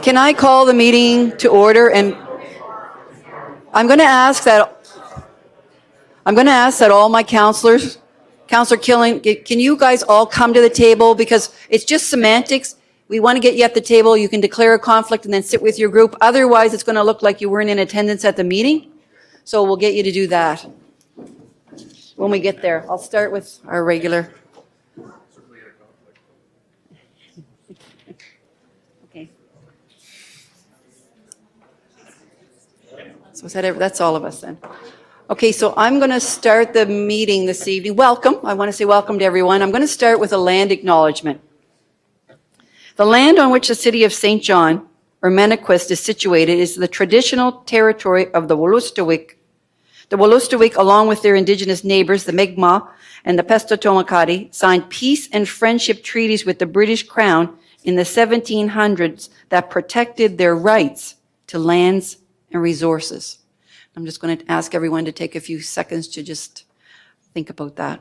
Can I call the meeting to order? And I'm going to ask that all my councilors, Councilor Killing, can you guys all come to the table because it's just semantics. We want to get you at the table. You can declare a conflict and then sit with your group. Otherwise, it's going to look like you weren't in attendance at the meeting. So we'll get you to do that when we get there. I'll start with our regular. Okay. So that's all of us then. Okay, so I'm going to start the meeting this evening. Welcome. I want to say welcome to everyone. I'm going to start with a land acknowledgement. The land on which the city of St. John, or Manequist, is situated is the traditional territory of the Wolastoqiyik. The Wolastoqiyik, along with their indigenous neighbors, the Mi'kmaq and the Pescataquaquete, signed peace and friendship treaties with the British Crown in the 1700s that protected their rights to lands and resources. I'm just going to ask everyone to take a few seconds to just think about that.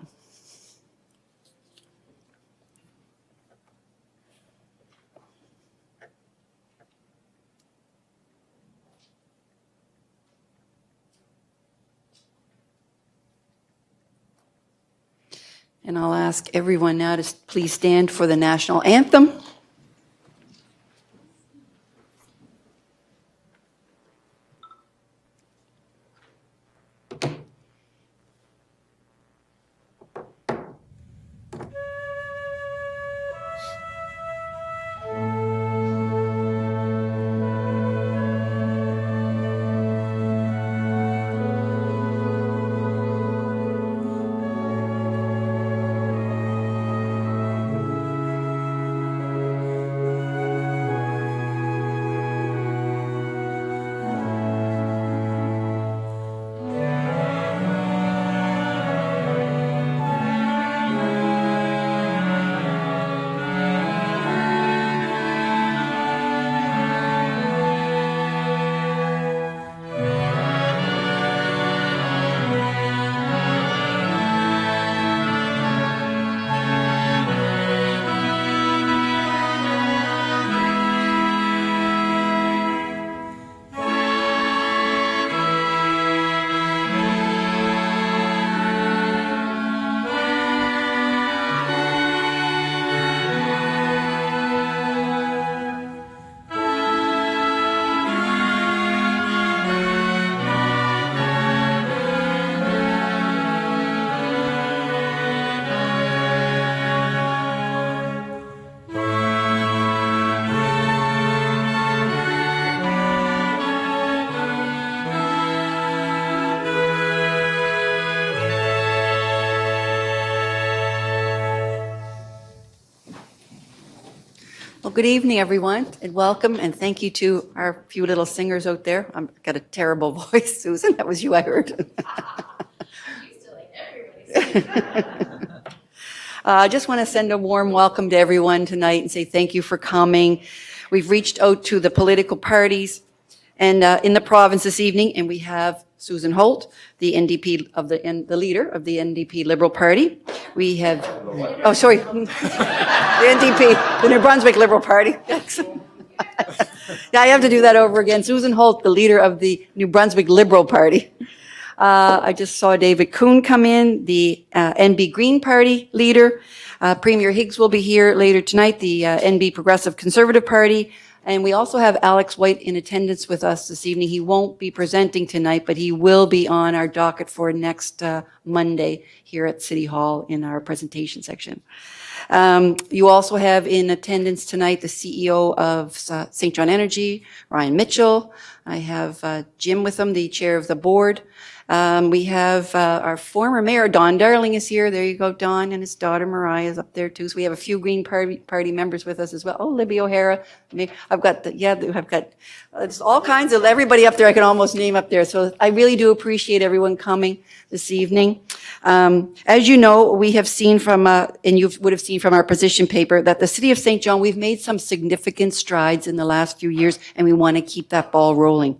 And I'll ask everyone now to please stand for the national anthem. Well, good evening, everyone, and welcome, and thank you to our few little singers out there. I've got a terrible voice, Susan. That was you I heard. I just want to send a warm welcome to everyone tonight and say thank you for coming. We've reached out to the political parties and in the province this evening, and we have Susan Holt, the NDP of the leader of the NDP Liberal Party. We have, the NDP, the New Brunswick Liberal Party. Yeah, I have to do that over again. Susan Holt, the leader of the New Brunswick Liberal Party. I just saw David Kuhn come in, the NB Green Party leader. Premier Higgs will be here later tonight, the NB Progressive Conservative Party. And we also have Alex White in attendance with us this evening. He won't be presenting tonight, but he will be on our docket for next Monday here at City Hall in our presentation section. You also have in attendance tonight the CEO of St. John Energy, Ryan Mitchell. I have Jim with him, the chair of the board. We have our former mayor, Don Darling, is here. There you go, Don, and his daughter Mariah is up there too. So we have a few Green Party members with us as well. Oh, Libby O'Hara. I've got it's all kinds of everybody up there. I can almost name up there. So I really do appreciate everyone coming this evening. As you know, we have seen from, and you would have seen from our position paper, that the City of St. John, we've made some significant strides in the last few years, and we want to keep that ball rolling.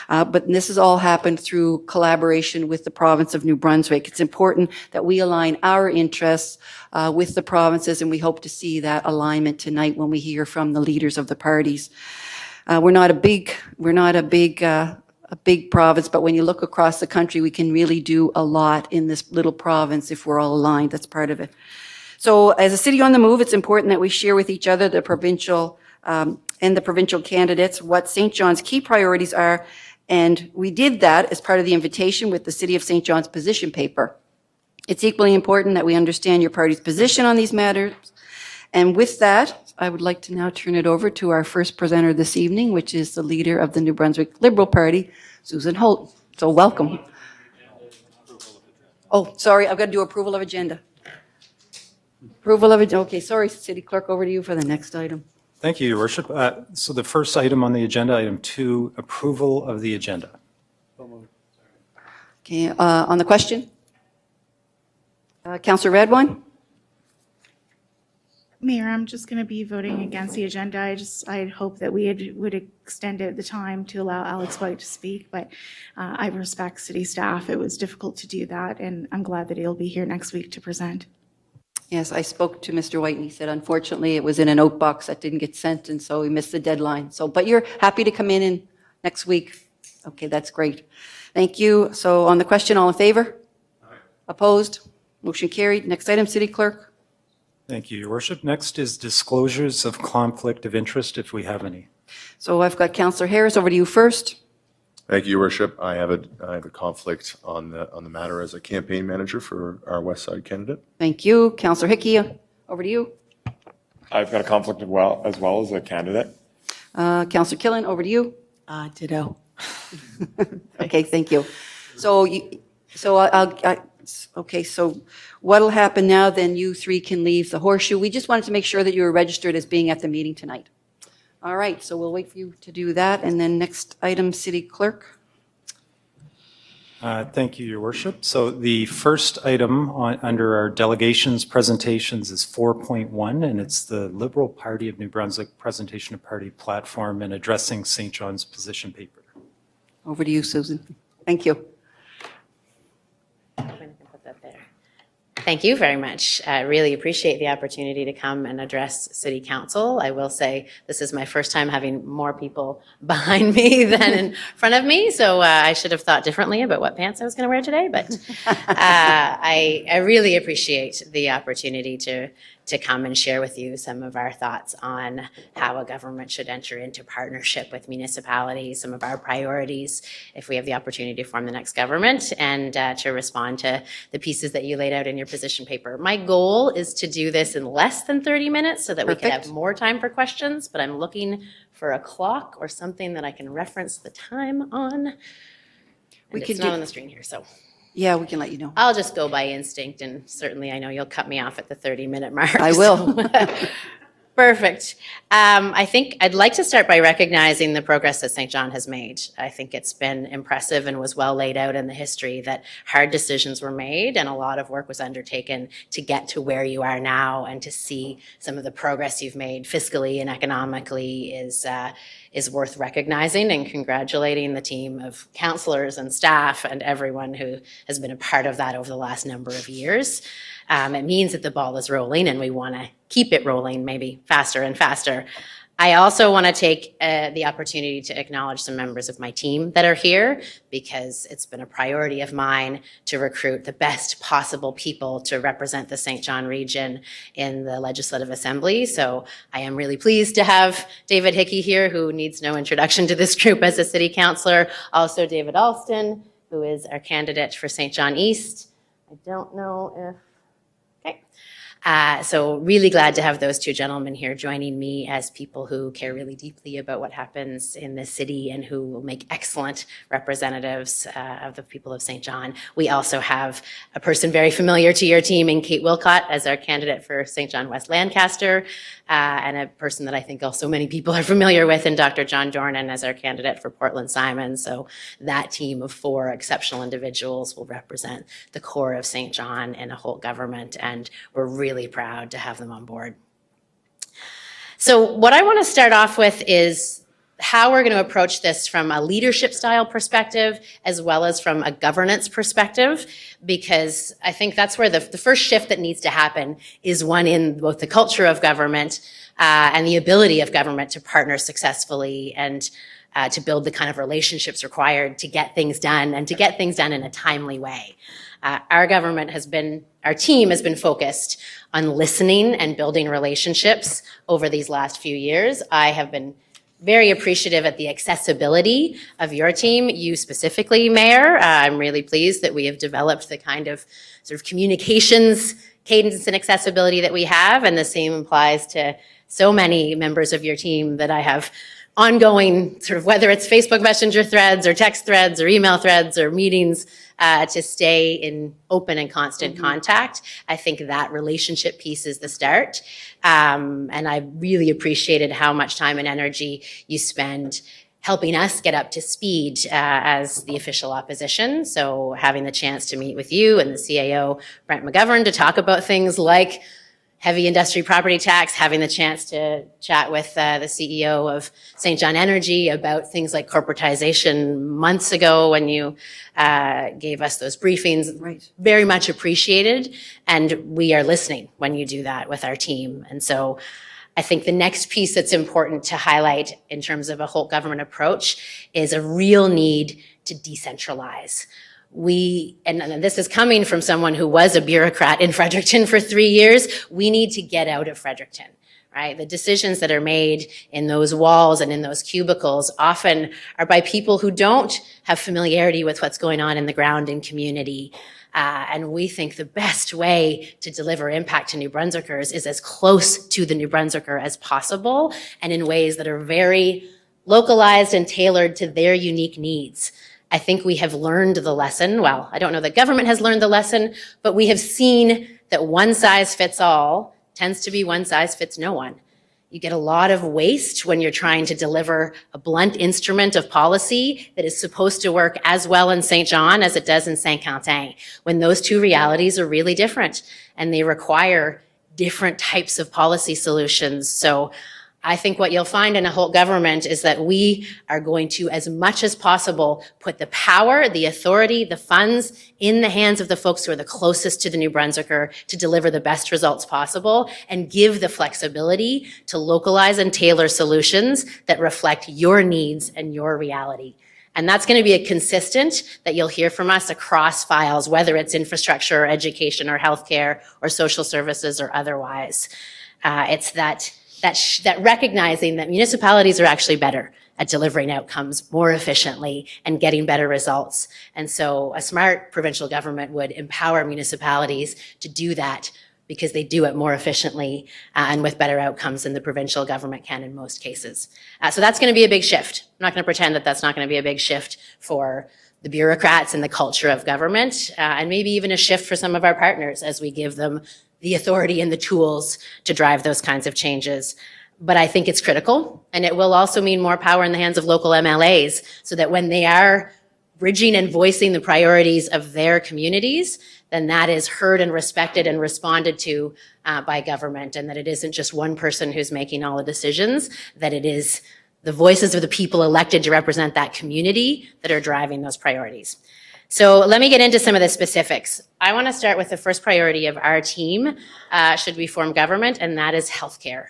But this has all happened through collaboration with the province of New Brunswick. It's important that we align our interests with the provinces, and we hope to see that alignment tonight when we hear from the leaders of the parties. We're not a big province, but when you look across the country, we can really do a lot in this little province if we're all aligned. That's part of it. So as a city on the move, it's important that we share with each other the provincial and the provincial candidates what St. John's key priorities are. And we did that as part of the invitation with the City of St. John's position paper. It's equally important that we understand your party's position on these matters. And with that, I would like to now turn it over to our first presenter this evening, which is the leader of the New Brunswick Liberal Party, Susan Holt. So welcome. Oh, sorry, I've got to do approval of agenda. Approval of agenda. Okay, sorry, City Clerk, over to you for the next item. Thank you, Your Worship. So the first item on the agenda, item 2, approval of the agenda. Okay, on the question? Councillor Redwine? Mayor, I'm just going to be voting against the agenda. I hope that we would extend the time to allow Alex White to speak, but I respect city staff. It was difficult to do that, and I'm glad that he'll be here next week to present. Yes, I spoke to Mr. White and he said, unfortunately, it was in a note box that didn't get sent, and so we missed the deadline. So, but you're happy to come in next week. Okay, that's great. Thank you. So on the question, all in favor? Aye. Opposed? Motion carried. Next item, City Clerk. Thank you, Your Worship. Next is disclosures of conflict of interest, if we have any. So I've got Councillor Harris. Over to you first. Thank you, Your Worship. I have a conflict on the matter as a campaign manager for our West Side candidate. Thank you. Councillor Hickey, over to you. I've got a conflict as well as a candidate. Councillor Killen, over to you. Ditto. Okay, thank you. So okay, so what'll happen now, then you three can leave the horseshoe. We just wanted to make sure that you were registered as being at the meeting tonight. All right, so we'll wait for you to do that. And then next item, City Clerk. Thank you, Your Worship. So the first item under our delegations presentations is 4.1, and it's the Liberal Party of New Brunswick presentation of party platform and addressing St. John's position paper. Over to you, Susan. Thank you. Thank you very much. I really appreciate the opportunity to come and address City Council. I will say this is my first time having more people behind me than in front of me, so I should have thought differently about what pants I was going to wear today, but I really appreciate the opportunity to come and share with you some of our thoughts on how a government should enter into partnership with municipalities, some of our priorities if we have the opportunity to form the next government, and to respond to the pieces that you laid out in your position paper. My goal is to do this in less than 30 minutes so that we can have more time for questions, but I'm looking for a clock or something that I can reference the time on. And it's not on the screen here, so. Yeah, we can let you know. I'll just go by instinct, and certainly I know you'll cut me off at the 30-minute mark. I will. So. Perfect. I think I'd like to start by recognizing the progress that St. John has made. I think it's been impressive and was well laid out in the history that hard decisions were made and a lot of work was undertaken to get to where you are now, and to see some of the progress you've made fiscally and economically is worth recognizing, and congratulating the team of councillors and staff and everyone who has been a part of that over the last number of years. It means that the ball is rolling, and we want to keep it rolling, maybe faster and faster. I also want to take the opportunity to acknowledge some members of my team that are here, because it's been a priority of mine to recruit the best possible people to represent the St. John region in the Legislative Assembly. So I am really pleased to have David Hickey here, who needs no introduction to this group as a city councillor. Also David Alston, who is our candidate for St. John East. I don't know if so really glad to have those two gentlemen here joining me as people who care really deeply about what happens in this city and who will make excellent representatives of the people of St. John. We also have a person very familiar to your team in Kate Wilcott as our candidate for St. John West Lancaster, and a person that I think also many people are familiar with in Dr. John Dornan as our candidate for Portland Simon. So that team of 4 exceptional individuals will represent the core of St. John and a whole government, and we're really proud to have them on board. So what I want to start off with is how we're going to approach this from a leadership style perspective as well as from a governance perspective, because I think that's where the first shift that needs to happen is one in both the culture of government, and the ability of government to partner successfully and to build the kind of relationships required to get things done and to get things done in a timely way. Our team has been focused on listening and building relationships over these last few years. I have been very appreciative at the accessibility of your team, you specifically, Mayor. I'm really pleased that we have developed the kind of sort of communications cadence and accessibility that we have, and the same applies to so many members of your team that I have ongoing, sort of whether it's Facebook Messenger threads or text threads or email threads or meetings, to stay in open and constant contact. I think that relationship piece is the start. And I really appreciated how much time and energy you spend helping us get up to speed as the official opposition. So having the chance to meet with you and the CAO, Brent McGovern, to talk about things like heavy industry property tax, having the chance to chat with the CEO of St. John Energy about things like corporatization months ago when you gave us those briefings. Right. Very much appreciated. And we are listening when you do that with our team. And so I think the next piece that's important to highlight in terms of a whole government approach is a real need to decentralize. And this is coming from someone who was a bureaucrat in Fredericton for 3 years, we need to get out of Fredericton, right? The decisions that are made in those walls and in those cubicles often are by people who don't have familiarity with what's going on in the ground and community. And we think the best way to deliver impact to New Brunswickers is as close to the New Brunswicker as possible and in ways that are very localized and tailored to their unique needs. I think we have learned the lesson. Well, I don't know that government has learned the lesson, but we have seen that one size fits all tends to be one size fits no one. You get a lot of waste when you're trying to deliver a blunt instrument of policy that is supposed to work as well in St. John as it does in Saint-Quentin, when those two realities are really different and they require different types of policy solutions. So I think what you'll find in a whole government is that we are going to, as much as possible, put the power, the authority, the funds in the hands of the folks who are the closest to the New Brunswicker to deliver the best results possible and give the flexibility to localize and tailor solutions that reflect your needs and your reality. And that's going to be a consistent that you'll hear from us across files, whether it's infrastructure or education or healthcare or social services or otherwise. It's that recognizing that municipalities are actually better at delivering outcomes more efficiently and getting better results. And so a smart provincial government would empower municipalities to do that because they do it more efficiently and with better outcomes than the provincial government can in most cases. So that's going to be a big shift. I'm not going to pretend that that's not going to be a big shift for the bureaucrats and the culture of government, and maybe even a shift for some of our partners as we give them the authority and the tools to drive those kinds of changes. But I think it's critical, and it will also mean more power in the hands of local MLAs so that when they are bridging and voicing the priorities of their communities, then that is heard and respected and responded to by government, and that it isn't just one person who's making all the decisions, that it is the voices of the people elected to represent that community that are driving those priorities. So let me get into some of the specifics. I want to start with the first priority of our team should we form government, and that is healthcare.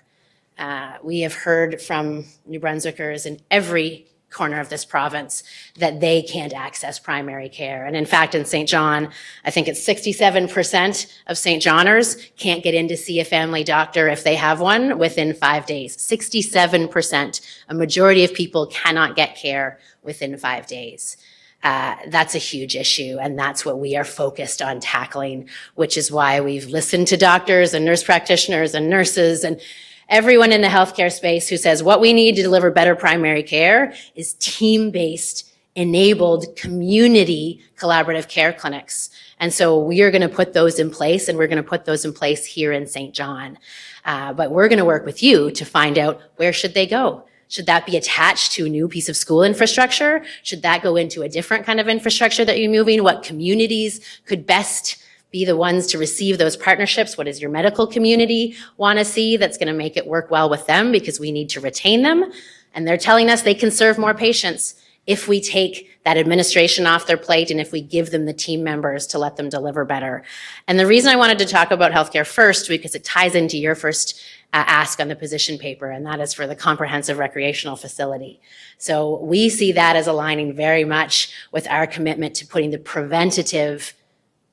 We have heard from New Brunswickers in every corner of this province that they can't access primary care. And in fact, in St. John, I think it's 67% of St. Johners can't get in to see a family doctor if they have one within 5 days. 67%. A majority of people cannot get care within 5 days. That's a huge issue, and that's what we are focused on tackling, which is why we've listened to doctors and nurse practitioners and nurses and everyone in the healthcare space who says what we need to deliver better primary care is team-based, enabled, community collaborative care clinics. And so we are going to put those in place, and we're going to put those in place here in St. John. But we're going to work with you to find out where should they go. Should that be attached to a new piece of school infrastructure? Should that go into a different kind of infrastructure that you're moving? What communities could best be the ones to receive those partnerships? What does your medical community want to see that's going to make it work well with them, because we need to retain them? And they're telling us they can serve more patients if we take that administration off their plate and if we give them the team members to let them deliver better. And the reason I wanted to talk about healthcare first, because it ties into your first ask on the position paper, and that is for the comprehensive recreational facility. So we see that as aligning very much with our commitment to putting the preventative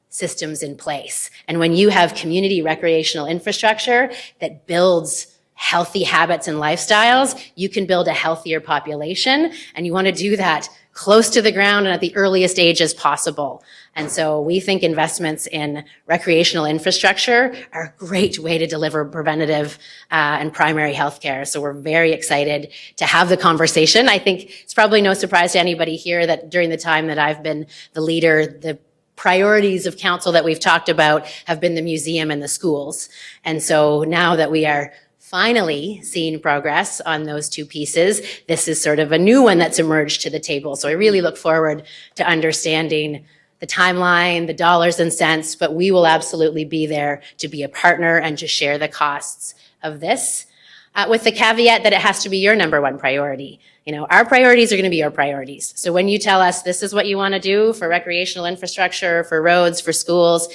systems in place. And when you have community recreational infrastructure that builds healthy habits and lifestyles, you can build a healthier population, and you want to do that close to the ground and at the earliest ages possible. And so we think investments in recreational infrastructure are a great way to deliver preventative and primary health care. So we're very excited to have the conversation. I think it's probably no surprise to anybody here that during the time that I've been the leader, the priorities of council that we've talked about have been the museum and the schools. And so now that we are finally seeing progress on those two pieces, this is sort of a new one that's emerged to the table. So I really look forward to understanding the timeline, the dollars and cents, but we will absolutely be there to be a partner and to share the costs of this, with the caveat that it has to be your number one priority. You know, our priorities are going to be your priorities. So when you tell us this is what you want to do for recreational infrastructure, for roads, for schools,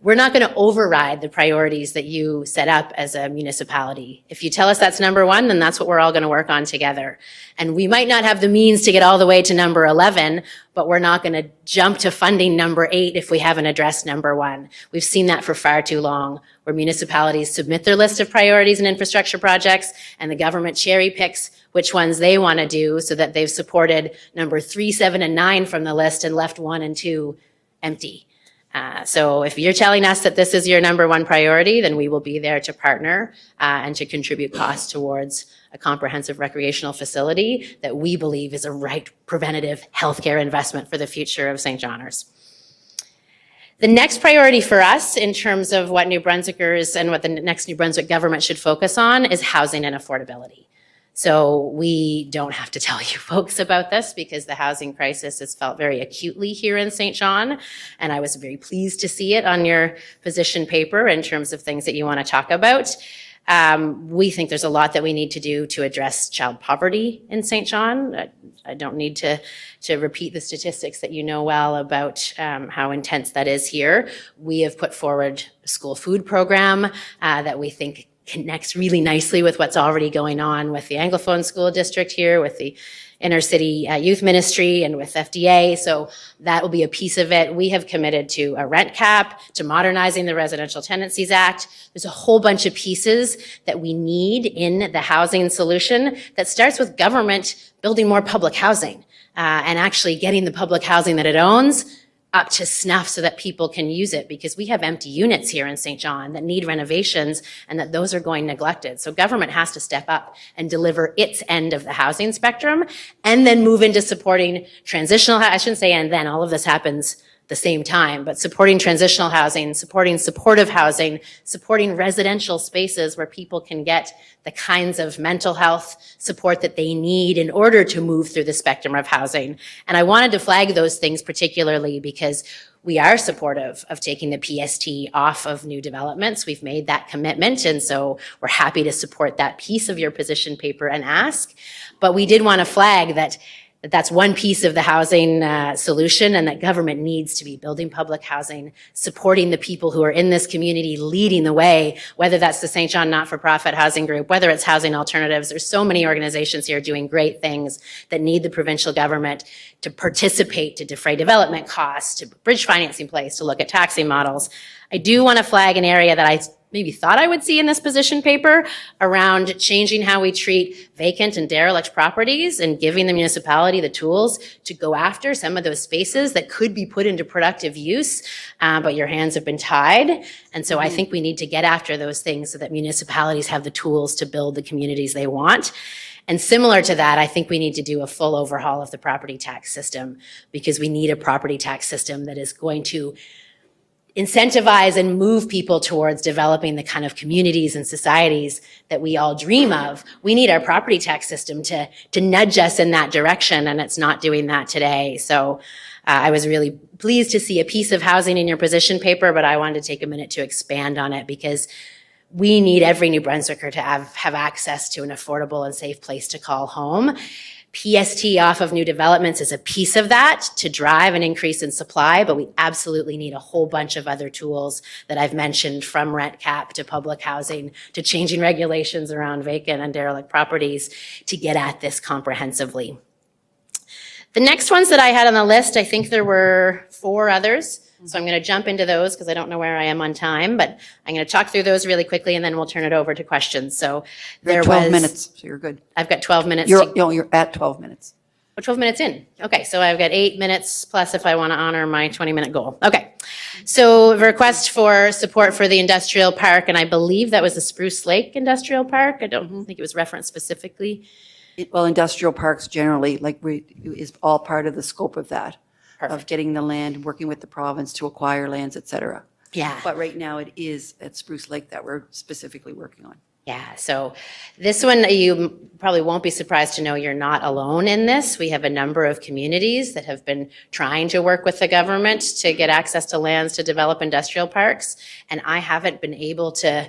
we're not going to override the priorities that you set up as a municipality. If you tell us that's number one, then that's what we're all going to work on together. And we might not have the means to get all the way to number 11, but we're not going to jump to funding number 8 if we haven't addressed number 1. We've seen that for far too long, where municipalities submit their list of priorities and infrastructure projects, and the government cherry picks which ones they want to do so that they've supported number 3, 7, and 9 from the list and left 1 and 2 empty. So if you're telling us that this is your number one priority, then we will be there to partner and to contribute costs towards a comprehensive recreational facility that we believe is a right preventative healthcare investment for the future of St. Johners. The next priority for us in terms of what New Brunswickers and what the next New Brunswick government should focus on is housing and affordability. So we don't have to tell you folks about this because the housing crisis is felt very acutely here in St. John, and I was very pleased to see it on your position paper in terms of things that you want to talk about. We think there's a lot that we need to do to address child poverty in St. John. I don't need to repeat the statistics that you know well about how intense that is here. We have put forward a school food program that we think connects really nicely with what's already going on with the Anglophone School District here, with the Inner City Youth Ministry, and with FDA. So that will be a piece of it. We have committed to a rent cap, to modernizing the Residential Tenancies Act. There's a whole bunch of pieces that we need in the housing solution that starts with government building more public housing and actually getting the public housing that it owns up to snuff so that people can use it, because we have empty units here in St. John that need renovations and that those are going neglected. So government has to step up and deliver its end of the housing spectrum and then move into supporting transitional, I shouldn't say and then, all of this happens the same time, but supporting transitional housing, supporting supportive housing, supporting residential spaces where people can get the kinds of mental health support that they need in order to move through the spectrum of housing. And I wanted to flag those things particularly because we are supportive of taking the PST off of new developments. We've made that commitment, and so we're happy to support that piece of your position paper and ask. But we did want to flag that that's one piece of the housing solution, and that government needs to be building public housing, supporting the people who are in this community, leading the way, whether that's the St. John Not-for-Profit Housing Group, whether it's Housing Alternatives. There's so many organizations here doing great things that need the provincial government to participate, to defray development costs, to bridge financing place, to look at taxing models. I do want to flag an area that I maybe thought I would see in this position paper around changing how we treat vacant and derelict properties and giving the municipality the tools to go after some of those spaces that could be put into productive use, but your hands have been tied. And so I think we need to get after those things so that municipalities have the tools to build the communities they want. And similar to that, I think we need to do a full overhaul of the property tax system, because we need a property tax system that is going to incentivize and move people towards developing the kind of communities and societies that we all dream of. We need our property tax system to nudge us in that direction, and it's not doing that today. So I was really pleased to see a piece of housing in your position paper, but I wanted to take a minute to expand on it, because we need every New Brunswicker to have access to an affordable and safe place to call home. PST off of new developments is a piece of that to drive an increase in supply, but we absolutely need a whole bunch of other tools that I've mentioned, from rent cap to public housing to changing regulations around vacant and derelict properties, to get at this comprehensively. The next ones that I had on the list, I think there were 4 others. So I'm going to jump into those because I don't know where I am on time, but I'm going to talk through those really quickly and then we'll turn it over to questions. So You're there at 12 was, minutes, so you're good. I've got 12 minutes. You're at 12 minutes. 12 minutes in. Okay, so I've got 8 minutes plus if I want to honor my 20-minute goal. Okay, so request for support for the industrial park, and I believe that was the Spruce Lake Industrial Park. I don't think it was referenced specifically. Well, industrial parks generally, is all part of the scope of that, of Perfect. getting the land, working with the province to acquire lands, et cetera. Yeah. But right now, it is at Spruce Lake that we're specifically working on. Yeah, so this one, you probably won't be surprised to know you're not alone in this. We have a number of communities that have been trying to work with the government to get access to lands to develop industrial parks, and I haven't been able to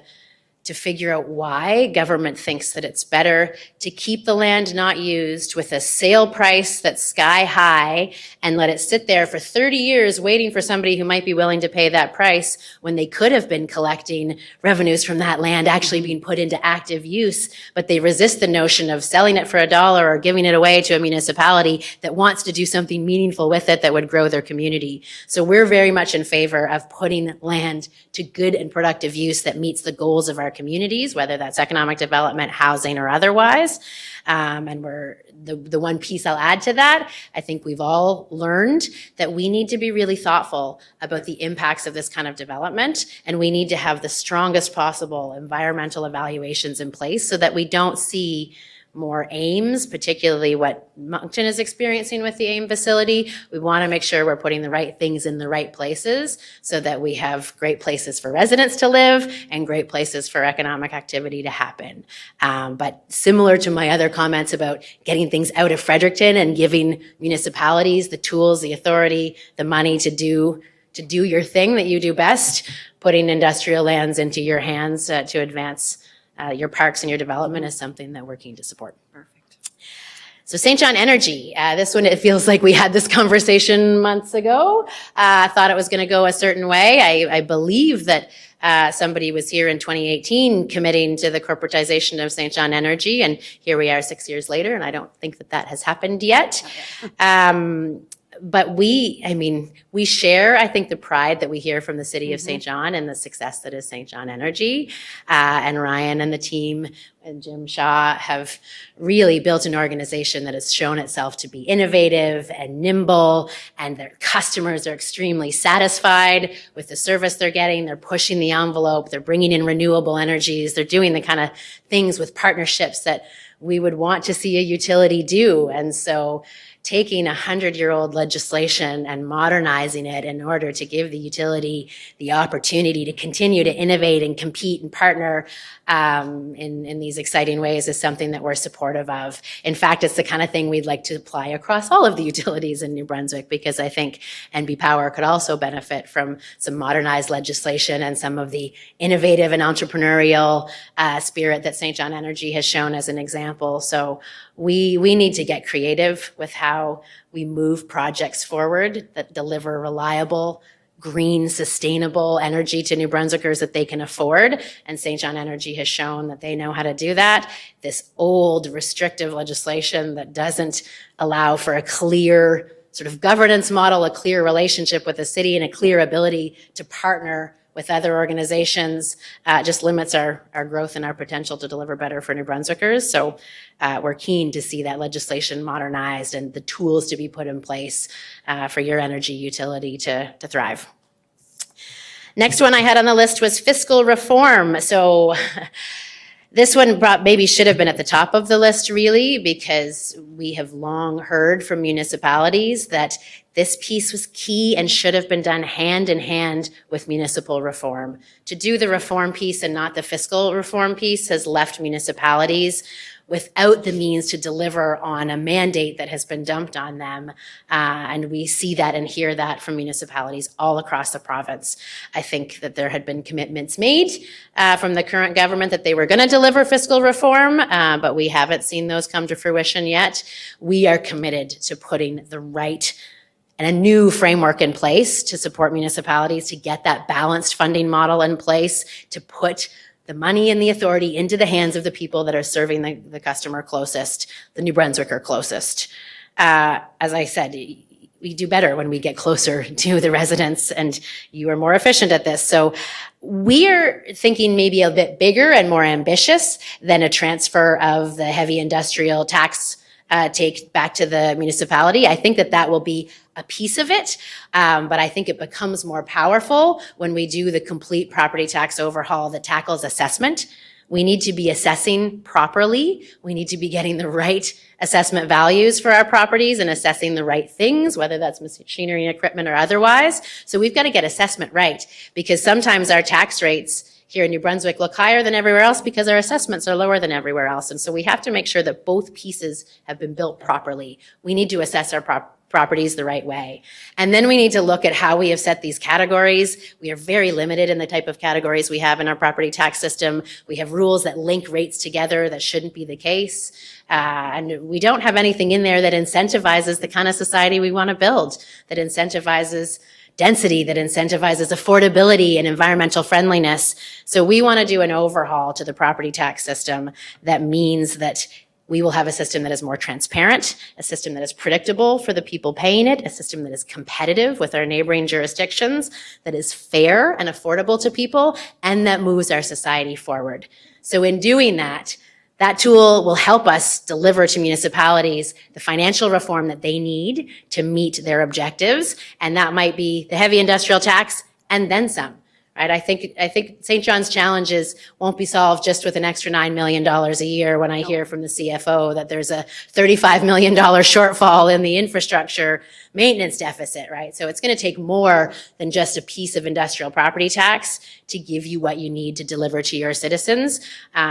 figure out why government thinks that it's better to keep the land not used with a sale price that's sky high and let it sit there for 30 years waiting for somebody who might be willing to pay that price, when they could have been collecting revenues from that land actually being put into active use, but they resist the notion of selling it for $1 or giving it away to a municipality that wants to do something meaningful with it that would grow their community. So we're very much in favor of putting land to good and productive use that meets the goals of our communities, whether that's economic development, housing, or otherwise. And we're the one piece I'll add to that, I think we've all learned that we need to be really thoughtful about the impacts of this kind of development, and we need to have the strongest possible environmental evaluations in place so that we don't see more AIMs, particularly what Moncton is experiencing with the AIM facility. We want to make sure we're putting the right things in the right places so that we have great places for residents to live and great places for economic activity to happen. But similar to my other comments about getting things out of Fredericton and giving municipalities the tools, the authority, the money to do your thing that you do best, putting industrial lands into your hands to advance your parks and your development is something that we're keen to support. Perfect. So St. John Energy, this one, it feels like we had this conversation months ago. I thought it was going to go a certain way. I believe that somebody was here in 2018 committing to the corporatization of St. John Energy, and here we are 6 years later, and I don't think that has happened yet. But we share, I think, the pride that we hear from the city of St. John and the success that is St. John Energy. And Ryan and the team and Jim Shaw have really built an organization that has shown itself to be innovative and nimble, and their customers are extremely satisfied with the service they're getting. They're pushing the envelope. They're bringing in renewable energies. They're doing the kind of things with partnerships that we would want to see a utility do. And so taking 100-year-old legislation and modernizing it in order to give the utility the opportunity to continue to innovate and compete and partner in these exciting ways is something that we're supportive of. In fact, it's the kind of thing we'd like to apply across all of the utilities in New Brunswick, because I think NB Power could also benefit from some modernized legislation and some of the innovative and entrepreneurial spirit that St. John Energy has shown as an example. So we need to get creative with how we move projects forward that deliver reliable, green, sustainable energy to New Brunswickers that they can afford. And St. John Energy has shown that they know how to do that. This old restrictive legislation that doesn't allow for a clear sort of governance model, a clear relationship with the city, and a clear ability to partner with other organizations just limits our growth and our potential to deliver better for New Brunswickers. So we're keen to see that legislation modernized and the tools to be put in place for your energy utility to thrive. Next one I had on the list was fiscal reform. So this one maybe should have been at the top of the list, really, because we have long heard from municipalities that this piece was key and should have been done hand in hand with municipal reform. To do the reform piece and not the fiscal reform piece has left municipalities without the means to deliver on a mandate that has been dumped on them. And we see that and hear that from municipalities all across the province. I think that there had been commitments made from the current government that they were going to deliver fiscal reform, but we haven't seen those come to fruition yet. We are committed to putting the right and a new framework in place to support municipalities, to get that balanced funding model in place, to put the money and the authority into the hands of the people that are serving the customer closest, the New Brunswicker closest. As I said, we do better when we get closer to the residents, and you are more efficient at this. So we're thinking maybe a bit bigger and more ambitious than a transfer of the heavy industrial tax take back to the municipality. I think that will be a piece of it, but I think it becomes more powerful when we do the complete property tax overhaul that tackles assessment. We need to be assessing properly. We need to be getting the right assessment values for our properties and assessing the right things, whether that's machinery and equipment or otherwise. So we've got to get assessment right, because sometimes our tax rates here in New Brunswick look higher than everywhere else because our assessments are lower than everywhere else. And so we have to make sure that both pieces have been built properly. We need to assess our properties the right way. And then we need to look at how we have set these categories. We are very limited in the type of categories we have in our property tax system. We have rules that link rates together that shouldn't be the case. And we don't have anything in there that incentivizes the kind of society we want to build, that incentivizes density, that incentivizes affordability and environmental friendliness. So we want to do an overhaul to the property tax system that means that we will have a system that is more transparent, a system that is predictable for the people paying it, a system that is competitive with our neighboring jurisdictions, that is fair and affordable to people, and that moves our society forward. So in doing that, that tool will help us deliver to municipalities the financial reform that they need to meet their objectives. And that might be the heavy industrial tax and then some, right? I think St. John's challenges won't be solved just with an extra $9 million a year when I hear from the CFO that there's a $35 million shortfall in the infrastructure maintenance deficit, right? So it's going to take more than just a piece of industrial property tax to give you what you need to deliver to your citizens.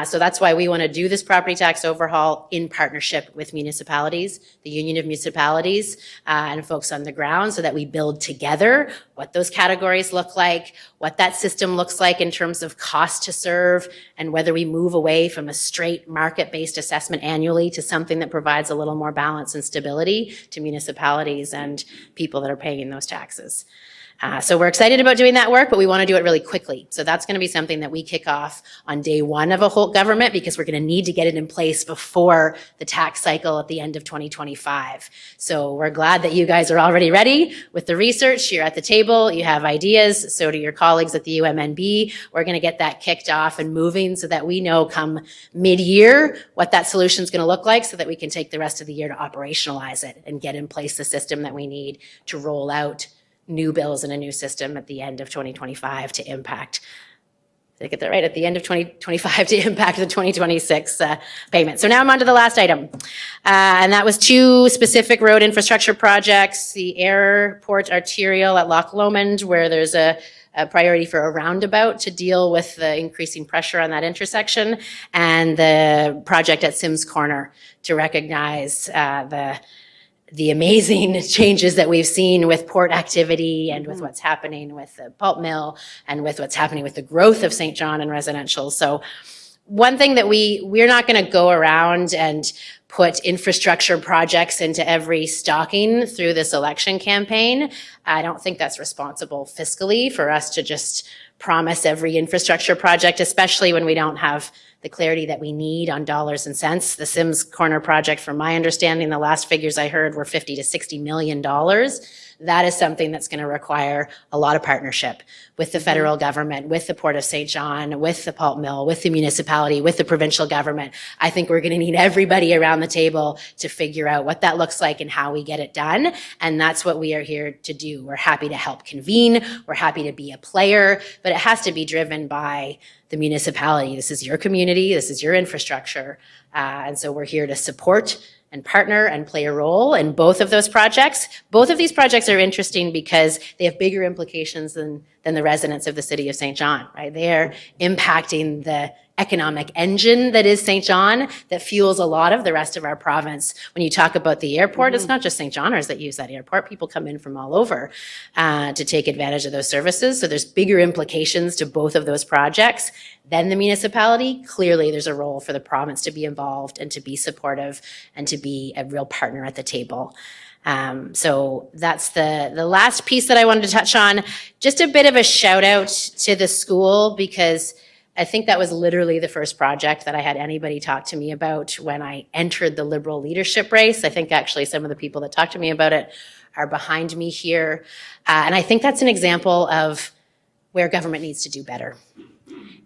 So that's why we want to do this property tax overhaul in partnership with municipalities, the Union of Municipalities, and folks on the ground, so that we build together what those categories look like, what that system looks like in terms of cost to serve, and whether we move away from a straight market-based assessment annually to something that provides a little more balance and stability to municipalities and people that are paying those taxes. So we're excited about doing that work, but we want to do it really quickly. So that's going to be something that we kick off on day one of a Holt government, because we're going to need to get it in place before the tax cycle at the end of 2025. So we're glad that you guys are already ready with the research. You're at the table, you have ideas. So do your colleagues at the UMNB. We're going to get that kicked off and moving so that we know come mid-year what that solution is going to look like, so that we can take the rest of the year to operationalize it and get in place the system that we need to roll out new bills and a new system at the end of 2025 to impact, did I get that right? At the end of 2025 to impact the 2026 payment. So now I'm on to the last item. And that was two specific road infrastructure projects, the airport arterial at Loch Lomond, where there's a priority for a roundabout to deal with the increasing pressure on that intersection, and the project at Sims Corner to recognize the amazing changes that we've seen with port activity and with what's happening with the pulp mill and with what's happening with the growth of St. John and residential. So one thing that we're not going to go around and put infrastructure projects into every stocking through this election campaign. I don't think that's responsible fiscally for us to just promise every infrastructure project, especially when we don't have the clarity that we need on dollars and cents. The Sims Corner project, from my understanding, the last figures I heard were $50 to $60 million. That is something that's going to require a lot of partnership with the federal government, with the Port of St. John, with the pulp mill, with the municipality, with the provincial government. I think we're going to need everybody around the table to figure out what that looks like and how we get it done. And that's what we are here to do. We're happy to help convene. We're happy to be a player, but it has to be driven by the municipality. This is your community. This is your infrastructure. And so we're here to support and partner and play a role in both of those projects. Both of these projects are interesting because they have bigger implications than the residents of the city of St. John, right? They are impacting the economic engine that is St. John that fuels a lot of the rest of our province. When you talk about the airport, it's not just St. Johners that use that airport. People come in from all over to take advantage of those services. So there's bigger implications to both of those projects than the municipality. Clearly, there's a role for the province to be involved and to be supportive and to be a real partner at the table. So that's the last piece that I wanted to touch on. Just a bit of a shout out to the school, because I think that was literally the first project that I had anybody talk to me about when I entered the Liberal leadership race. I think actually some of the people that talked to me about it are behind me here. And I think that's an example of where government needs to do better.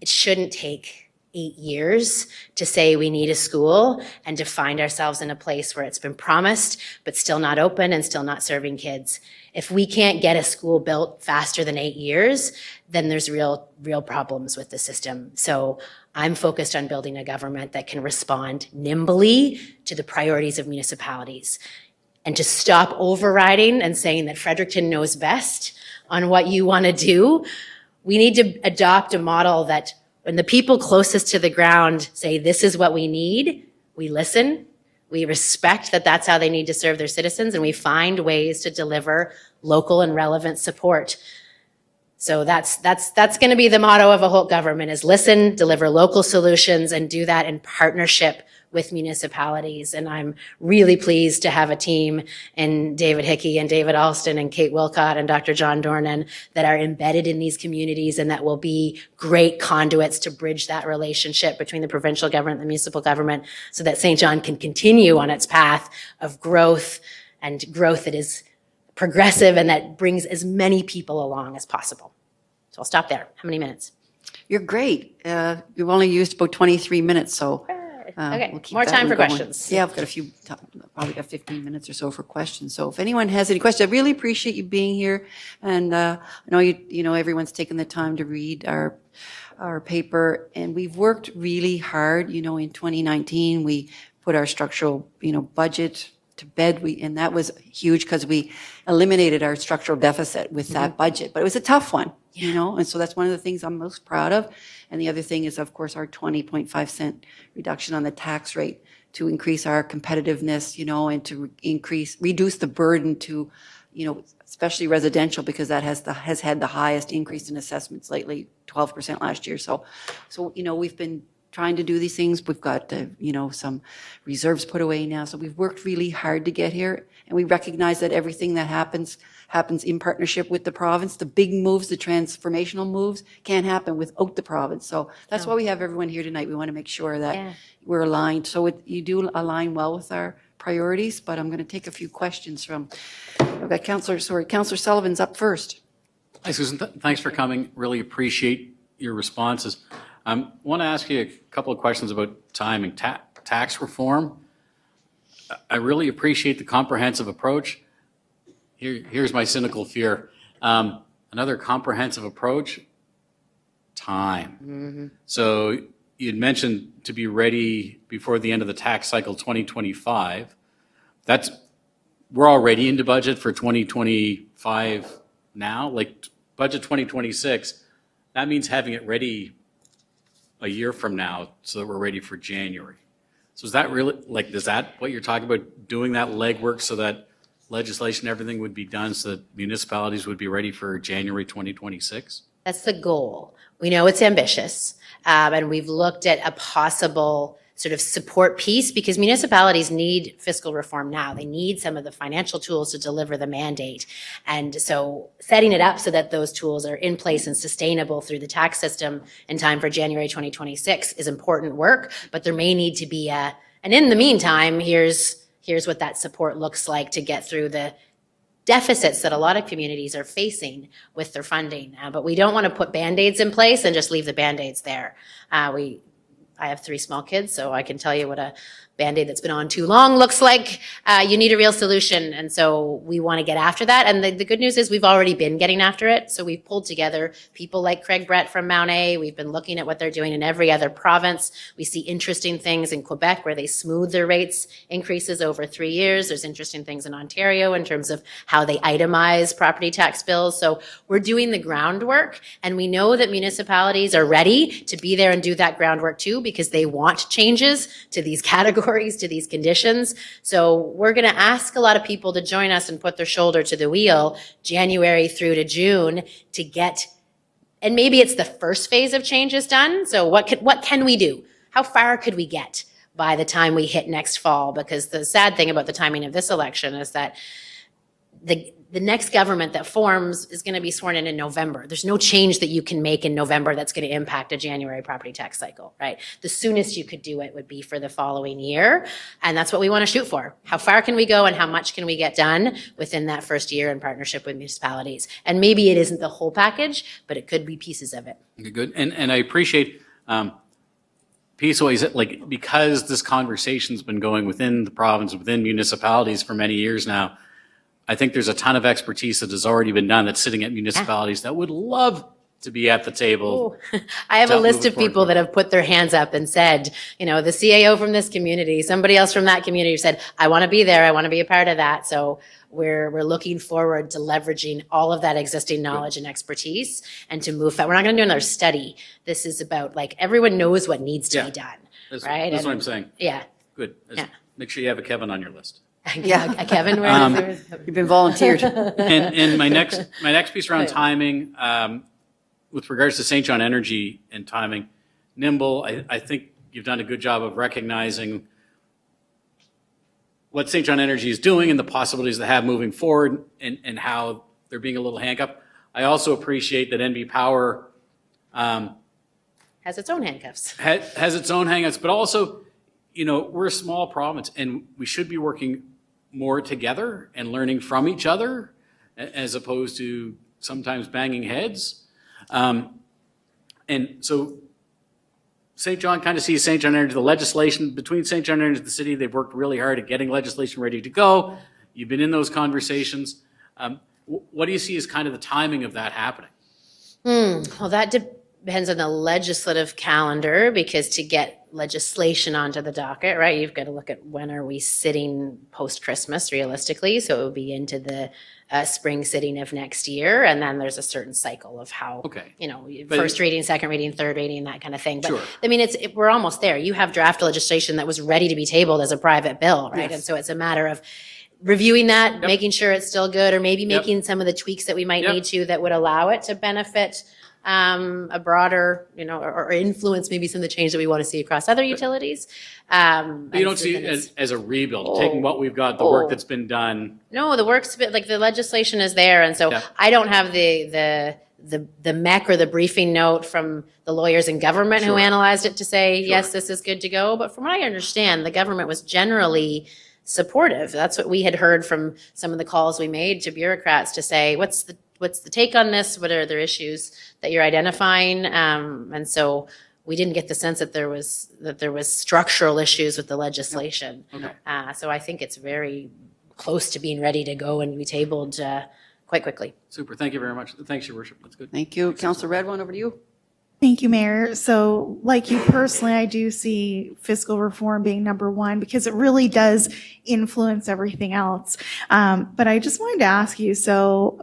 It shouldn't take 8 years to say we need a school and to find ourselves in a place where it's been promised but still not open and still not serving kids. If we can't get a school built faster than 8 years, then there's real problems with the system. So I'm focused on building a government that can respond nimbly to the priorities of municipalities and to stop overriding and saying that Fredericton knows best on what you want to do. We need to adopt a model that when the people closest to the ground say, this is what we need, we listen, we respect that that's how they need to serve their citizens, and we find ways to deliver local and relevant support. So that's going to be the motto of a Holt government, is listen, deliver local solutions, and do that in partnership with municipalities. And I'm really pleased to have a team in David Hickey and David Alston and Kate Wilcott and Dr. John Dornan that are embedded in these communities and that will be great conduits to bridge that relationship between the provincial government and the municipal government so that St. John can continue on its path of growth, and growth that is progressive and that brings as many people along as possible. So I'll stop there. How many minutes? You're great. You've only used about 23 minutes, so. Okay, we'll keep more that time one for going. questions. Yeah, I've got probably got 15 minutes or so for questions. So if anyone has any questions, I really appreciate you being here. And I know you know everyone's taken the time to read our paper, and we've worked really hard. You know, in 2019, we put our structural, budget to bed. And that was huge because we eliminated our structural deficit with that budget. But it was a tough one, and so that's one of the things I'm most proud of. And the other thing is, of course, our 20.5-cent reduction on the tax rate to increase our competitiveness, and to reduce the burden to, especially residential, because that has had the highest increase in assessments lately, 12% last year. So we've been trying to do these things. We've got, some reserves put away now. So we've worked really hard to get here. And we recognize that everything that happens in partnership with the province. The big moves, the transformational moves, can't happen without the province. So that's why we have everyone here tonight. We want to make sure that we're aligned. So you do align well with our priorities, but I'm going to take a few questions from, I've got Councillor Sullivan's up first. Hi, Susan. Thanks for coming. Really appreciate your responses. I want to ask you a couple of questions about timing. Tax reform. I really appreciate the comprehensive approach. Here's my cynical fear. Another comprehensive approach, time. So you'd mentioned to be ready before the end of the tax cycle 2025. We're already into budget for 2025 now, like budget 2026. That means having it ready a year from now so that we're ready for January. So is that really, is that what you're talking about, doing that legwork so that legislation, everything would be done so that municipalities would be ready for January 2026? That's the goal. We know it's ambitious, and we've looked at a possible sort of support piece because municipalities need fiscal reform now. They need some of the financial tools to deliver the mandate. And so setting it up so that those tools are in place and sustainable through the tax system in time for January 2026 is important work, but there may need to be and in the meantime, here's what that support looks like to get through the deficits that a lot of communities are facing with their funding. But we don't want to put Band-Aids in place and just leave the Band-Aids there. I have 3 small kids, so I can tell you what a Band-Aid that's been on too long looks like you need a real solution. And so we want to get after that. And the good news is we've already been getting after it. So we've pulled together people like Craig Brett from Mount A. We've been looking at what they're doing in every other province. We see interesting things in Quebec where they smooth their rates increases over 3 years. There's interesting things in Ontario in terms of how they itemize property tax bills. So we're doing the groundwork, and we know that municipalities are ready to be there and do that groundwork too, because they want changes to these categories, to these conditions. So we're going to ask a lot of people to join us and put their shoulder to the wheel January through to June to get, and maybe it's the first phase of changes done. So what can we do? How far could we get by the time we hit next fall? Because the sad thing about the timing of this election is that the next government that forms is going to be sworn in November. There's no change that you can make in November that's going to impact a January property tax cycle, right? The soonest you could do it would be for the following year. And that's what we want to shoot for. How far can we go and how much can we get done within that first year in partnership with municipalities? And maybe it isn't the whole package, but it could be pieces of it. Okay, good. And I appreciate pieceways, like, because this conversation's been going within the province, within municipalities for many years now, I think there's a ton of expertise that has already been done that's sitting at municipalities that would love to be at the table. I have a Tell- list moving of people forward. that have put their hands up and said, you know, the CAO from this community, somebody else from that community said, I want to be there. I want to be a part of that. So we're looking forward to leveraging all of that existing knowledge and expertise and to move forward. We're not going to do another study. This is about, like, everyone knows what needs to Yeah. be done, That's, right? that's what And- I'm saying. Yeah. Good. Yeah. Make sure you have a Kevin on your list. Yeah. Kevin, where is there? You've been volunteered. And my next piece around timing, with regards to St. John Energy and timing, nimble, I think you've done a good job of recognizing what St. John Energy is doing and the possibilities they have moving forward and how they're being a little handcuffed. I also appreciate that NB Power Has its own handcuffs. has its own hangups, but also, you know, we're a small province and we should be working more together and learning from each other as opposed to sometimes banging heads. And so St. John kind of sees St. John Energy, the legislation between St. John Energy and the city, they've worked really hard at getting legislation ready to go. You've been in those conversations. What do you see as kind of the timing of that happening? Well, that depends on the legislative calendar, because to get legislation onto the docket, right, you've got to look at when are we sitting post-Christmas realistically. So it would be into the spring sitting of next year. And then there's a certain cycle of how, Okay. you know, But- first reading, second reading, third reading, that kind of thing. But Sure. I mean, we're almost there. You have draft legislation that was ready to be tabled as a private bill, right? And so it's a matter of reviewing that, making sure it's still good, or maybe making some of the tweaks that we might need to that would allow it to benefit a broader, you know, or influence maybe some of the change that we want to see across other utilities. But you don't see it as a rebuild, taking what we've got, the work that's been done. No, the work's like the legislation is there, and so Yeah. I don't have the MEC or the briefing note from the lawyers in government who Sure. analyzed it to say, yes, this is good to go. But from what I understand, the government was generally supportive. That's what we had heard from some of the calls we made to bureaucrats to say, what's the take on this? What are the issues that you're identifying? And so we didn't get the sense that there was structural issues with the legislation. Okay. So I think it's very close to being ready to go and be tabled quite quickly. Super. Thank you very much. Thanks, Your Worship. That's good. Thank you. Councillor Redwan, over to you. Thank you, Mayor. So like you personally, I do see fiscal reform being number one because it really does influence everything else. But I just wanted to ask you, so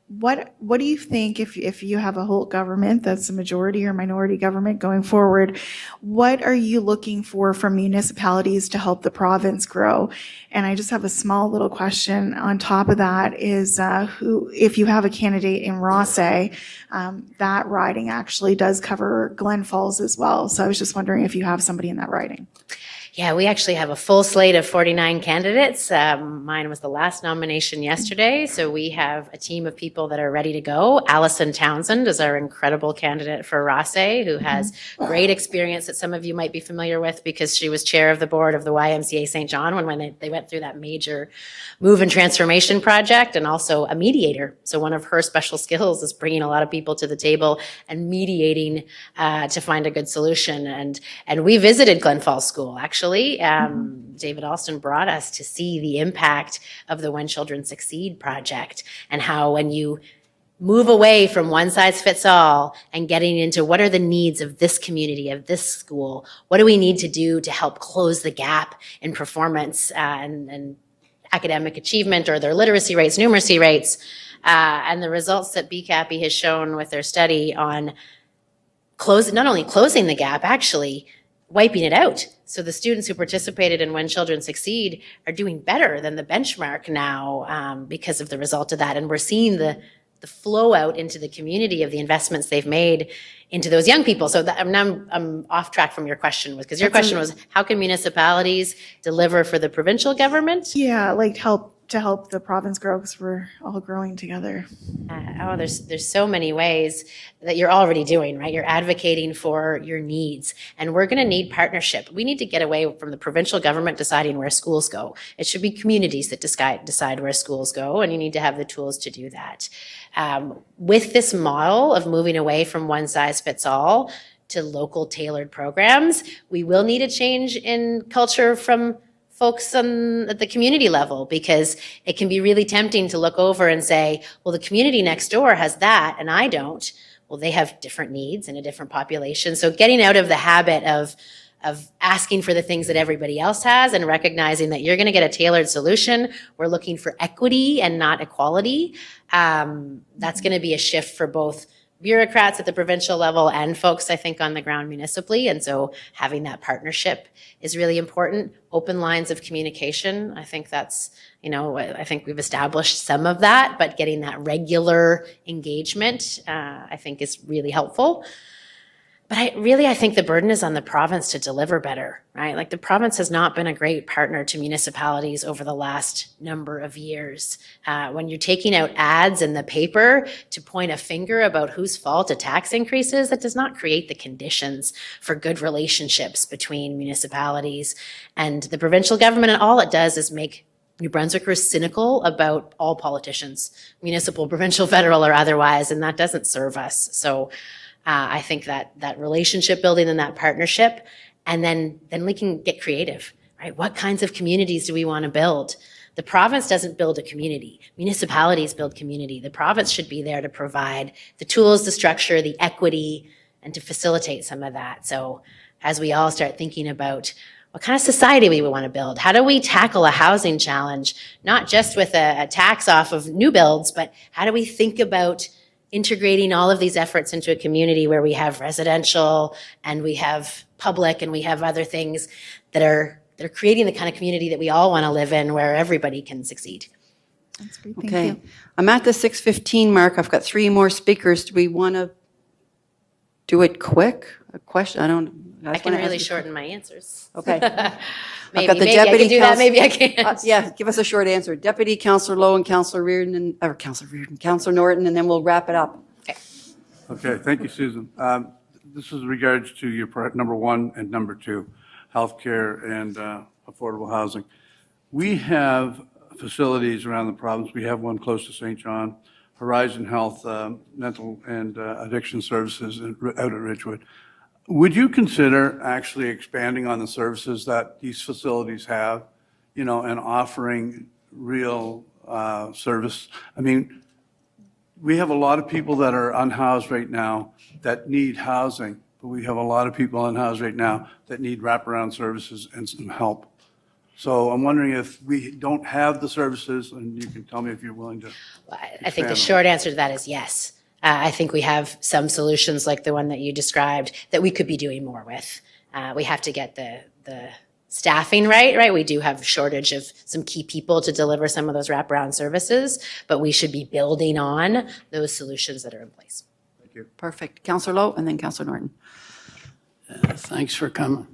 what do you think if you have a whole government that's a majority or minority government going forward, what are you looking for from municipalities to help the province grow? And I just have a small little question on top of that is if you have a candidate in Rossay, that riding actually does cover Glen Falls as well. So I was just wondering if you have somebody in that riding. Yeah, we actually have a full slate of 49 candidates. Mine was the last nomination yesterday, so we have a team of people that are ready to go. Allison Townsend is our incredible candidate for Rossay, who has great experience that some of you might be familiar with because she was chair of the board of the YMCA St. John when they went through that major move and transformation project, and also a mediator. So one of her special skills is bringing a lot of people to the table and mediating to find a good solution. And we visited Glen Falls School. Actually, actually. David Alston brought us to see the impact of the When Children Succeed project, and how when you move away from one size fits all and getting into what are the needs of this community, of this school, what do we need to do to help close the gap in performance and academic achievement, or their literacy rates, numeracy rates, and the results that BCAPI has shown with their study on not only closing the gap, actually wiping it out. So the students who participated in When Children Succeed are doing better than the benchmark now because of the result of that. And we're seeing the flow out into the community of the investments they've made into those young people. So I'm off track from your question, because your question was, how can municipalities deliver for the provincial government? Yeah, like to help the province grow, because we're all growing together. There's so many ways that you're already doing, right? You're advocating for your needs, and we're going to need partnership. We need to get away from the provincial government deciding where schools go. It should be communities that decide where schools go, and you need to have the tools to do that. With this model of moving away from one size fits all to local tailored programs, we will need a change in culture from folks at the community level, because it can be really tempting to look over and say, well, the community next door has that and I don't. Well, they have different needs and a different population. So getting out of the habit of asking for the things that everybody else has, and recognizing that you're going to get a tailored solution. We're looking for equity and not equality. That's going to be a shift for both bureaucrats at the provincial level and folks, I think, on the ground municipally. And so having that partnership is really important. Open lines of communication. I think that's, I think we've established some of that, but getting that regular engagement, I think, is really helpful. But I think the burden is on the province to deliver better, right? Like, the province has not been a great partner to municipalities over the last number of years. When you're taking out ads in the paper to point a finger about whose fault a tax increase is, that does not create the conditions for good relationships between municipalities and the provincial government. And all it does is make New Brunswickers cynical about all politicians, municipal, provincial, federal, or otherwise, and that doesn't serve us. So I think that relationship building and that partnership, and then we can get creative, right? What kinds of communities do we want to build? The province doesn't build a community. Municipalities build community. The province should be there to provide the tools, the structure, the equity, and to facilitate some of that. So as we all start thinking about what kind of society we want to build, how do we tackle a housing challenge, not just with a tax off of new builds, but how do we think about integrating all of these efforts into a community where we have residential and we have public and we have other things that are creating the kind of community that we all want to live in, where everybody can succeed. That's great. Thank Okay. you. I'm at the 6:15 mark. I've got 3 more speakers. Do we want to do it quick? A question? I can really shorten my answers. Okay. Maybe, got the maybe I deputy can do that, council- maybe I can't. Yeah, give us a short answer. Deputy Councillor Lowe and Councillor Norton, and then we'll wrap it up. Okay, thank you, Susan. This is regards to your number 1 and number 2, healthcare and affordable housing. We have facilities around the province. We have one close to St. John, Horizon Health, mental and addiction services out at Ridgewood. Would you consider actually expanding on the services that these facilities have, and offering real service? I mean, we have a lot of people that are unhoused right now that need housing, but we have a lot of people unhoused right now that need wraparound services and some help. So I'm wondering if we don't have the services, and you can tell me if you're willing to. I think the short answer to that is yes. I think we have some solutions like the one that you described that we could be doing more with. We have to get the staffing right? We do have a shortage of some key people to deliver some of those wraparound services, but we should be building on those solutions that are in place. Thank you. Perfect. Councillor Lowe and then Councillor Norton. Thanks for coming.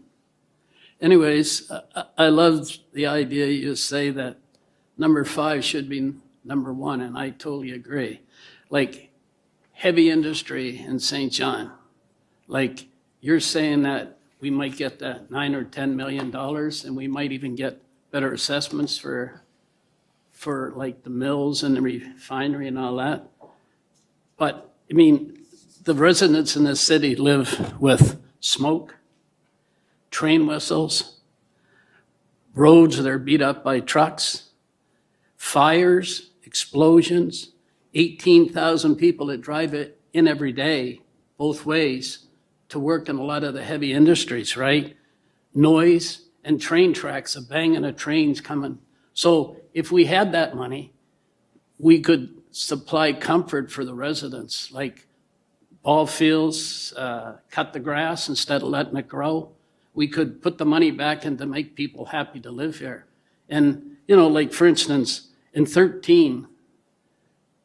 Anyways, I love the idea you say that number 5 should be number 1, and I totally agree. Like heavy industry in St. John, like you're saying that we might get that $9 or $10 million, and we might even get better assessments for like the mills and the refinery and all that. But I mean, the residents in this city live with smoke, train whistles, roads that are beat up by trucks, fires, explosions, 18,000 people that drive it in every day, both ways, to work in a lot of the heavy industries, right? Noise and train tracks, a banging of trains coming. So if we had that money, we could supply comfort for the residents, like ball fields, cut the grass instead of letting it grow. We could put the money back in to make people happy to live here. And, you know, like for instance, in 13,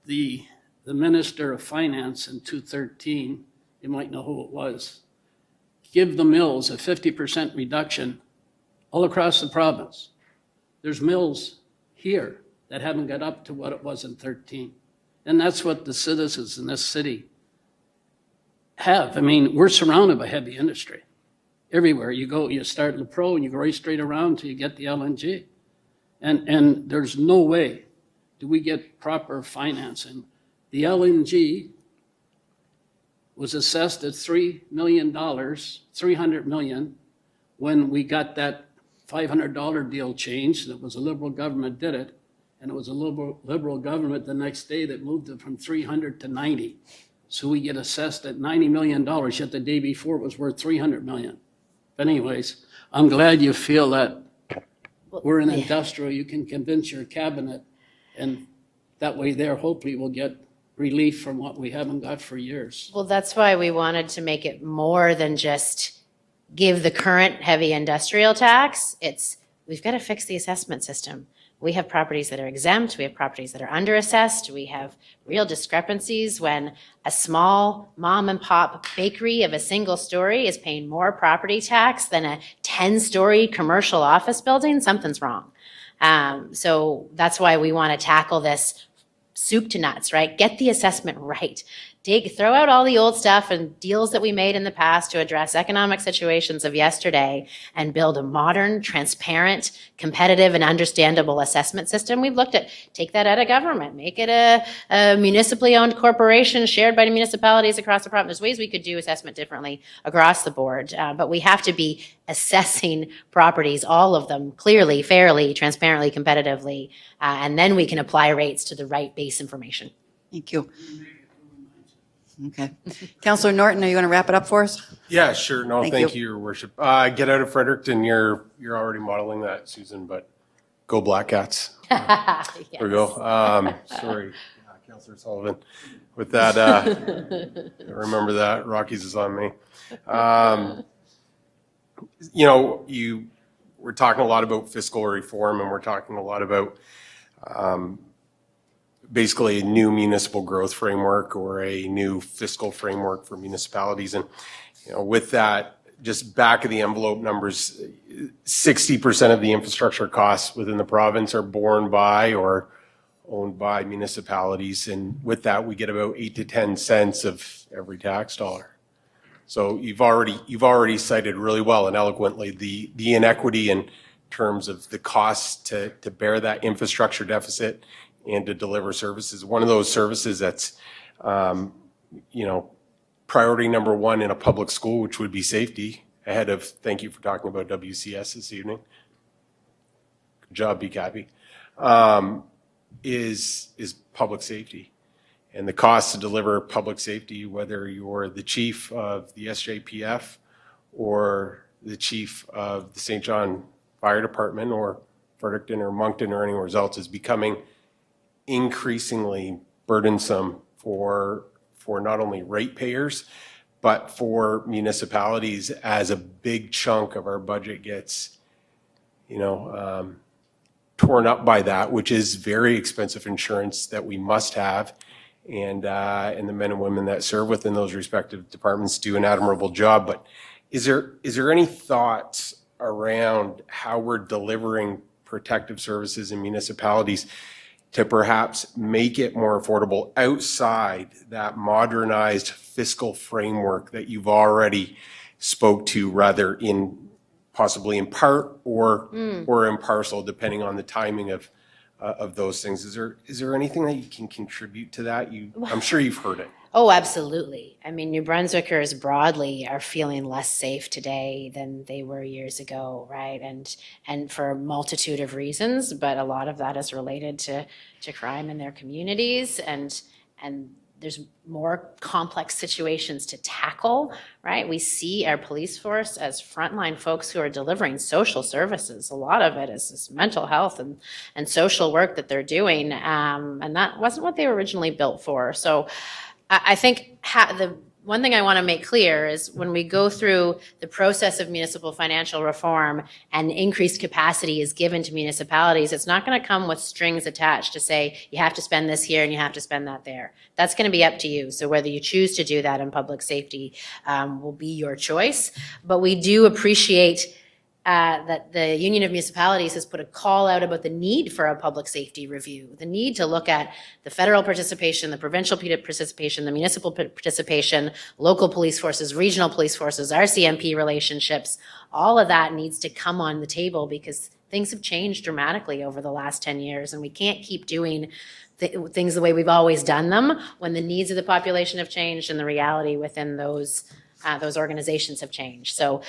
the Minister of Finance in 2013, you might know who it was, give the mills a 50% reduction all across the province. There's mills here that haven't got up to what it was in 13. And that's what the citizens in this city have. I mean, we're surrounded by heavy industry. Everywhere you go, you start in the pro and you go right straight around till you get the LNG. And there's no way do we get proper financing. The LNG was assessed at $3 million, $300 million, when we got that $500 deal changed. It was a Liberal government did it, and it was a Liberal government the next day that moved it from 300 to 90. So we get assessed at $90 million, yet the day before it was worth $300 million. But anyways, I'm glad you feel that we're an industrial. You can convince your cabinet, and that way there, hopefully we'll get relief from what we haven't got for years. Well, that's why we wanted to make it more than just give the current heavy industrial tax. We've got to fix the assessment system. We have properties that are exempt. We have properties that are underassessed. We have real discrepancies when a small mom and pop bakery of a single story is paying more property tax than a 10-story commercial office building. Something's wrong. So that's why we want to tackle this soup to nuts, right? Get the assessment right. Throw out all the old stuff and deals that we made in the past to address economic situations of yesterday and build a modern, transparent, competitive, and understandable assessment system. We've looked at, take that out of government, make it a municipally owned corporation shared by the municipalities across the province. There's ways we could do assessment differently across the board, but we have to be assessing properties, all of them, clearly, fairly, transparently, competitively, and then we can apply rates to the right base information. Thank you. Okay. Councillor Norton, are you going to wrap it up for us? Yeah, sure. No, Thank thank you. you, Your Worship. Get out of Fredericton. You're already modeling that, Susan, but go Black Cats. There we go. Sorry, Councillor Sullivan. With that, remember that. Rockies is on me. We're talking a lot about fiscal reform, and we're talking a lot about basically a new municipal growth framework or a new fiscal framework for municipalities. And, with that, just back of the envelope numbers, 60% of the infrastructure costs within the province are borne by or owned by municipalities. And with that, we get about 8 to 10 cents of every tax dollar. So you've already cited really well and eloquently the inequity in terms of the costs to bear that infrastructure deficit and to deliver services. One of those services that's, priority number one in a public school, which would be safety, ahead of, thank you for talking about WCS this evening. Good job, BCAPI, is public safety. And the cost to deliver public safety, whether you're the chief of the SJPF or the chief of the St. John Fire Department or Fredericton or Moncton or anywhere else, is becoming increasingly burdensome for not only ratepayers, but for municipalities, as a big chunk of our budget gets, torn up by that, which is very expensive insurance that we must have. And the men and women that serve within those respective departments do an admirable job. But is there any thoughts around how we're delivering protective services in municipalities to perhaps make it more affordable outside that modernized fiscal framework that you've already spoke to, rather in possibly in part or in parcel, depending on the timing of those things? Is there anything that you can contribute to that? I'm sure you've heard it. Oh, absolutely. I mean, New Brunswickers broadly are feeling less safe today than they were years ago, right? And for a multitude of reasons, but a lot of that is related to crime in their communities, and there's more complex situations to tackle, right? We see our police force as frontline folks who are delivering social services. A lot of it is this mental health and social work that they're doing, and that wasn't what they were originally built for. So I think the one thing I want to make clear is when we go through the process of municipal financial reform and increased capacity is given to municipalities, it's not going to come with strings attached to say you have to spend this here and you have to spend that there. That's going to be up to you. So whether you choose to do that in public safety will be your choice. But we do appreciate that the Union of Municipalities has put a call out about the need for a public safety review, the need to look at the federal participation, the provincial participation, the municipal participation, local police forces, regional police forces, RCMP relationships. All of that needs to come on the table because things have changed dramatically over the last 10 years, and we can't keep doing things the way we've always done them when the needs of the population have changed and the reality within those organizations have changed. So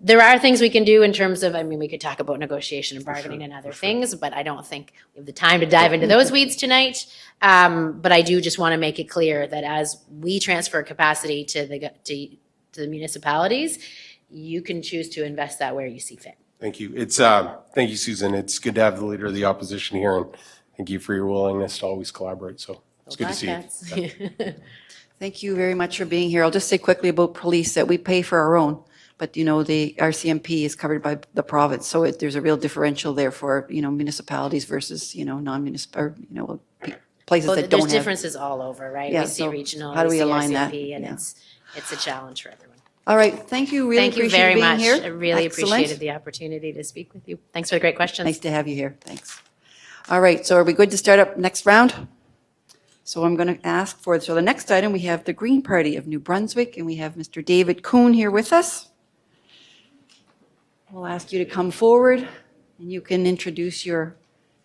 there are things we can do in terms of, I mean, we could talk about negotiation and bargaining and other things, but I don't think we have the time to dive into those weeds tonight. But I do just want to make it clear that as we transfer capacity to the municipalities, you can choose to invest that where you see fit. Thank you. Thank you, Susan. It's good to have the leader of the opposition here, and thank you for your willingness to always collaborate. So it's good to see you. Thank you very much for being here. I'll just say quickly about police that we pay for our own, but the RCMP is covered by the province, so there's a real differential there for municipalities versus non-municipal or places Well, that don't have. there's differences all over, right? Yeah, We see so regional, how do we see align that? RCMP, and Yeah. it's a challenge for everyone. All right, thank you. Really Thank you appreciate very being much. here. I really Excellent. appreciated the opportunity to speak with you. Thanks for the great questions. Nice to have you here. Thanks. All right, so are we good to start up next round? So I'm going to ask so the next item, we have the Green Party of New Brunswick, and we have Mr. David Kuhn here with us. We'll ask you to come forward, and you can introduce your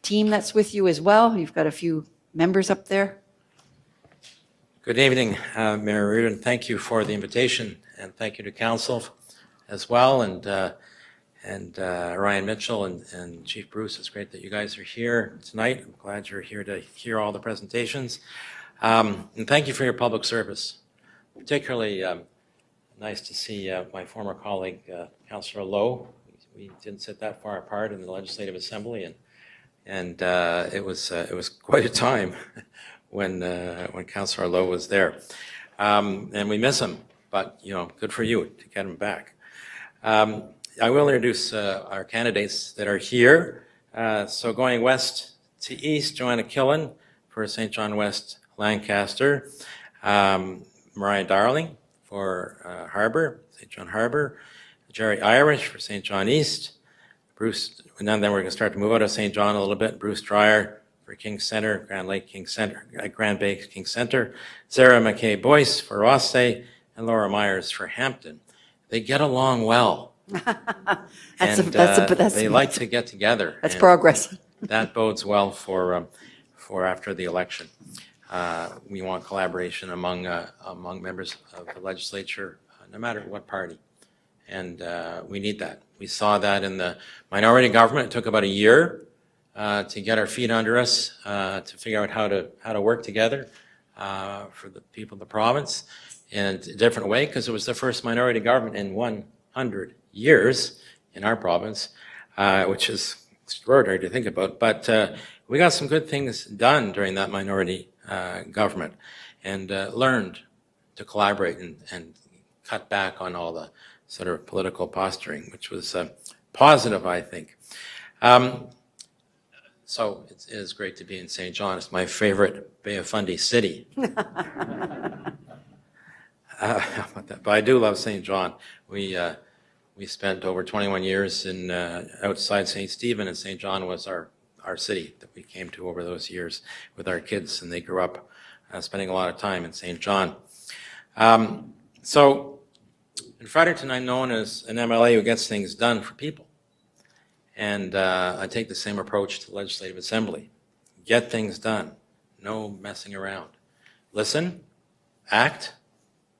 team that's with you as well. You've got a few members up there. Good evening, Mayor Reardon. Thank you for the invitation, and thank you to Council as well, and Ryan Mitchell and Chief Bruce. It's great that you guys are here tonight. I'm glad you're here to hear all the presentations. And thank you for your public service. Particularly nice to see my former colleague, Councillor Lowe. We didn't sit that far apart in the Legislative Assembly, and it was quite a time when Councillor Lowe was there. And we miss him, but good for you to get him back. I will introduce our candidates that are here. So going west to east, Joanna Killen for St. John West Lancaster, Mariah Darling for Harbour, St. John Harbour, Jerry Irish for St. John East, Bruce, and then we're going to start to move out of St. John a little bit, Bruce Dreyer for King Centre, Grand Lake King Centre, Grand Bay King Centre, Sarah McKay Boyce for Rothesay, and Laura Myers for Hampton. They get along well. They like to get together. That's progress. That bodes well for after the election. We want collaboration among members of the legislature, no matter what party, and we need that. We saw that in the minority government. It took about a year to get our feet under us, to figure out how to work together for the people of the province in a different way, because it was the first minority government in 100 years in our province, which is extraordinary to think about. But we got some good things done during that minority government, and learned to collaborate and cut back on all the sort of political posturing, which was positive, I think. So it is great to be in St. John. It's my favorite Bay of Fundy city. But I do love St. John. We spent over 21 years in outside St. Stephen, and St. John was our city that we came to over those years with our kids, and they grew up spending a lot of time in St. John. So in Fredericton, I'm known as an MLA who gets things done for people. And I take the same approach to the Legislative Assembly. Get things done. No messing around. Listen, act,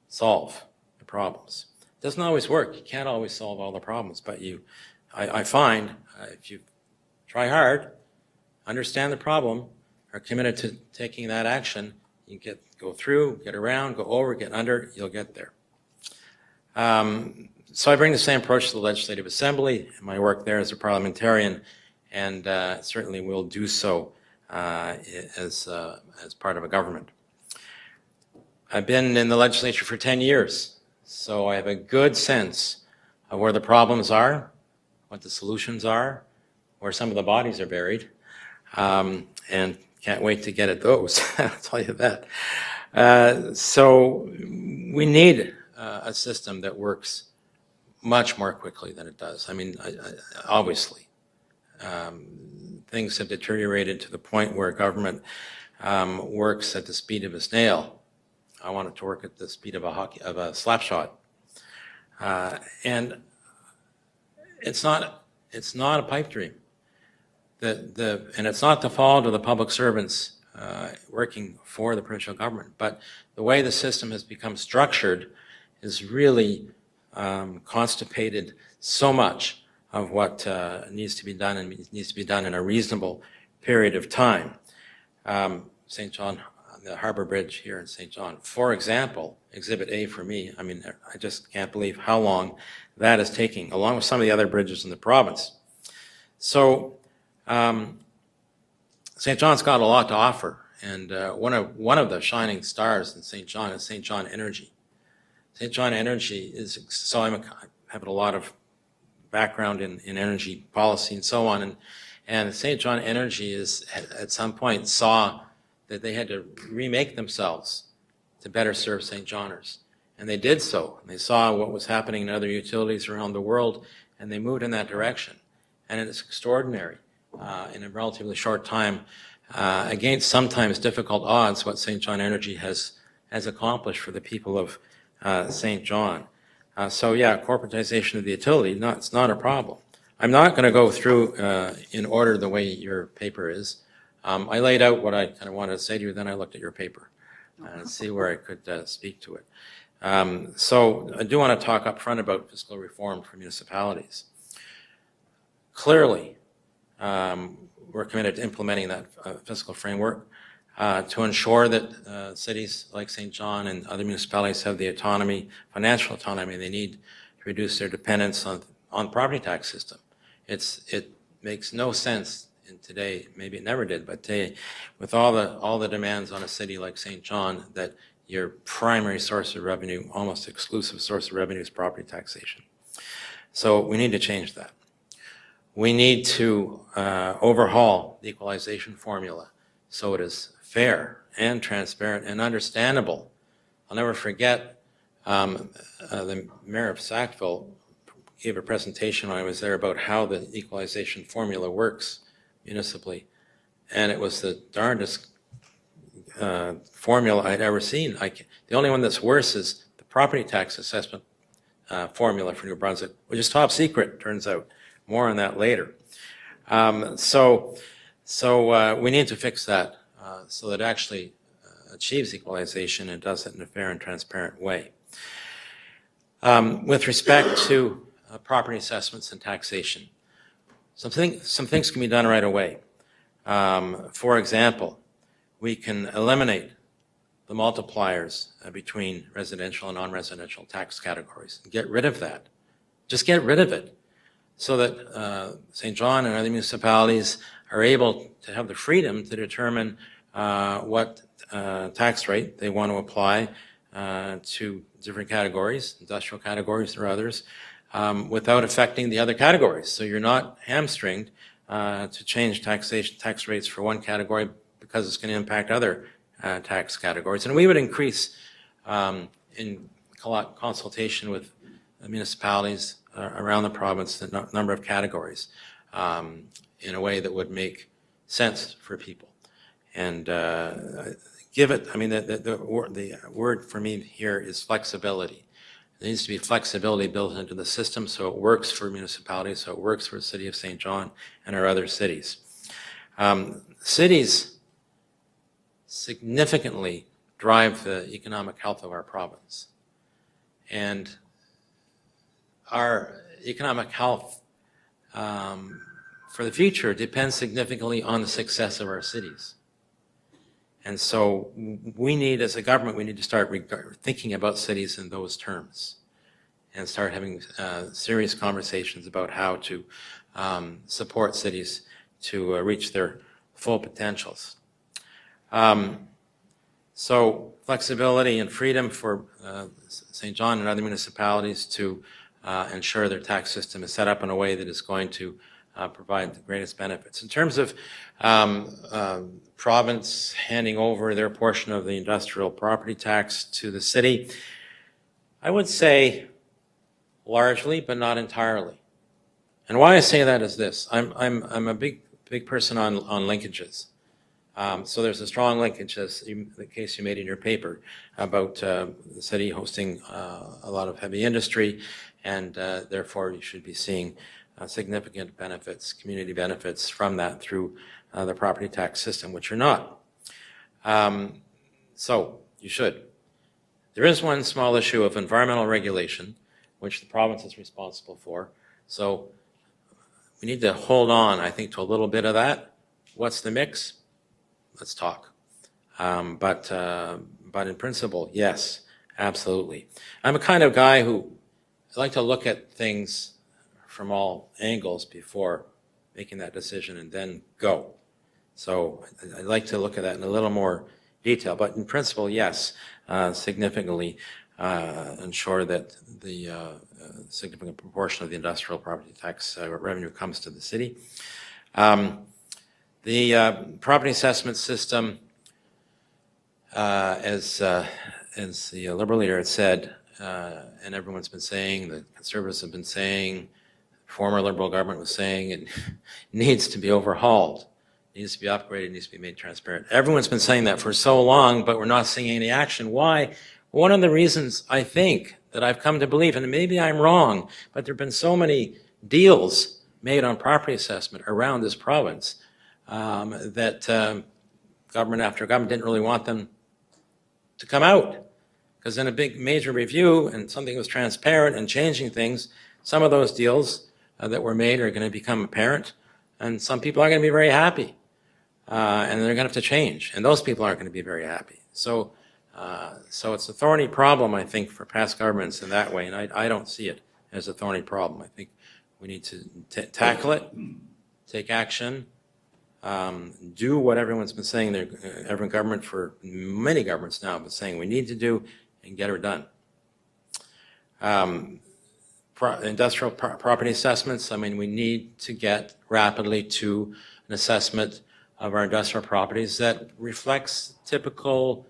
solve the problems. It doesn't always work. You can't always solve all the problems, but I find if you try hard, understand the problem, are committed to taking that action, you go through, get around, go over, get under, you'll get there. So I bring the same approach to the Legislative Assembly in my work there as a parliamentarian, and certainly will do so as part of a government. I've been in the legislature for 10 years, so I have a good sense of where the problems are, what the solutions are, where some of the bodies are buried, and can't wait to get at those, I'll tell you that. So we need a system that works much more quickly than it does. I mean, obviously, things have deteriorated to the point where government works at the speed of a snail. I want it to work at the speed of a slap shot. And it's not a pipe dream. And it's not the fault of the public servants working for the provincial government, but the way the system has become structured is really constipated so much of what needs to be done, and needs to be done in a reasonable period of time. St. John, the Harbor Bridge here in St. John, for example, Exhibit A for me, I mean, I just can't believe how long that is taking, along with some of the other bridges in the province. So St. John's got a lot to offer, and one of the shining stars in St. John is St. John Energy. St. John Energy is, so I have a lot of background in energy policy and so on, and St. John Energy is at some point saw that they had to remake themselves to better serve St. Johners. And they did so. They saw what was happening in other utilities around the world, and they moved in that direction. And it's extraordinary in a relatively short time, against sometimes difficult odds, what St. John Energy has accomplished for the people of St. John. So yeah, corporatization of the utility, it's not a problem. I'm not going to go through in order the way your paper is. I laid out what I kind of wanted to say to you, then I looked at your paper and see where I could speak to it. So I do want to talk up front about fiscal reform for municipalities. Clearly, we're committed to implementing that fiscal framework to ensure that cities like St. John and other municipalities have the autonomy, financial autonomy they need to reduce their dependence on the property tax system. It makes no sense in today, maybe it never did, but today, with all the demands on a city like St. John, that your primary source of revenue, almost exclusive source of revenue, is property taxation. So we need to change that. We need to overhaul the equalization formula so it is fair and transparent and understandable. I'll never forget the mayor of Sackville gave a presentation when I was there about how the equalization formula works municipally, and it was the darndest formula I'd ever seen. The only one that's worse is the property tax assessment formula for New Brunswick, which is top secret, turns out. More on that later. So we need to fix that so that it actually achieves equalization and does it in a fair and transparent way. With respect to property assessments and taxation, some things can be done right away. For example, we can eliminate the multipliers between residential and non-residential tax categories. Get rid of that. Just get rid of it, so that St. John and other municipalities are able to have the freedom to determine what tax rate they want to apply to different categories, industrial categories or others, without affecting the other categories. So you're not hamstringed to change tax rates for one category because it's going to impact other tax categories. And we would increase in consultation with municipalities around the province the number of categories in a way that would make sense for people. And give it, I mean, the word for me here is flexibility. There needs to be flexibility built into the system so it works for municipalities, so it works for the city of St. John and our other cities. Cities significantly drive the economic health of our province. And our economic health for the future depends significantly on the success of our cities. And so we need, as a government, we need to start thinking about cities in those terms and start having serious conversations about how to support cities to reach their full potentials. So flexibility and freedom for St. John and other municipalities to ensure their tax system is set up in a way that is going to provide the greatest benefits. In terms of province handing over their portion of the industrial property tax to the city, I would say largely, but not entirely. And why I say that is this: I'm a big person on linkages. So there's a strong linkage, as the case you made in your paper, about the city hosting a lot of heavy industry, and therefore you should be seeing significant benefits, community benefits from that through the property tax system, which you're not. So you should. There is one small issue of environmental regulation, which the province is responsible for. So we need to hold on, I think, to a little bit of that. What's the mix? Let's talk. But in principle, yes, absolutely. I'm a kind of guy who I like to look at things from all angles before making that decision and then go. So I'd like to look at that in a little more detail. But in principle, yes, significantly ensure that the significant proportion of the industrial property tax revenue comes to the city. The property assessment system, as the Liberal leader had said, and everyone's been saying, the Conservatives have been saying, former Liberal government was saying, it needs to be overhauled, needs to be upgraded, needs to be made transparent. Everyone's been saying that for so long, but we're not seeing any action. Why? One of the reasons I think that I've come to believe, and maybe I'm wrong, but there have been so many deals made on property assessment around this province that government after government didn't really want them to come out. Because in a big major review and something was transparent and changing things, some of those deals that were made are going to become apparent, and some people aren't going to be very happy. And they're going to have to change, and those people aren't going to be very happy. So it's a thorny problem, I think, for past governments in that way, and I don't see it as a thorny problem. I think we need to tackle it, take action, do what everyone's been saying, every government for many governments now have been saying we need to do, and get her done. Industrial property assessments, I mean, we need to get rapidly to an assessment of our industrial properties that reflects typical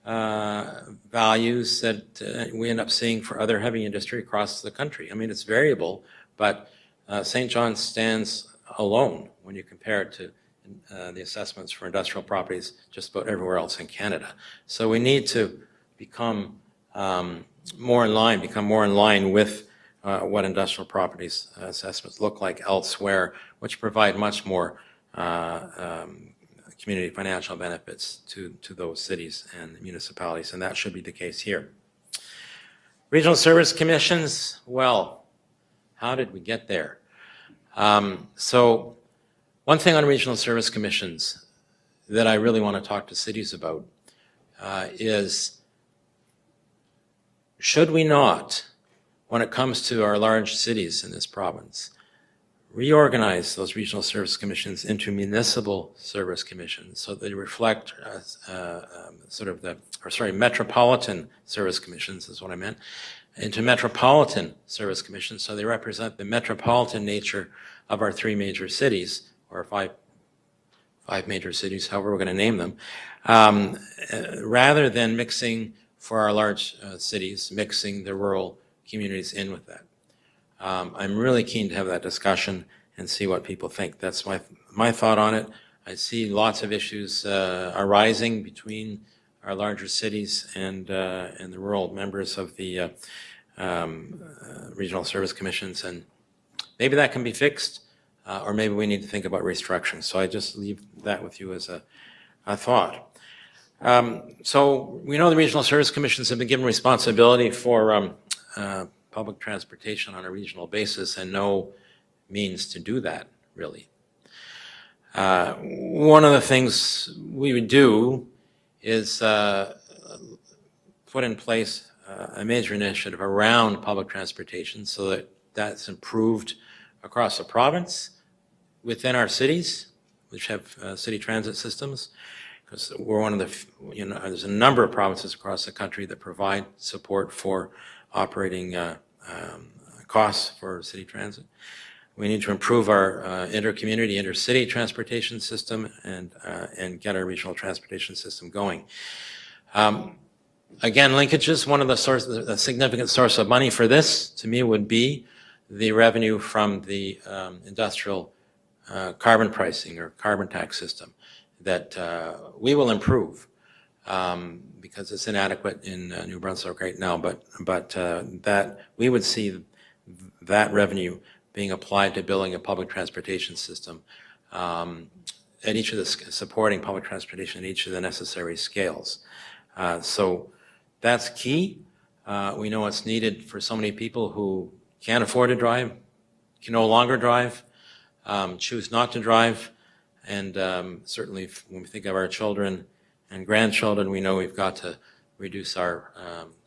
values that we end up seeing for other heavy industry across the country. I mean, it's variable, but St. John stands alone when you compare it to the assessments for industrial properties just about everywhere else in Canada. So we need to become more in line with what industrial properties assessments look like elsewhere, which provide much more community financial benefits to those cities and municipalities, and that should be the case here. Regional service commissions, well, how did we get there? So one thing on regional service commissions that I really want to talk to cities about is, should we not, when it comes to our large cities in this province, reorganize those regional service commissions into municipal service commissions so they reflect metropolitan service commissions is what I meant, into metropolitan service commissions so they represent the metropolitan nature of our three major cities, or five major cities, however we're going to name them, rather than mixing for our large cities, mixing the rural communities in with that. I'm really keen to have that discussion and see what people think. That's my thought on it. I see lots of issues arising between our larger cities and the rural members of the regional service commissions, and maybe that can be fixed, or maybe we need to think about restructuring. So I just leave that with you as a thought. So we know the regional service commissions have been given responsibility for public transportation on a regional basis and no means to do that, really. One of the things we would do is put in place a major initiative around public transportation so that that's improved across the province, within our cities, which have city transit systems, because we're one of the, there's a number of provinces across the country that provide support for operating costs for city transit. We need to improve our inter-community, inter-city transportation system and get our regional transportation system going. Again, linkages, one of the significant source of money for this, to me, would be the revenue from the industrial carbon pricing or carbon tax system that we will improve because it's inadequate in New Brunswick right now, but that we would see that revenue being applied to building a public transportation system at each of the supporting public transportation at each of the necessary scales. So that's key. We know it's needed for so many people who can't afford to drive, can no longer drive, choose not to drive, and certainly when we think of our children and grandchildren, we know we've got to reduce our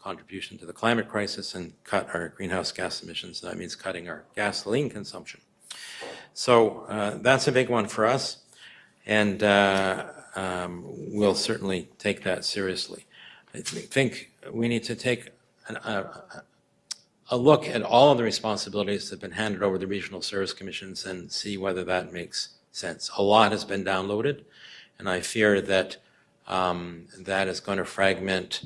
contribution to the climate crisis and cut our greenhouse gas emissions. That means cutting our gasoline consumption. So that's a big one for us, and we'll certainly take that seriously. I think we need to take a look at all of the responsibilities that have been handed over to the regional service commissions and see whether that makes sense. A lot has been downloaded, and I fear that that is going to fragment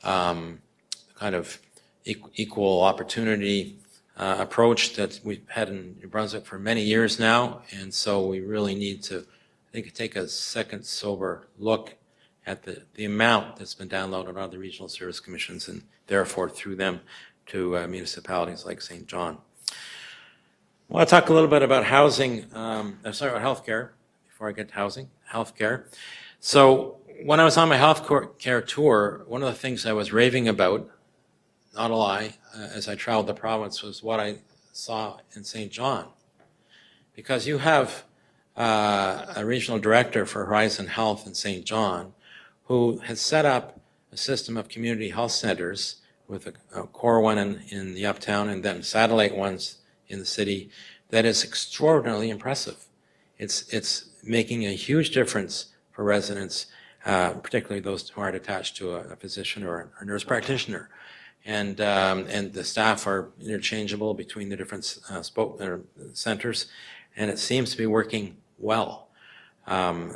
kind of equal opportunity approach that we've had in New Brunswick for many years now, and so we really need to, I think, take a second sober look at the amount that's been downloaded on the regional service commissions and therefore through them to municipalities like St. John. I want to talk a little bit about housing, about healthcare, before I get to housing, healthcare. So when I was on my healthcare tour, one of the things I was raving about, not a lie, as I traveled the province, was what I saw in St. John. Because you have a regional director for Horizon Health in St. John who has set up a system of community health centers with a core one in the uptown and then satellite ones in the city that is extraordinarily impressive. It's making a huge difference for residents, particularly those who aren't attached to a physician or a nurse practitioner. And the staff are interchangeable between the different centers, and it seems to be working well. And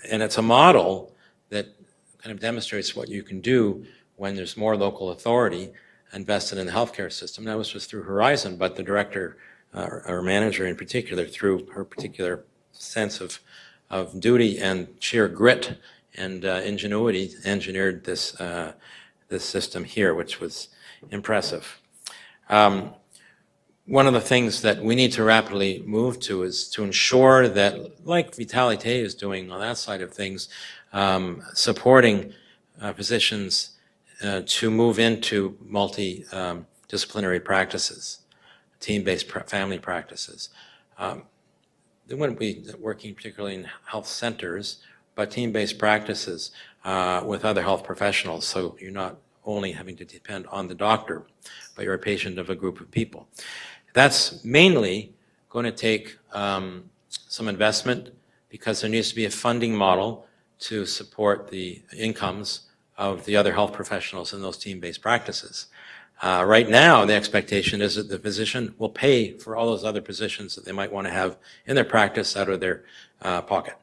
it's a model that kind of demonstrates what you can do when there's more local authority invested in the healthcare system. That was just through Horizon, but the director or manager in particular, through her particular sense of duty and sheer grit and ingenuity, engineered this system here, which was impressive. One of the things that we need to rapidly move to is to ensure that, like Vitalite is doing on that side of things, supporting physicians to move into multidisciplinary practices, team-based family practices. They wouldn't be working particularly in health centers, but team-based practices with other health professionals, so you're not only having to depend on the doctor, but you're a patient of a group of people. That's mainly going to take some investment because there needs to be a funding model to support the incomes of the other health professionals in those team-based practices. Right now, the expectation is that the physician will pay for all those other positions that they might want to have in their practice out of their pocket.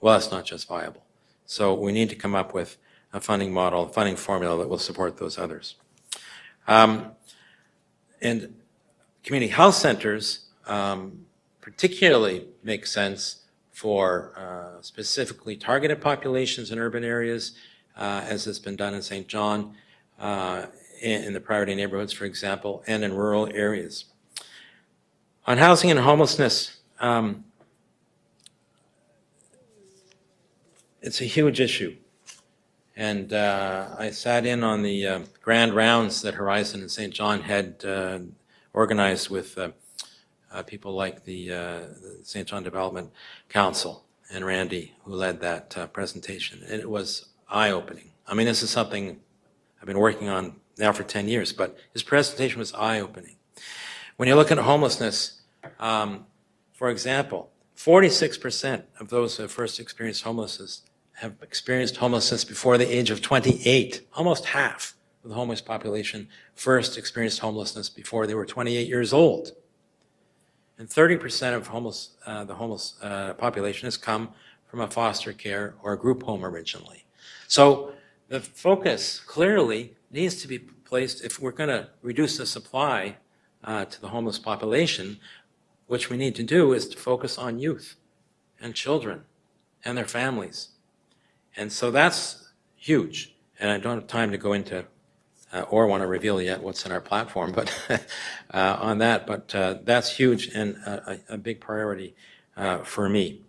Well, that's not just viable. So we need to come up with a funding model, a funding formula that will support those others. And community health centers particularly make sense for specifically targeted populations in urban areas, as has been done in St. John, in the priority neighborhoods, for example, and in rural areas. On housing and homelessness, it's a huge issue. And I sat in on the grand rounds that Horizon and St. John had organized with people like the St. John Development Council and Randy, who led that presentation. And it was eye-opening. I mean, this is something I've been working on now for 10 years, but his presentation was eye-opening. When you look at homelessness, for example, 46% of those who have first experienced homelessness have experienced homelessness before the age of 28. Almost half of the homeless population first experienced homelessness before they were 28 years old. And 30% of the homeless population has come from a foster care or a group home originally. So the focus clearly needs to be placed, if we're going to reduce the supply to the homeless population, which we need to do is to focus on youth and children and their families. And so that's huge. And I don't have time to go into or want to reveal yet what's in our platform, but on that. But that's huge and a big priority for me.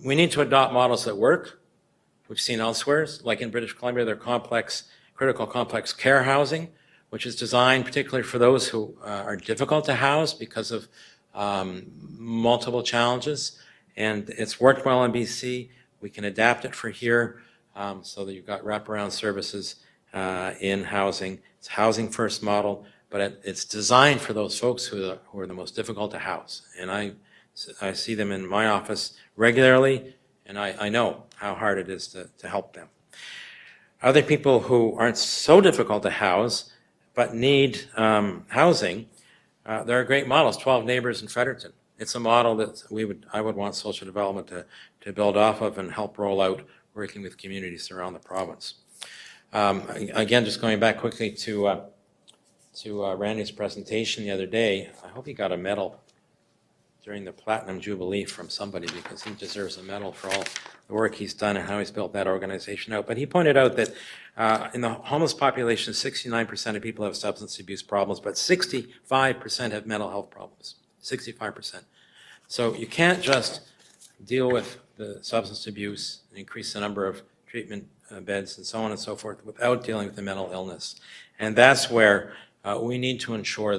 We need to adopt models that work. We've seen elsewhere, like in British Columbia, they're critical complex care housing, which is designed particularly for those who are difficult to house because of multiple challenges. And it's worked well in BC. We can adapt it for here so that you've got wraparound services in housing. It's a housing first model, but it's designed for those folks who are the most difficult to house. And I see them in my office regularly, and I know how hard it is to help them. Other people who aren't so difficult to house but need housing, there are great models. 12 Neighbors in Fredericton. It's a model that I would want social development to build off of and help roll out, working with communities around the province. Again, just going back quickly to Randy's presentation the other day, I hope he got a medal during the Platinum Jubilee from somebody, because he deserves a medal for all the work he's done and how he's built that organization out. But he pointed out that in the homeless population, 69% of people have substance abuse problems, but 65% have mental health problems. 65%. So you can't just deal with the substance abuse and increase the number of treatment beds and so on and so forth without dealing with the mental illness. And that's where we need to ensure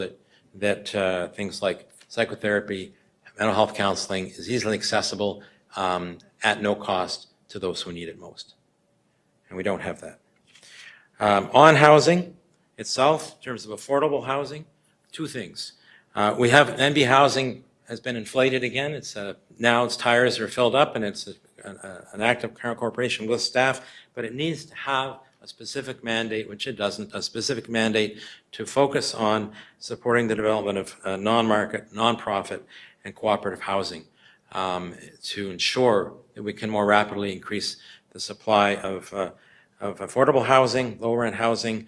that things like psychotherapy, mental health counseling is easily accessible at no cost to those who need it most. And we don't have that. On housing itself, in terms of affordable housing, two things. We have NB housing has been inflated again. It's now its tires are filled up, and it's an active corporation with staff, but it needs to have a specific mandate, which it doesn't, a specific mandate to focus on supporting the development of non-market, non-profit, and cooperative housing to ensure that we can more rapidly increase the supply of affordable housing, low-rent housing,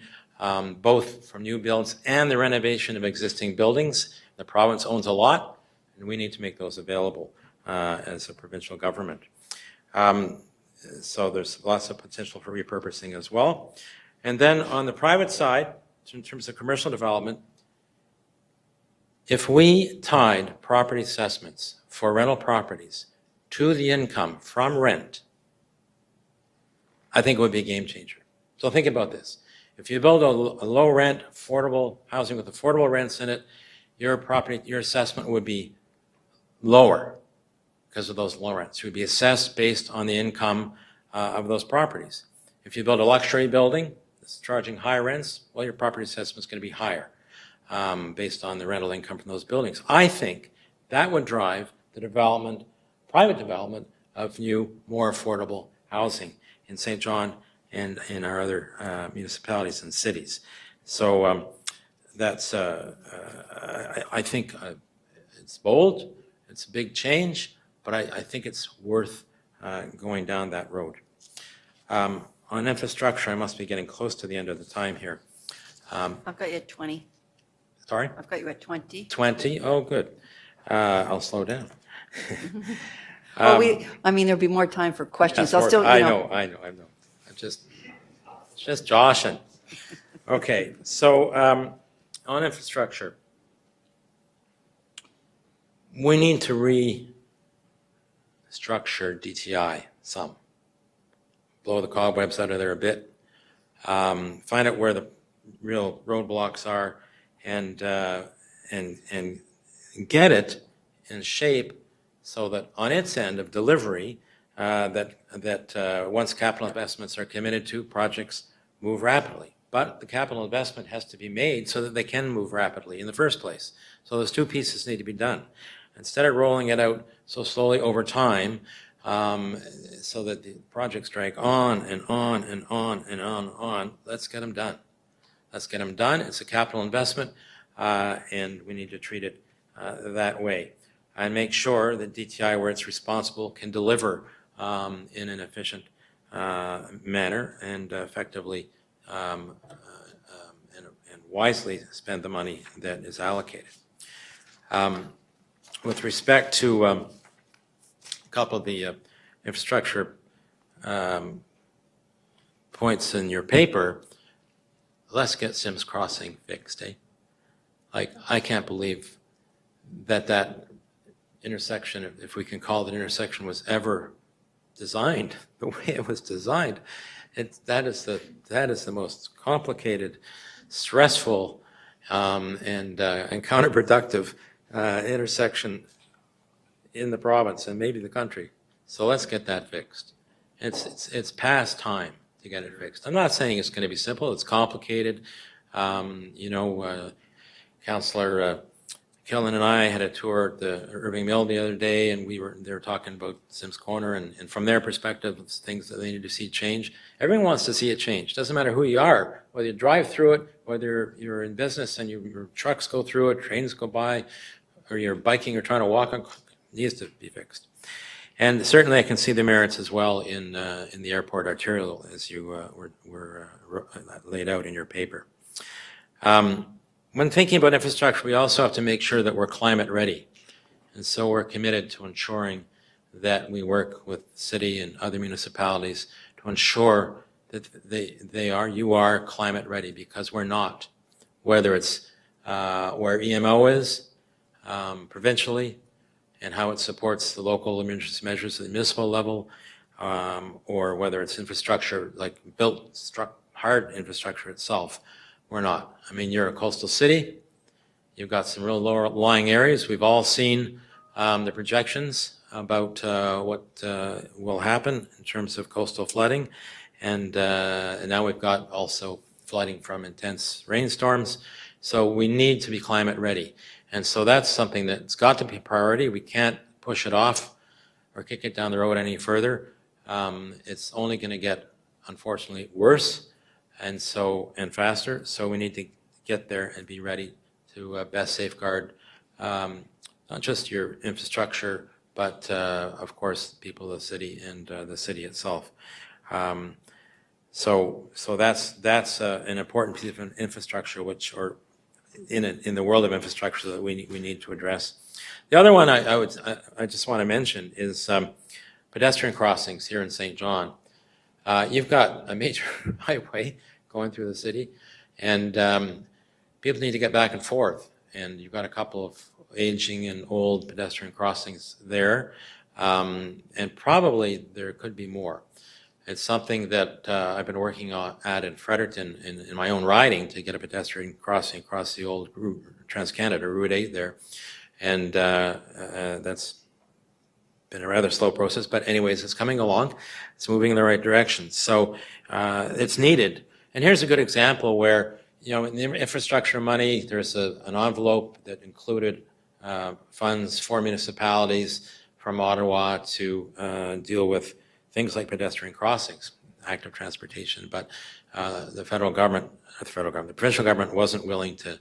both from new builds and the renovation of existing buildings. The province owns a lot, and we need to make those available as a provincial government. So there's lots of potential for repurposing as well. And then on the private side, in terms of commercial development, if we tied property assessments for rental properties to the income from rent, I think it would be a game changer. So think about this. If you build a low rent, affordable housing with affordable rents in it, your assessment would be lower because of those low rents. You would be assessed based on the income of those properties. If you build a luxury building that's charging high rents, well, your property assessment is going to be higher based on the rental income from those buildings. I think that would drive the development, private development of new, more affordable housing in St. John and in our other municipalities and cities. So that's, I think it's bold, it's a big change, but I think it's worth going down that road. On infrastructure, I must be getting close to the end of the time here. I've got you at 20. Sorry? I've got you at 20. 20? Oh, good. I'll slow down. Well, there'll be more time for questions. I'll still, I know. I'm just joshing. Okay, so on infrastructure, we need to restructure DTI some. blow the cobwebs out of there a bit, find out where the real roadblocks are, and get it in shape so that on its end of delivery, that once capital investments are committed to, projects move rapidly. But the capital investment has to be made so that they can move rapidly in the first place. So those two pieces need to be done. Instead of rolling it out so slowly over time, so that the projects drag on and on and on and on, let's get them done. Let's get them done. It's a capital investment, and we need to treat it that way. And make sure that DTI, where it's responsible, can deliver in an efficient manner and effectively and wisely spend the money that is allocated. With respect to a couple of the infrastructure points in your paper, let's get Sims Crossing fixed, eh? Like, I can't believe that intersection, if we can call it an intersection, was ever designed the way it was designed. That is the most complicated, stressful, and counterproductive intersection in the province and maybe the country. So let's get that fixed. It's past time to get it fixed. I'm not saying it's going to be simple. It's complicated. Councillor Killen and I had a tour at the Irving Mill the other day, and they were talking about Sims Corner, and from their perspective, it's things that they need to see change. Everyone wants to see it change. Doesn't matter who you are, whether you drive through it, whether you're in business and your trucks go through it, trains go by, or you're biking or trying to walk, it needs to be fixed. And certainly I can see the merits as well in the airport arterial, as you were laid out in your paper. When thinking about infrastructure, we also have to make sure that we're climate ready. And so we're committed to ensuring that we work with the city and other municipalities to ensure that you are climate ready, because we're not. Whether it's where EMO is provincially and how it supports the local emergency measures at the municipal level, or whether it's infrastructure like hard infrastructure itself. We're not. I mean, you're a coastal city. You've got some real low-lying areas. We've all seen the projections about what will happen in terms of coastal flooding. And now we've got also flooding from intense rainstorms. So we need to be climate ready. And so that's something that's got to be a priority. We can't push it off or kick it down the road any further. It's only going to get, unfortunately, worse and faster. So we need to get there and be ready to best safeguard not just your infrastructure, but of course, people of the city and the city itself. So that's an important piece of infrastructure, in the world of infrastructure that we need to address. The other one I just want to mention is pedestrian crossings here in St. John. You've got a major highway going through the city, and people need to get back and forth. And you've got a couple of aging and old pedestrian crossings there, and probably there could be more. It's something that I've been working at in Fredericton in my own riding to get a pedestrian crossing across the old Trans-Canada, Route 8 there. And that's been a rather slow process, but anyways, it's coming along. It's moving in the right direction. So it's needed. And here's a good example where, in the infrastructure money, there's an envelope that included funds for municipalities from Ottawa to deal with things like pedestrian crossings, active transportation, but the provincial government wasn't willing to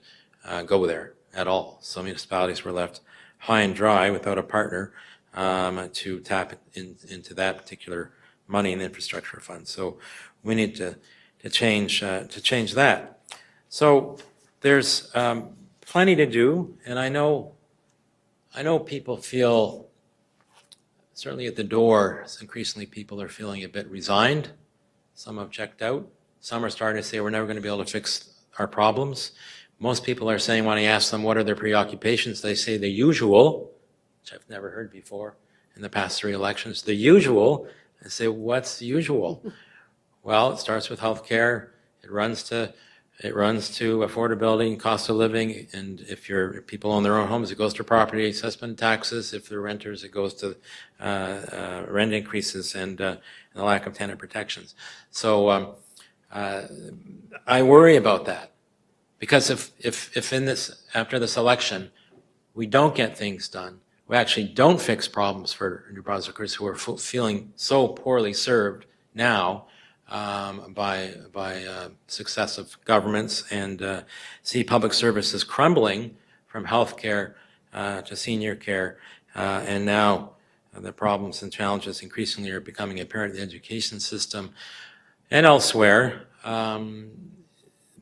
go there at all. So municipalities were left high and dry without a partner to tap into that particular money in the infrastructure fund. So we need to change that. So there's plenty to do, and I know people feel, certainly at the door, increasingly people are feeling a bit resigned. Some have checked out. Some are starting to say we're never going to be able to fix our problems. Most people are saying, when I ask them what are their preoccupations, they say the usual, which I've never heard before in the past 3 elections. The usual. I say, what's the usual? Well, it starts with healthcare. It runs to affordability and cost of living. And if people own their own homes, it goes to property assessment taxes. If they're renters, it goes to rent increases and the lack of tenant protections. So I worry about that, because if in this, after this election, we don't get things done, we actually don't fix problems for New Brunswickers who are feeling so poorly served now by successive governments, and see public services crumbling from healthcare to senior care, and now the problems and challenges increasingly are becoming apparent in the education system and elsewhere.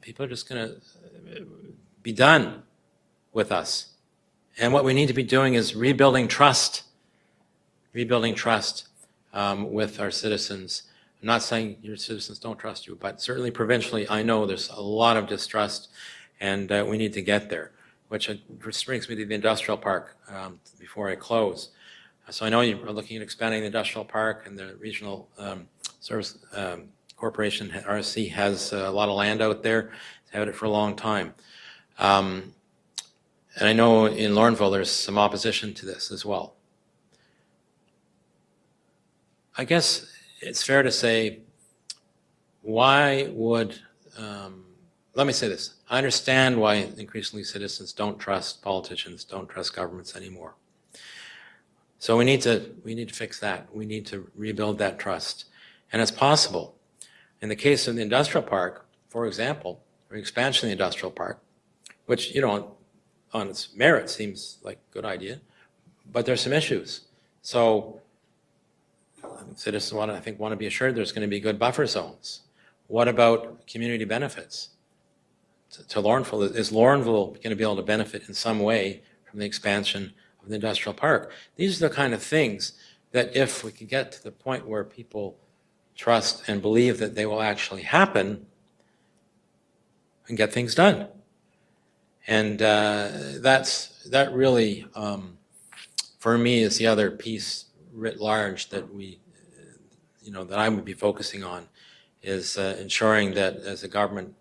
People are just going to be done with us. And what we need to be doing is rebuilding trust with our citizens. I'm not saying your citizens don't trust you, but certainly provincially, I know there's a lot of distrust, and we need to get there, which brings me to the industrial park before I close. So I know you are looking at expanding the industrial park, and the regional service corporation, RSC, has a lot of land out there. It's had it for a long time. And I know in Lorneville there's some opposition to this as well. I guess it's fair to say, why would, let me say this, I understand why increasingly citizens don't trust politicians, don't trust governments anymore. So we need to fix that. We need to rebuild that trust. And it's possible. In the case of the industrial park, for example, or expansion of the industrial park, which, on its merit seems like a good idea, but there's some issues. So citizens want to be assured there's going to be good buffer zones. What about community benefits to Lorneville? Is Lorneville going to be able to benefit in some way from the expansion of the industrial park? These are the kind of things that, if we could get to the point where people trust and believe that they will actually happen, and get things done. And that really, for me, is the other piece writ large that that I would be focusing on, is ensuring that as a government,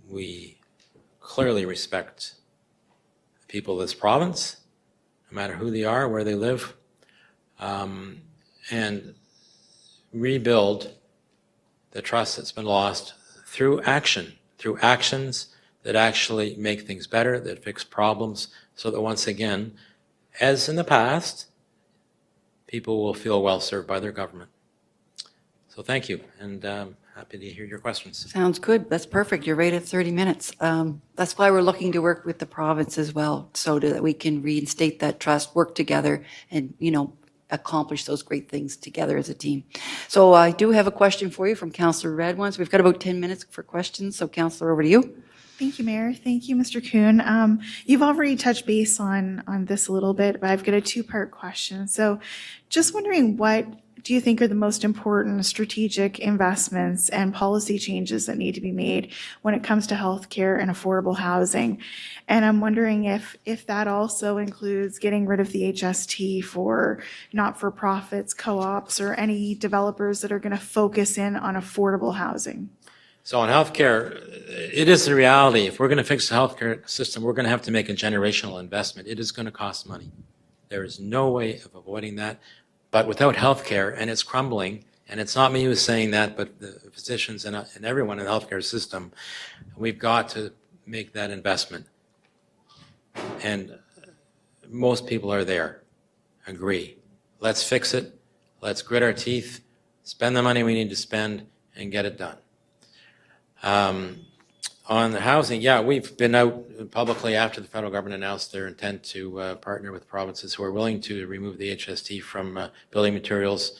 we clearly respect the people of this province, no matter who they are, where they live, and rebuild the trust that's been lost through actions that actually make things better, that fix problems, so that once again, as in the past, people will feel well served by their government. So thank you, and happy to hear your questions. Sounds good. That's perfect. You're right at 30 minutes. That's why we're looking to work with the province as well, so that we can reinstate that trust, work together, and, accomplish those great things together as a team. So I do have a question for you from Councillor Redwans. We've got about 10 minutes for questions. So Councillor, over to you. Thank you, Mayor. Thank you, Mr. Kuhn. You've already touched base on this a little bit, but I've got a two-part question. So just wondering, what do you think are the most important strategic investments and policy changes that need to be made when it comes to healthcare and affordable housing? And I'm wondering if that also includes getting rid of the HST for not-for-profits, co-ops, or any developers that are going to focus in on affordable housing. So on healthcare, it is the reality. If we're going to fix the healthcare system, we're going to have to make a generational investment. It is going to cost money. There is no way of avoiding that. But without healthcare, and it's crumbling, and it's not me who's saying that, but the physicians and everyone in the healthcare system, we've got to make that investment. And most people are there, agree. Let's fix it. Let's grit our teeth, spend the money we need to spend, and get it done. On the housing, yeah, we've been out publicly after the federal government announced their intent to partner with provinces who are willing to remove the HST from building materials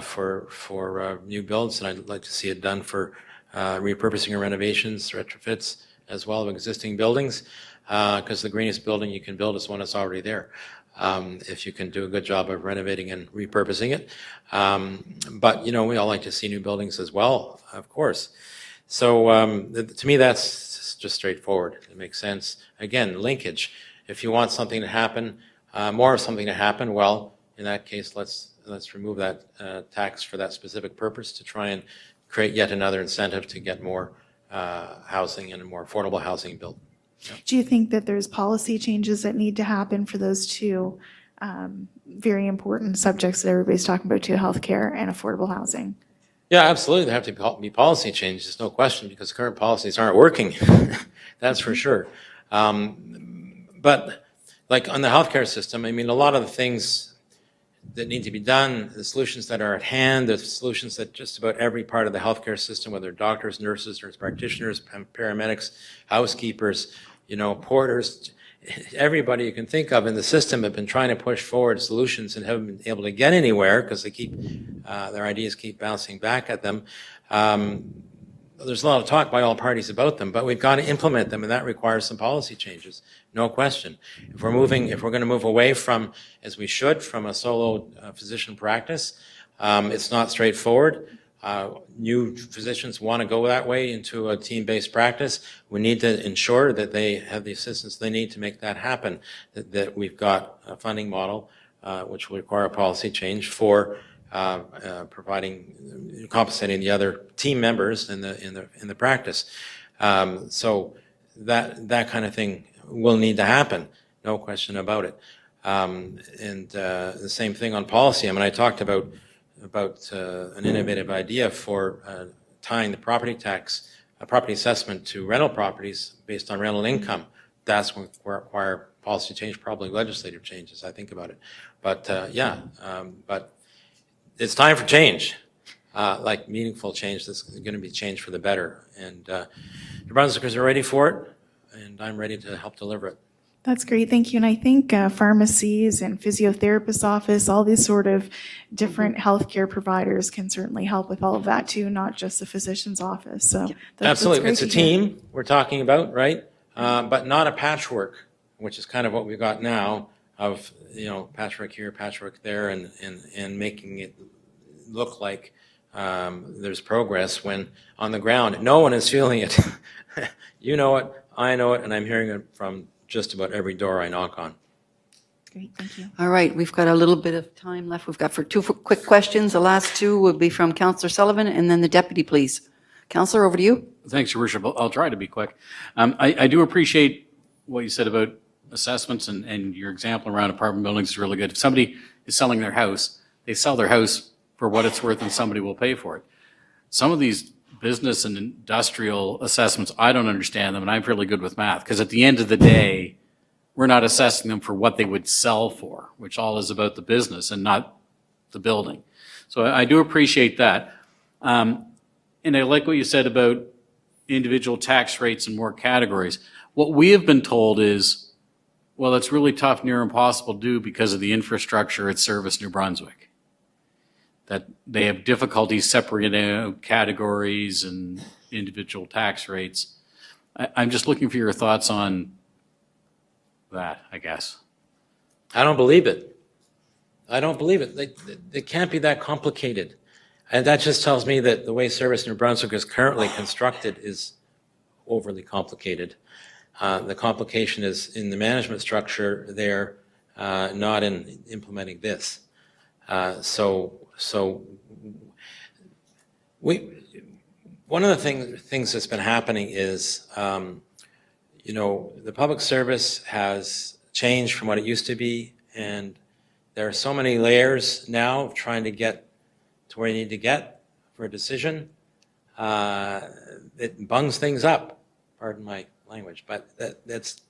for new builds, and I'd like to see it done for repurposing or renovations, retrofits as well of existing buildings, because the greenest building you can build is one that's already there, if you can do a good job of renovating and repurposing it. But, we all like to see new buildings as well, of course. So to me, that's just straightforward. It makes sense. Again, linkage. If you want something to happen, more of something to happen, well, in that case, let's remove that tax for that specific purpose to try and create yet another incentive to get more housing and more affordable housing built. Do you think that there's policy changes that need to happen for those two very important subjects that everybody's talking about too, healthcare and affordable housing? Yeah, absolutely. There have to be policy changes, no question, because current policies aren't working. That's for sure. But like on the healthcare system, I mean, a lot of the things that need to be done, the solutions that are at hand, the solutions that just about every part of the healthcare system, whether doctors, nurses, nurse practitioners, paramedics, housekeepers, porters, everybody you can think of in the system have been trying to push forward solutions and haven't been able to get anywhere because they keep their ideas keep bouncing back at them. There's a lot of talk by all parties about them, but we've got to implement them, and that requires some policy changes, no question. If we're going to move away from, as we should, from a solo physician practice, it's not straightforward. New physicians want to go that way into a team-based practice. We need to ensure that they have the assistance they need to make that happen, that we've got a funding model which will require a policy change for compensating the other team members in the practice. So that kind of thing will need to happen, no question about it. And the same thing on policy. I mean, I talked about an innovative idea for tying the property tax, property assessment to rental properties based on rental income. That's going to require policy change, probably legislative changes, I think about it. But but it's time for change, like meaningful change that's going to be change for the better. And New Brunswickers are ready for it, and I'm ready to help deliver it. That's great, thank you. And I think pharmacies and physiotherapist office, all these sort of different healthcare providers can certainly help with all of that too, not just the physician's office. So Absolutely, that's it's great a to hear. team we're talking about, right? But not a patchwork, which is kind of what we've got now of patchwork here, patchwork there, and making it look like there's progress when on the ground no one is feeling it. You know it, I know it, and I'm hearing it from just about every door I knock on. Great, thank you. All right, we've got a little bit of time left. We've got for two quick questions. The last two will be from Councillor Sullivan and then the deputy, please. Councillor, over to you. Thanks, Your Worship. I'll try to be quick. I do appreciate what you said about assessments and your example around apartment buildings is really good. If somebody is selling their house, they sell their house for what it's worth and somebody will pay for it. Some of these business and industrial assessments, I don't understand them, and I'm fairly good with math, because at the end of the day, we're not assessing them for what they would sell for, which all is about the business and not the building. So I do appreciate that. And I like what you said about individual tax rates and more categories. What we have been told is, well, it's really tough, near impossible to do because of the infrastructure at Service New Brunswick. That they have difficulty separating out categories and individual tax rates. I'm just looking for your thoughts on that, I guess. I don't believe it. I don't believe it. It can't be that complicated. And that just tells me that the way Service New Brunswick is currently constructed is overly complicated. The complication is in the management structure there, not in implementing this. So one of the things that's been happening is, the public service has changed from what it used to be, and there are so many layers now of trying to get to where you need to get for a decision. It bungs things up, pardon my language, but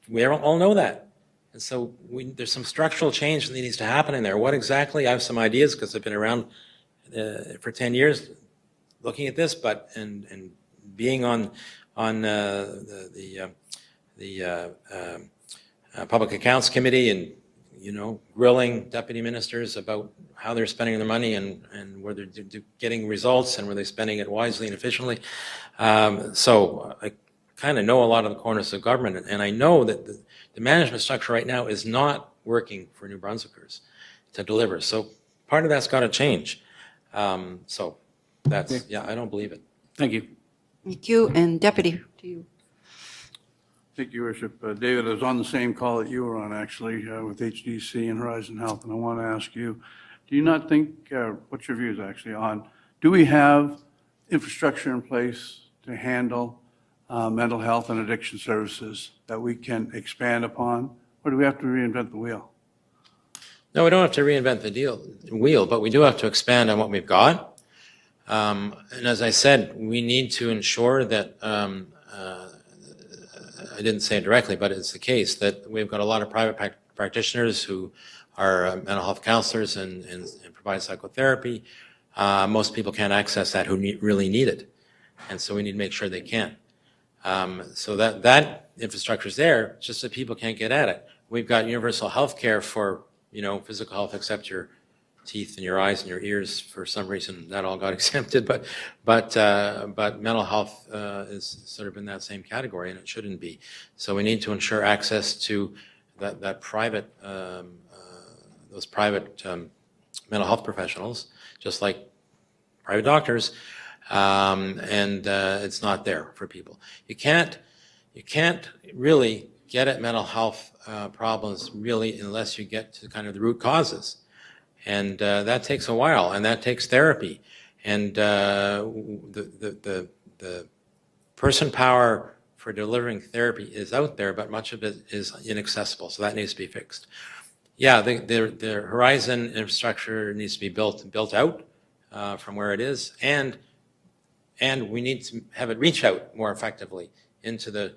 we all know that. And so there's some structural change that needs to happen in there. What exactly? I have some ideas because I've been around for 10 years looking at this, and being on the Public Accounts Committee and, grilling deputy ministers about how they're spending their money and whether they're getting results and whether they're spending it wisely and efficiently. So I kind of know a lot of the corners of government, and I know that the management structure right now is not working for New Brunswickers to deliver. So part of that's got to change. So that's, I don't believe it. Thank you. Thank you. And deputy, to you. Thank you, Your Worship. David, I was on the same call that you were on, actually, with HDC and Horizon Health, and I want to ask you, do you not think, what's your views actually on, do we have infrastructure in place to handle mental health and addiction services that we can expand upon, or do we have to reinvent the wheel? No, we don't have to reinvent the wheel, but we do have to expand on what we've got. And as I said, we need to ensure that, I didn't say it directly, but it's the case, that we've got a lot of private practitioners who are mental health counselors and provide psychotherapy. Most people can't access that who really need it. And so we need to make sure they can. So that infrastructure is there, just that people can't get at it. We've got universal health care for, physical health, except your teeth and your eyes and your ears. For some reason, that all got exempted. But mental health is sort of in that same category, and it shouldn't be. So we need to ensure access to that private, those private mental health professionals, just like private doctors. And it's not there for people. You can't really get at mental health problems really unless you get to kind of the root causes. And that takes a while, and that takes therapy. And the person power for delivering therapy is out there, but much of it is inaccessible, so that needs to be fixed. Yeah, the Horizon infrastructure needs to be built out from where it is, and we need to have it reach out more effectively into the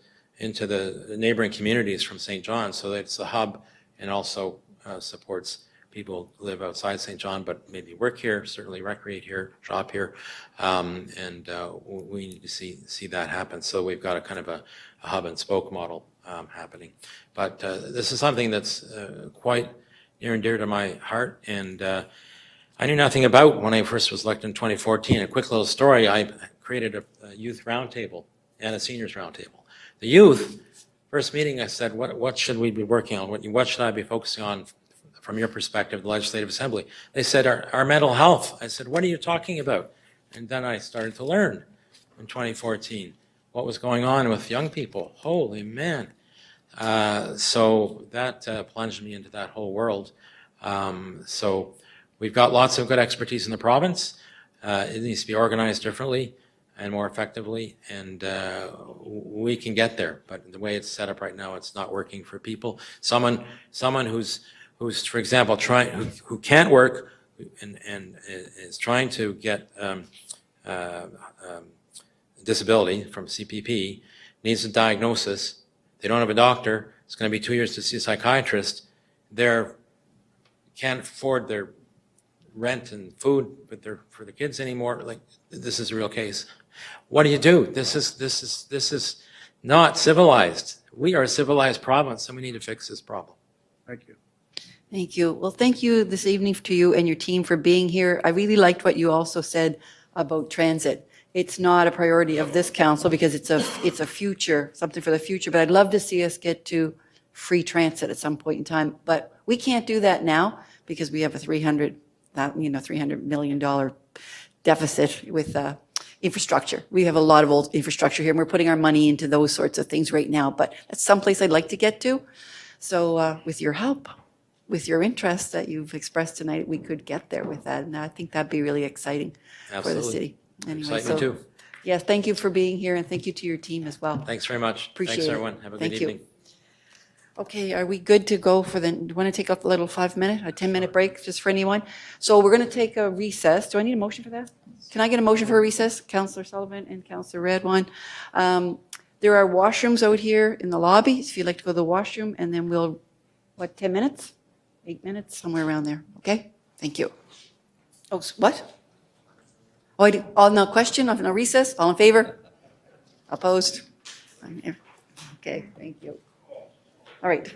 neighboring communities from St. John, so that it's a hub and also supports people who live outside St. John but maybe work here, certainly recreate here, shop here, and we need to see that happen. So we've got a kind of a hub and spoke model happening. But this is something that's quite near and dear to my heart, and I knew nothing about when I first was elected in 2014. A quick little story, I created a youth roundtable and a seniors roundtable. The youth, first meeting, I said, what should we be working on? What should I be focusing on from your perspective, the Legislative Assembly? They said, our mental health. I said, what are you talking about? And then I started to learn in 2014 what was going on with young people. Holy man. So that plunged me into that whole world. So we've got lots of good expertise in the province. It needs to be organized differently and more effectively, and we can get there. But the way it's set up right now, it's not working for people. Someone who's for example, who can't work and is trying to get disability from CPP, needs a diagnosis. They don't have a doctor. It's going to be 2 years to see a psychiatrist. They can't afford their rent and food for the kids anymore. Like, this is a real case. What do? This is not civilized. We are a civilized province, and we need to fix this problem. Thank you. Thank you. Well, thank you this evening to you and your team for being here. I really liked what you also said about transit. It's not a priority of this council because it's a future, something for the future, but I'd love to see us get to free transit at some point in time. But we can't do that now because we have a $300 million deficit with infrastructure. We have a lot of old infrastructure here, and we're putting our money into those sorts of things right now. But that's someplace I'd like to get to. So with your help, with your interest that you've expressed tonight, we could get there with that. And I think that'd be really exciting for the Absolutely. city. Anyway, Excite me too. Yes, thank you for being here, and thank you to your team as well. Thanks very much. Appreciate Thanks, it. everyone. Have a good Thank you. evening. Okay, are we good to go for do you want to take a little 5-minute, a 10-minute break just for anyone? So we're going to take a recess. Do I need a motion for that? Can I get a motion for a recess? Councillor Sullivan and Councillor Redwine. There are washrooms out here in the lobby if you'd like to go to the washroom, and then we'll, 10 minutes? 8 minutes, somewhere around there. Okay? Thank you. Oh, what? Oh, no question, no recess? All in favor? Opposed? Okay, thank you. All right.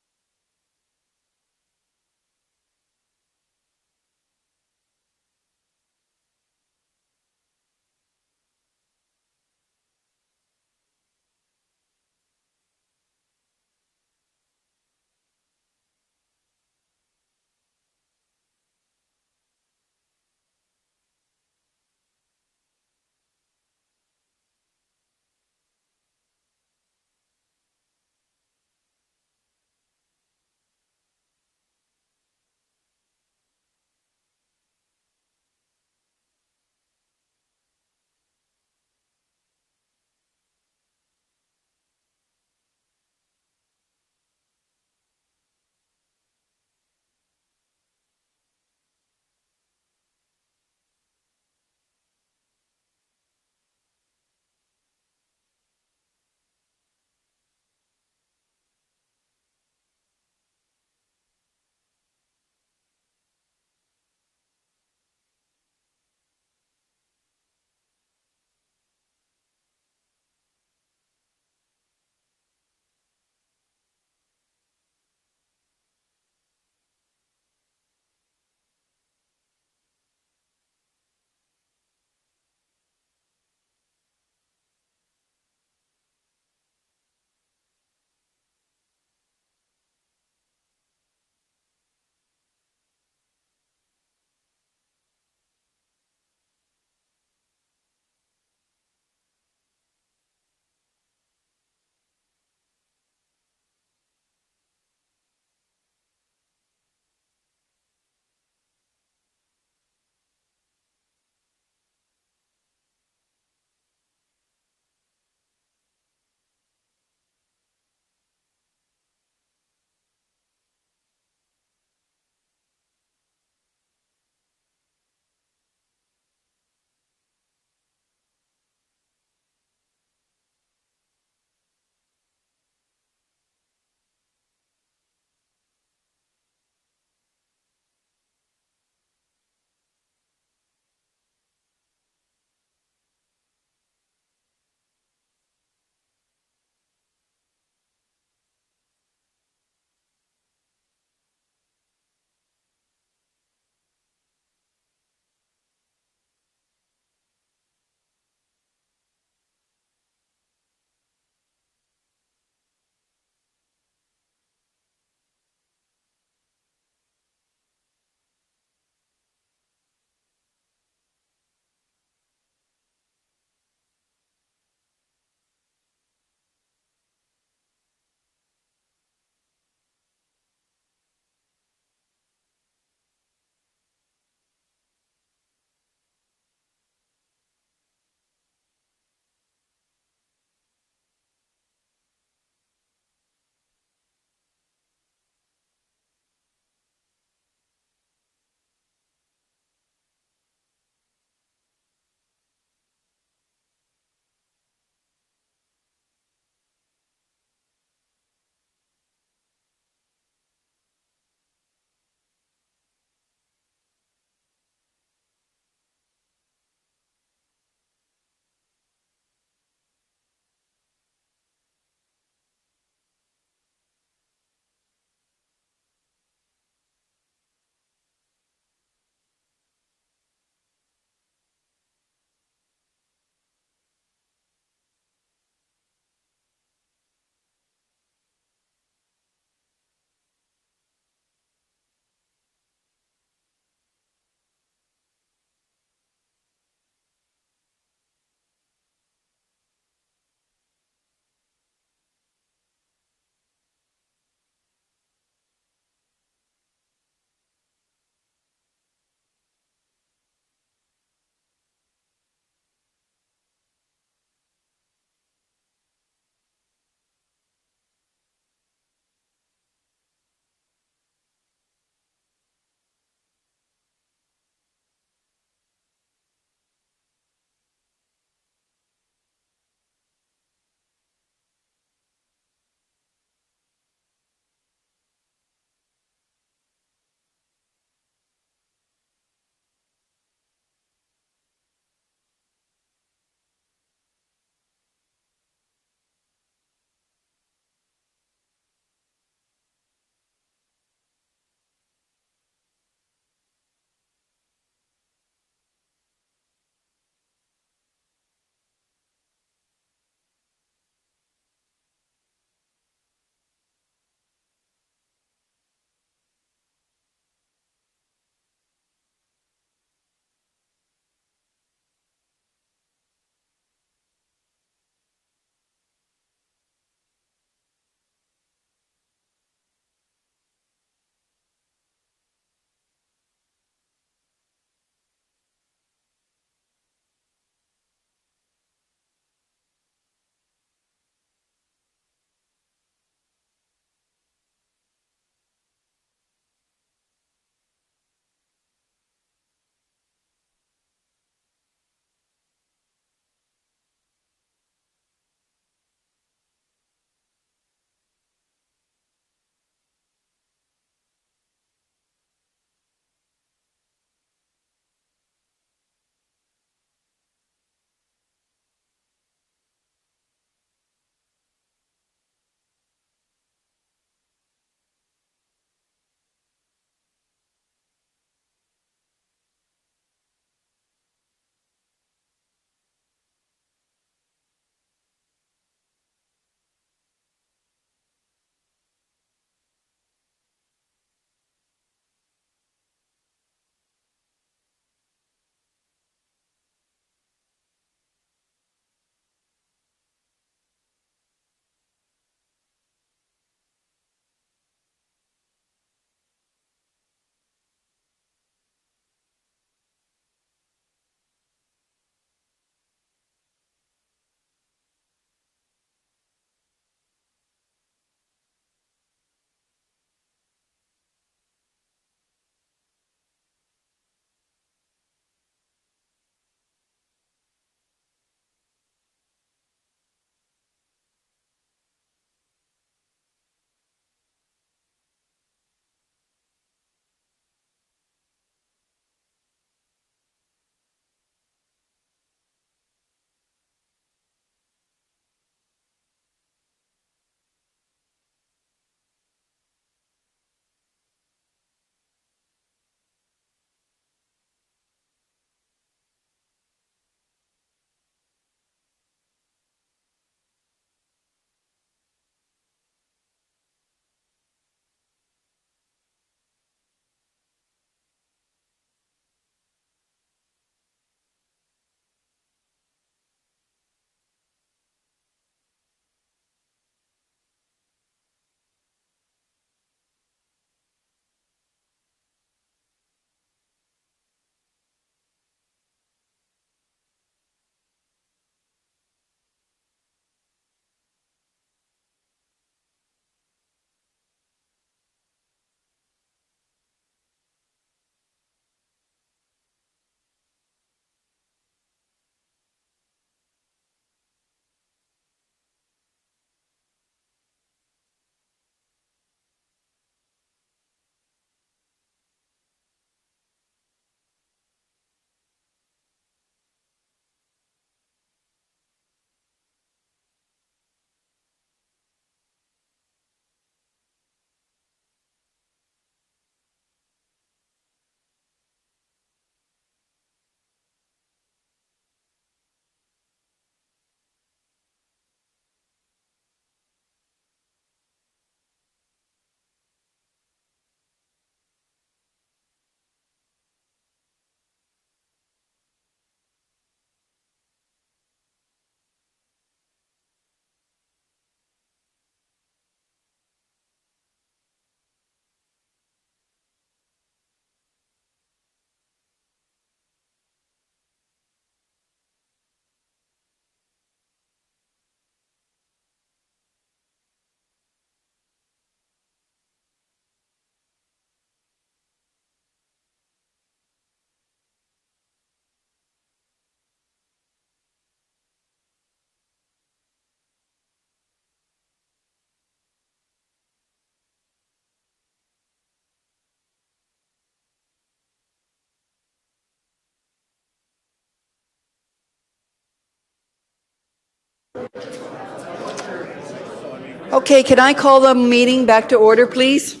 Okay, can I call the meeting back to order, please?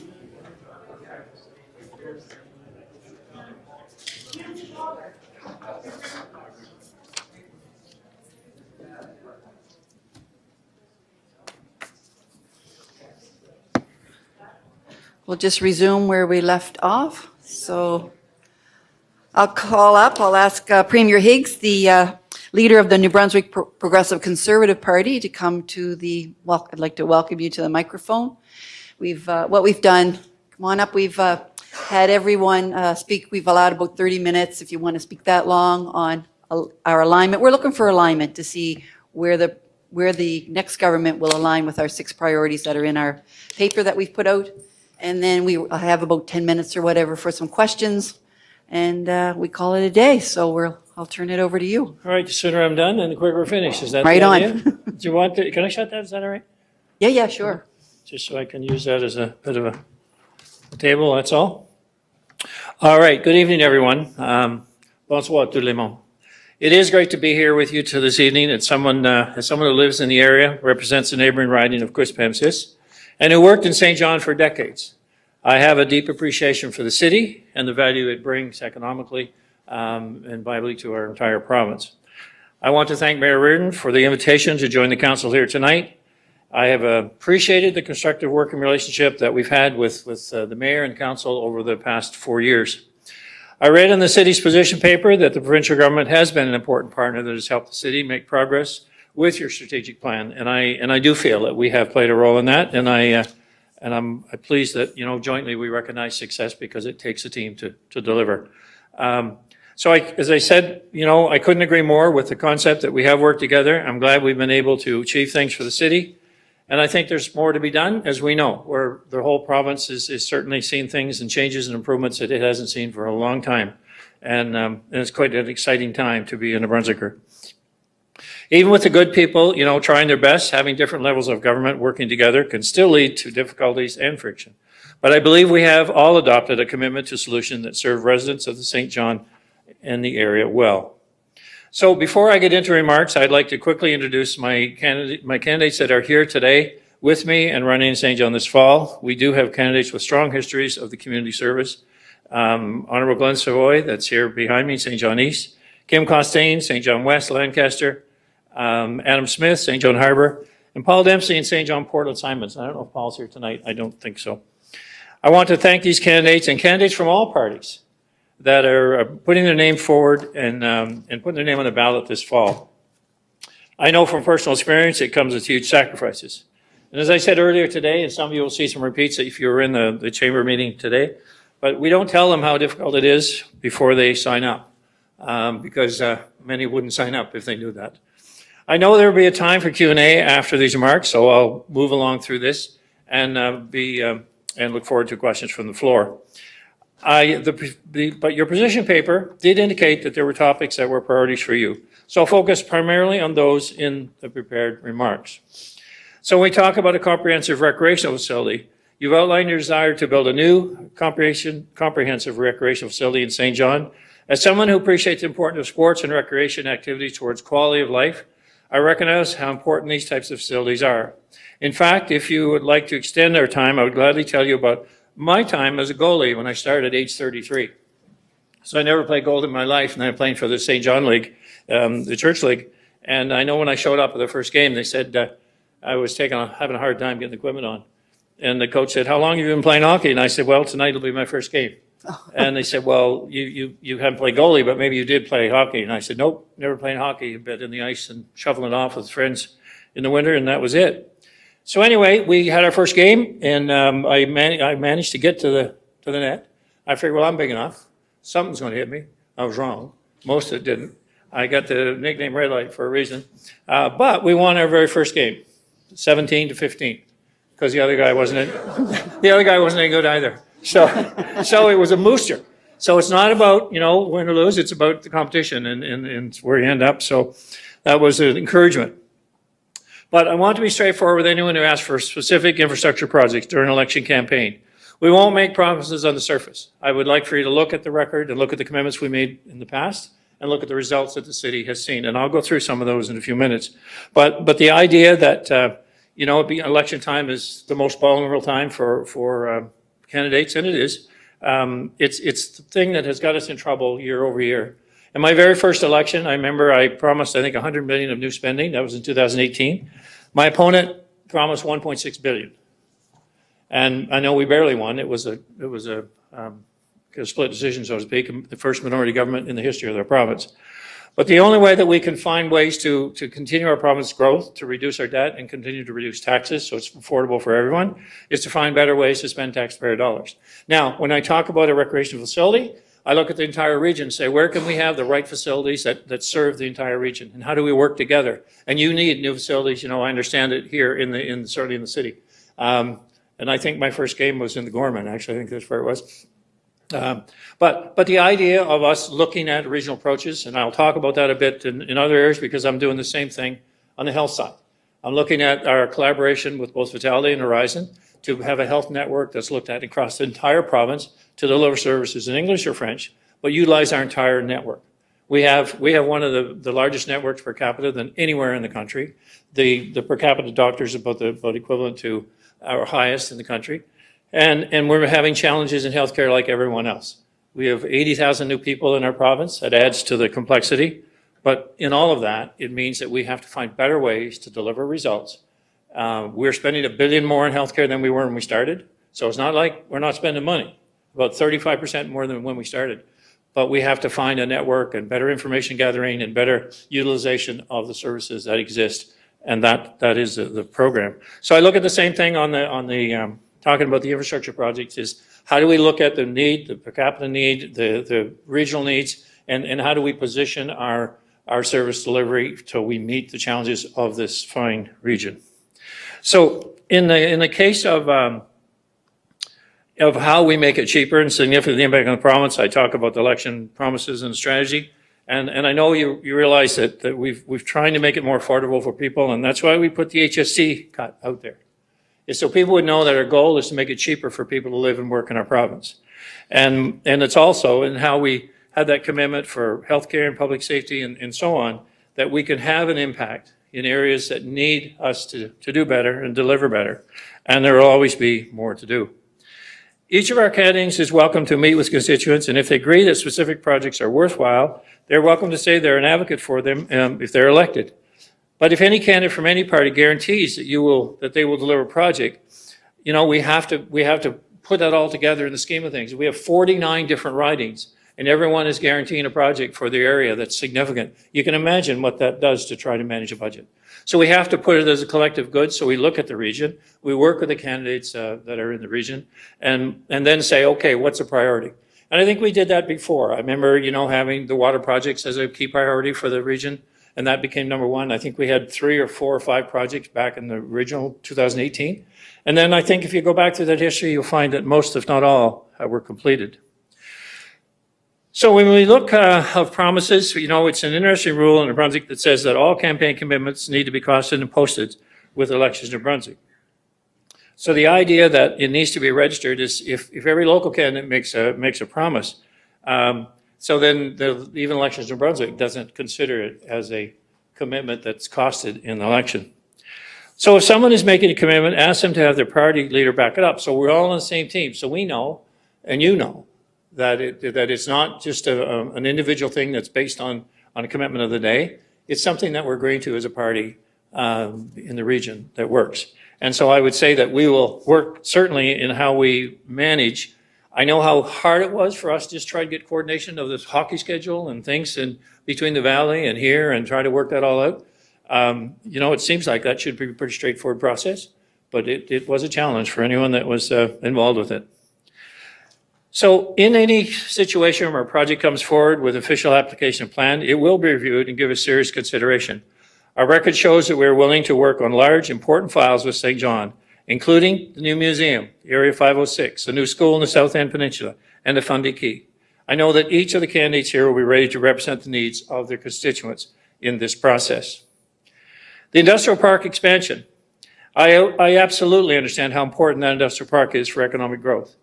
We'll just resume where we left off. So I'll ask Premier Higgs, the leader of the New Brunswick Progressive Conservative Party, to come to I'd like to welcome you to the microphone. What we've done, come on up, we've had everyone speak. We've allowed about 30 minutes if you want to speak that long on our alignment. We're looking for alignment to see where the next government will align with our 6 priorities that are in our paper that we've put out. And then we have about 10 minutes or whatever for some questions, and we call it a day. So I'll turn it over to you. All right, the sooner I'm done and the quicker we're finished. Is that Right the on. idea? Do you want to, can I shut that? Is that all right? Yeah, sure. Just so I can use that as a bit of a table, that's all. All right, good evening, everyone. Bonsoir tout le monde. It is great to be here with you this evening. As someone who lives in the area, represents the neighboring riding of Quispamsis, and who worked in St. John for decades. I have a deep appreciation for the city and the value it brings economically and vitally to our entire province. I want to thank Mayor Reardon for the invitation to join the council here tonight. I have appreciated the constructive working relationship that we've had with the mayor and council over the past 4 years. I read in the city's position paper that the provincial government has been an important partner that has helped the city make progress with your strategic plan, and I do feel that we have played a role in that, and I'm pleased that jointly we recognize success because it takes a team to deliver. So as I said, I couldn't agree more with the concept that we have worked together. I'm glad we've been able to achieve things for the city, and I think there's more to be done, as we know, where the whole province is certainly seeing things and changes and improvements that it hasn't seen for a long time, and it's quite an exciting time to be a New Brunswicker. Even with the good people, trying their best, having different levels of government working together can still lead to difficulties and friction. But I believe we have all adopted a commitment to solutions that serve residents of the St. John and the area well. So before I get into remarks, I'd like to quickly introduce my candidates that are here today with me and running in St. John this fall. We do have candidates with strong histories of the community service. Honorable Glenn Savoy, that's here behind me, St. John East. Kim Costain, St. John West, Lancaster. Adam Smith, St. John Harbor, and Paul Dempsey and St. John Portland Simons. I don't know if Paul's here tonight. I don't think so. I want to thank these candidates and candidates from all parties that are putting their name forward and putting their name on the ballot this fall. I know from personal experience it comes with huge sacrifices. And as I said earlier today, and some of you will see some repeats if you were in the chamber meeting today, but we don't tell them how difficult it is before they sign up, because many wouldn't sign up if they knew that. I know there will be a time for Q&A after these remarks, so I'll move along through this and look forward to questions from the floor. But your position paper did indicate that there were topics that were priorities for you, so I'll focus primarily on those in the prepared remarks. So when we talk about a comprehensive recreational facility, you've outlined your desire to build a new comprehensive recreational facility in St. John. As someone who appreciates the importance of sports and recreation activities towards quality of life, I recognize how important these types of facilities are. In fact, if you would like to extend our time, I would gladly tell you about my time as a goalie when I started at age 33. So I never played goal in my life, and I'm playing for the St. John League, the church league. And I know when I showed up at the first game, they said I was having a hard time getting the equipment on. And the coach said, "How long have you been playing hockey?" And I said, "Well, tonight will be my first game." And they said, "Well, you haven't played goalie, but maybe you did play hockey." And I said, "Nope, never played hockey. A bit in the ice and shoveling it off with friends in the winter, and that was it." So anyway, we had our first game, and I managed to get to the net. I figured, well, I'm big enough. Something's going to hit me. I was wrong. Most of it didn't. I got the nickname Red Light for a reason. But we won our very first game, 17-15, because the other guy wasn't any good either. So it was a booster. So it's not about, win or lose. It's about the competition and where you end up. So that was an encouragement. But I want to be straightforward with anyone who asks for specific infrastructure projects during an election campaign. We won't make promises on the surface. I would like for you to look at the record and look at the commitments we made in the past and look at the results that the city has seen. And I'll go through some of those in a few minutes. But the idea that, you know, election time is the most vulnerable time for candidates, and it is. It's the thing that has got us in trouble year over year. In my very first election, I remember I promised, I think, 100 million of new spending. That was in 2018. My opponent promised 1.6 billion. And I know we barely won. It was a split decision, so to speak, the first minority government in the history of their province. But the only way that we can find ways to continue our province growth, to reduce our debt and continue to reduce taxes so it's affordable for everyone, is to find better ways to spend taxpayer dollars. Now, when I talk about a recreational facility, I look at the entire region and say, where can we have the right facilities that serve the entire region? And how do we work together? And you need new facilities. You know, I understand it here certainly in the city. And I think my first game was in the Gorman, actually. I think that's where it was. But the idea of us looking at regional approaches, and I'll talk about that a bit in other areas because I'm doing the same thing on the health side. I'm looking at our collaboration with both Vitality and Horizon to have a health network that's looked at across the entire province to deliver services in English or French, but utilize our entire network. We have one of the largest networks per capita than anywhere in the country. The per capita doctors are about equivalent to our highest in the country. And we're having challenges in healthcare like everyone else. We have 80,000 new people in our province. That adds to the complexity. But in all of that, it means that we have to find better ways to deliver results. We're spending $1 billion more in healthcare than we were when we started. So it's not like we're not spending money, about 35% more than when we started. But we have to find a network and better information gathering and better utilization of the services that exist. And that is the program. So I look at the same thing on the talking about the infrastructure projects is how do we look at the need, the per capita need, the regional needs, and how do we position our service delivery till we meet the challenges of this fine region. So in the case of how we make it cheaper and significantly impact on the province, I talk about the election promises and strategy. And I know you realize that we've trying to make it more affordable for people, and that's why we put the HST cut out there. Is so people would know that our goal is to make it cheaper for people to live and work in our province. And it's also in how we have that commitment for healthcare and public safety and so on, that we can have an impact in areas that need us to do better and deliver better. And there will always be more to do. Each of our candidates is welcome to meet with constituents, and if they agree that specific projects are worthwhile, they're welcome to say they're an advocate for them if they're elected. But if any candidate from any party guarantees that they will deliver a project, you know, we have to put that all together in the scheme of things. We have 49 different ridings, and everyone is guaranteeing a project for the area that's significant. You can imagine what that does to try to manage a budget. So we have to put it as a collective good. So we look at the region, we work with the candidates that are in the region, and then say, okay, what's a priority? And I think we did that before. I remember, you know, having the water projects as a key priority for the region. And that became number one. I think we had 3 or 4 or 5 projects back in the original 2018. And then I think if you go back to that history, you'll find that most, if not all, were completed. So when we look of promises, you know, it's an interesting rule in New Brunswick that says that all campaign commitments need to be costed and posted with elections in New Brunswick. So the idea that it needs to be registered is if every local candidate makes a promise, so then even Elections New Brunswick doesn't consider it as a commitment that's costed in the election. So if someone is making a commitment, ask them to have their party leader back it up. So we're all on the same team. So we know, and you know, that it's not just an individual thing that's based on a commitment of the day. It's something that we're agreeing to as a party in the region that works. And so I would say that we will work certainly in how we manage. I know how hard it was for us to just try to get coordination of this hockey schedule and things in between the valley and here and try to work that all out. You know, it seems like that should be a pretty straightforward process, but it was a challenge for anyone that was involved with it. So in any situation where a project comes forward with official application plan, it will be reviewed and given serious consideration. Our record shows that we are willing to work on large, important files with St. John, including the new museum, Area 506, the new school in the South End Peninsula, and the Fundy Key. I know that each of the candidates here will be ready to represent the needs of their constituents in this process. The industrial park expansion. I absolutely understand how important that industrial park is for economic growth.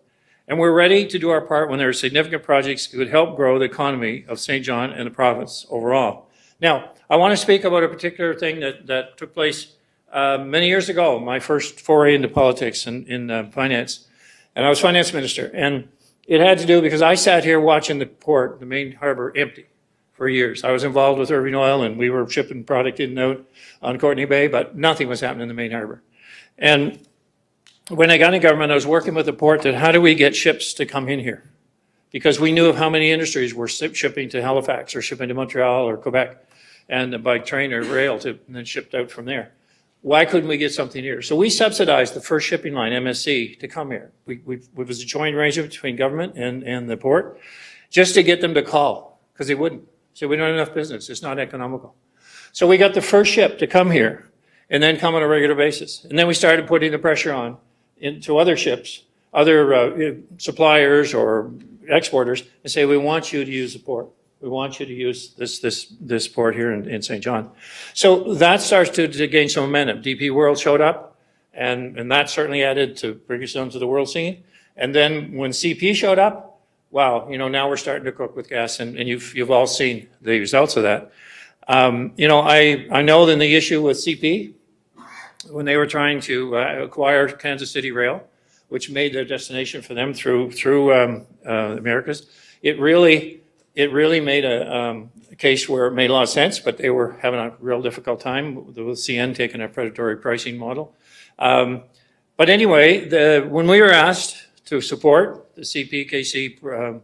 And we're ready to do our part when there are significant projects that could help grow the economy of St. John and the province overall. Now, I want to speak about a particular thing that took place many years ago, my first foray into politics in finance, and I was finance minister. And it had to do because I sat here watching the port, the main harbor, empty for years. I was involved with Irving Oil, and we were shipping product in and out on Courtney Bay, but nothing was happening in the main harbor. And when I got in government, I was working with the port that how do we get ships to come in here? Because we knew of how many industries were shipping to Halifax or shipping to Montreal or Quebec, and by train or rail and then shipped out from there. Why couldn't we get something here? So we subsidized the first shipping line, MSC, to come here. It was a joint arrangement between government and the port, just to get them to call, because they wouldn't. So we don't have enough business. It's not economical. So we got the first ship to come here and then come on a regular basis. And then we started putting the pressure on into other ships, other suppliers or exporters, and say, we want you to use the port. We want you to use this port here in St. John. So that starts to gain some momentum. DP World showed up, and that certainly added to bring us onto the world scene. And then when CP showed up, wow, now we're starting to cook with gas, and you've all seen the results of that. I know then the issue with CP, when they were trying to acquire Kansas City Rail, which made their destination for them through Americas, it really made a case where it made a lot of sense, but they were having a real difficult time with CN taking a predatory pricing model. But anyway, when we were asked to support the CPKC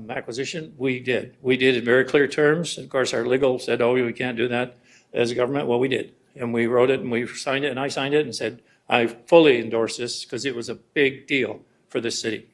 acquisition, we did. We did in very clear terms. Of course, our legal said, oh, we can't do that as a government. Well, we did. And we wrote it and we signed it, and I signed it and said, I fully endorse this because it was a big deal for this city.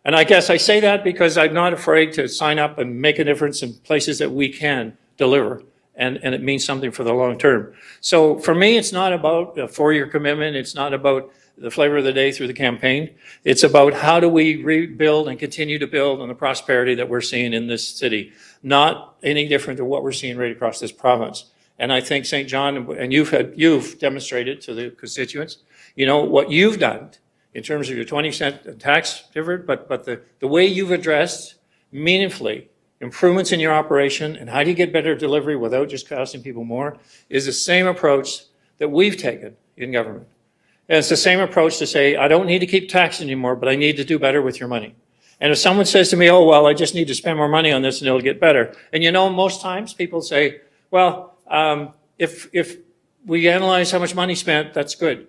And I guess I say that because I'm not afraid to sign up and make a difference in places that we can deliver, and it means something for the long term. So for me, it's not about a 4-year commitment. It's not about the flavor of the day through the campaign. It's about how do we rebuild and continue to build on the prosperity that we're seeing in this city, not any different than what we're seeing right across this province. And I think St. John, and you've demonstrated to the constituents, what you've done in terms of your 20% tax difference, but the way you've addressed meaningfully improvements in your operation and how do you get better delivery without just costing people more is the same approach that we've taken in government. And it's the same approach to say, I don't need to keep taxing anymore, but I need to do better with your money. And if someone says to me, oh, well, I just need to spend more money on this and it'll get better. And most times people say, well, if we analyze how much money spent, that's good.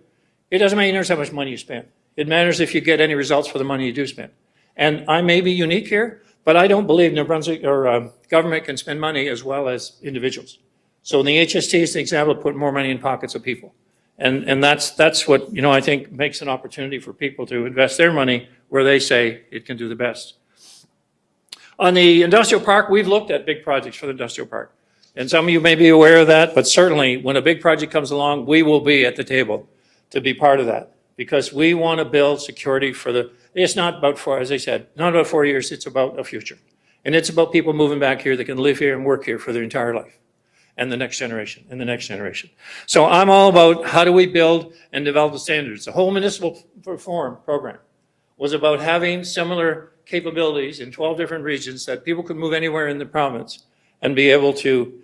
It doesn't matter how much money you spent. It matters if you get any results for the money you do spend. And I may be unique here, but I don't believe New Brunswick or government can spend money as well as individuals. So in the HST is the example of putting more money in pockets of people. And that's what, I think makes an opportunity for people to invest their money where they say it can do the best. On the industrial park, we've looked at big projects for the industrial park. And some of you may be aware of that, but certainly when a big project comes along, we will be at the table to be part of that. Because we want to build security it's not about as I said, not about 4 years, it's about a future. And it's about people moving back here that can live here and work here for their entire life. And the next generation, and the next generation. So I'm all about how do we build and develop the standards. The whole municipal reform program was about having similar capabilities in 12 different regions that people could move anywhere in the province and be able to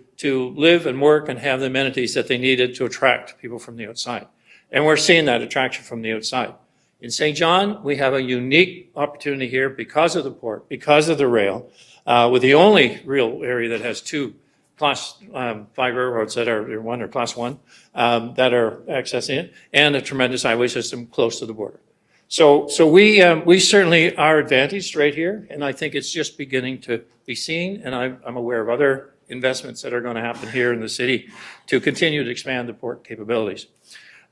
live and work and have the amenities that they needed to attract people from the outside. And we're seeing that attraction from the outside. In St. John, we have a unique opportunity here because of the port, because of the rail, with the only real area that has 2 Class 5 railroads that are one or Class 1 that are accessing it, and a tremendous highway system close to the border. So we certainly are advantaged right here, and I think it's just beginning to be seen, and I'm aware of other investments that are going to happen here in the city to continue to expand the port capabilities.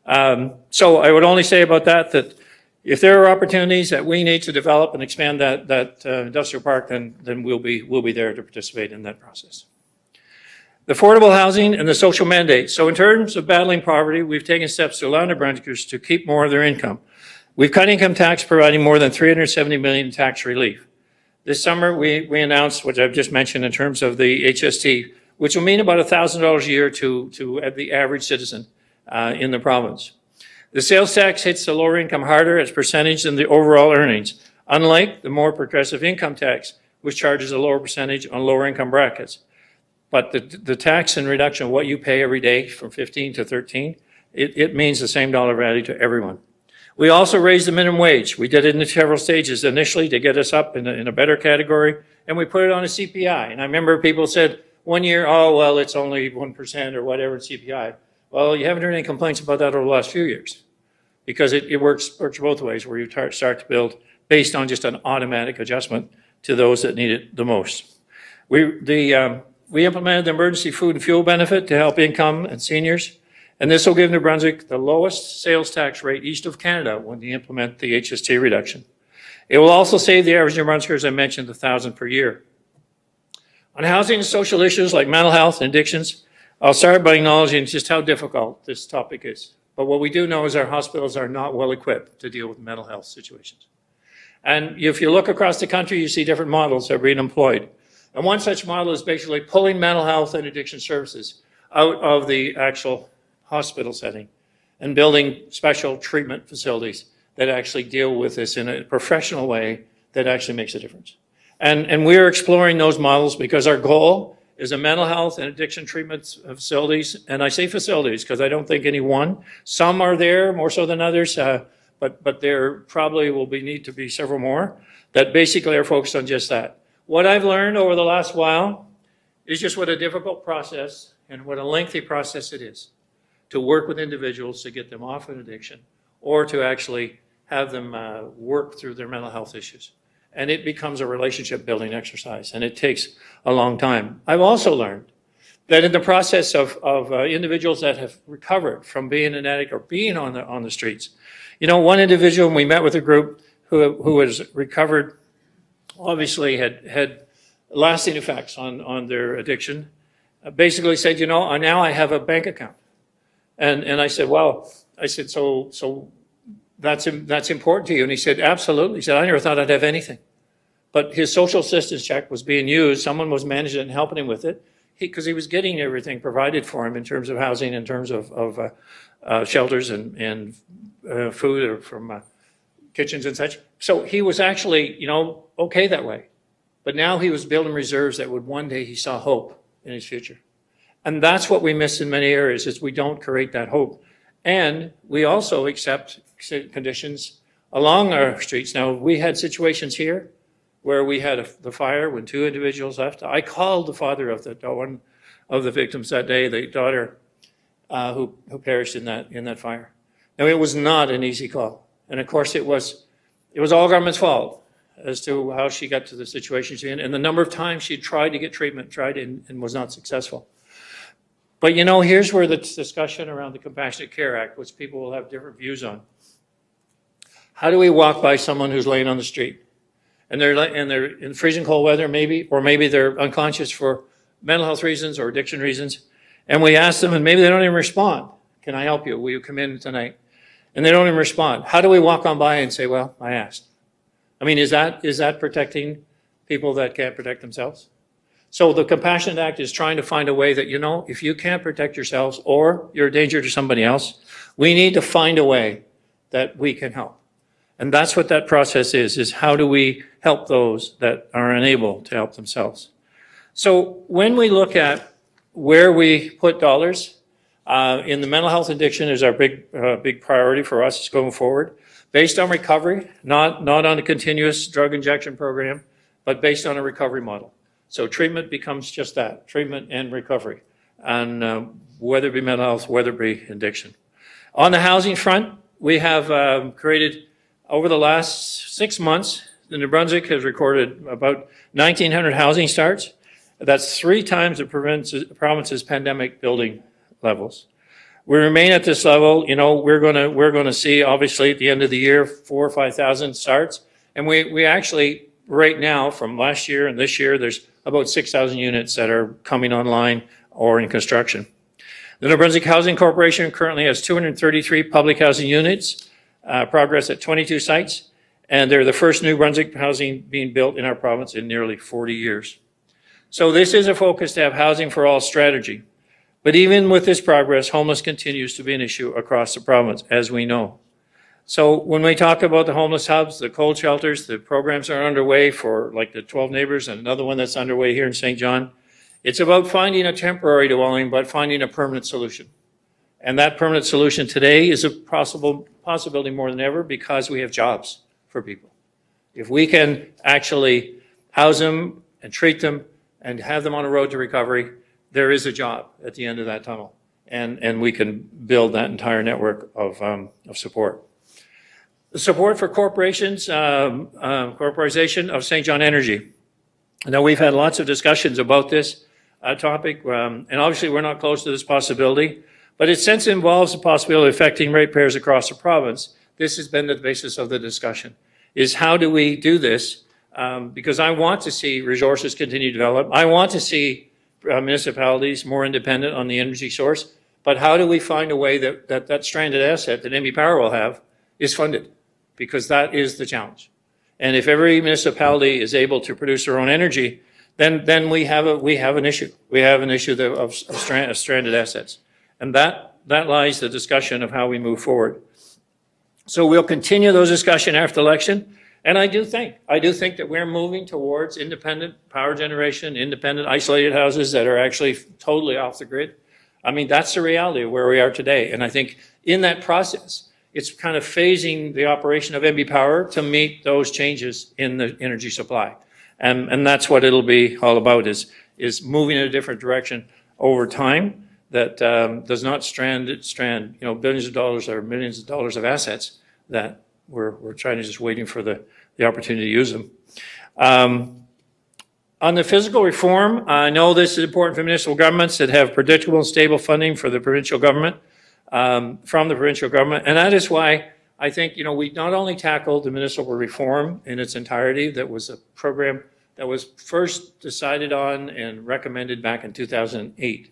So I would only say about that if there are opportunities that we need to develop and expand that industrial park, then we'll be there to participate in that process. The affordable housing and the social mandate. So in terms of battling poverty, we've taken steps to allow New Brunswickers to keep more of their income. We've cut income tax, providing more than $370 million in tax relief. This summer, we announced, which I've just mentioned in terms of the HST, which will mean about $1,000 a year to the average citizen in the province. The sales tax hits the lower income harder as percentage than the overall earnings, unlike the more progressive income tax, which charges a lower percentage on lower income brackets. But the tax and reduction of what you pay every day from 15 to 13 it means the same dollar value to everyone. We also raised the minimum wage. We did it in several stages initially to get us up in a better category, and we put it on a CPI. And I remember people said one year, oh, well, it's only 1% or whatever in CPI. Well, you haven't heard any complaints about that over the last few years, because it works both ways, where you start to build based on just an automatic adjustment to those that need it the most. We implemented the emergency food and fuel benefit to help income and seniors. And this will give New Brunswick the lowest sales tax rate east of Canada when you implement the HST reduction. It will also save the average New Brunswicker, as I mentioned, $1,000 per year. On housing and social issues like mental health and addictions, I'll start by acknowledging just how difficult this topic is. But what we do know is our hospitals are not well equipped to deal with mental health situations. And if you look across the country, you see different models that are being employed. And one such model is basically pulling mental health and addiction services out of the actual hospital setting and building special treatment facilities that actually deal with this in a professional way that actually makes a difference. And we're exploring those models because our goal is a mental health and addiction treatment facilities. And I say facilities because I don't think any one. Some are there more so than others, but there probably will need to be several more that basically are focused on just that. What I've learned over the last while is just what a difficult process and what a lengthy process it is to work with individuals to get them off an addiction or to actually have them work through their mental health issues. And it becomes a relationship building exercise, and it takes a long time. I've also learned that in the process of individuals that have recovered from being an addict or being on the streets, you know, one individual, we met with a group who was recovered, obviously had lasting effects on their addiction, basically said, you know, now I have a bank account. And I said, well, so that's important to you? And he said, absolutely. He said, I never thought I'd have anything. But his social assistance check was being used. Someone was managing it and helping him with it because he was getting everything provided for him in terms of housing, in terms of shelters and food or from kitchens and such. So he was actually, you know, okay that way. But now he was building reserves that would one day he saw hope in his future. And that's what we miss in many areas is we don't create that hope. And we also accept conditions along our streets. Now, we had situations here where we had the fire when 2 individuals left. I called the father of one of the victims that day, the daughter who perished in that fire. Now, it was not an easy call. And of course, it was all government's fault as to how she got to the situation she's in and the number of times she tried to get treatment, and was not successful. But you know, here's where the discussion around the Compassionate Care Act, which people will have different views on. How do we walk by someone who's laying on the street and they're in freezing cold weather maybe, or maybe they're unconscious for mental health reasons or addiction reasons, and we ask them and maybe they don't even respond. Can I help you? Will you come in tonight? And they don't even respond. How do we walk on by and say, well, I asked? I mean, is that protecting people that can't protect themselves? So the Compassionate Act is trying to find a way that, you know, if you can't protect yourselves or you're a danger to somebody else, we need to find a way that we can help. And that's what that process is how do we help those that are unable to help themselves? So when we look at where we put dollars, in the mental health addiction is our big priority for us going forward, based on recovery, not on a continuous drug injection program, but based on a recovery model. So treatment becomes just that, treatment and recovery, and whether it be mental health, whether it be addiction. On the housing front, we have created, over the last 6 months, New Brunswick has recorded about 1,900 housing starts. That's 3 times the province's pandemic building levels. We remain at this level. You know, we're going to see, obviously, at the end of the year, 4,000 or 5,000 starts. And we actually, right now, from last year and this year, there's about 6,000 units that are coming online or in construction. The New Brunswick Housing Corporation currently has 233 public housing units, progress at 22 sites, and they're the first New Brunswick housing being built in our province in nearly 40 years. So this is a focus to have housing for all strategy. But even with this progress, homeless continues to be an issue across the province, as we know. So when we talk about the homeless hubs, the cold shelters, the programs are underway for like the 12 Neighbors and another one that's underway here in St. John. It's about finding a temporary dwelling, but finding a permanent solution. And that permanent solution today is a possibility more than ever because we have jobs for people. If we can actually house them and treat them and have them on a road to recovery, there is a job at the end of that tunnel. And we can build that entire network of support. The support for corporations, corporatization of St. John Energy. Now, we've had lots of discussions about this topic, and obviously we're not close to this possibility, but since it involves the possibility of affecting ratepayers across the province, this has been the basis of the discussion, is how do we do this? Because I want to see resources continue to develop. I want to see municipalities more independent on the energy source, but how do we find a way that stranded asset that NB Power will have is funded? Because that is the challenge. And if every municipality is able to produce their own energy, then we have an issue. We have an issue of stranded assets. And that lies the discussion of how we move forward. So we'll continue those discussions after the election. And I do think that we're moving towards independent power generation, independent isolated houses that are actually totally off the grid. I mean, that's the reality of where we are today. And I think in that process, it's kind of phasing the operation of NB Power to meet those changes in the energy supply. And that's what it'll be all about, is moving in a different direction over time that does not strand billions of dollars or millions of dollars of assets that we're trying to just waiting for the opportunity to use them. On the fiscal reform, I know this is important for municipal governments that have predictable and stable funding for the provincial government, from the provincial government. And that is why I think, we not only tackled the municipal reform in its entirety, that was a program that was first decided on and recommended back in 2008.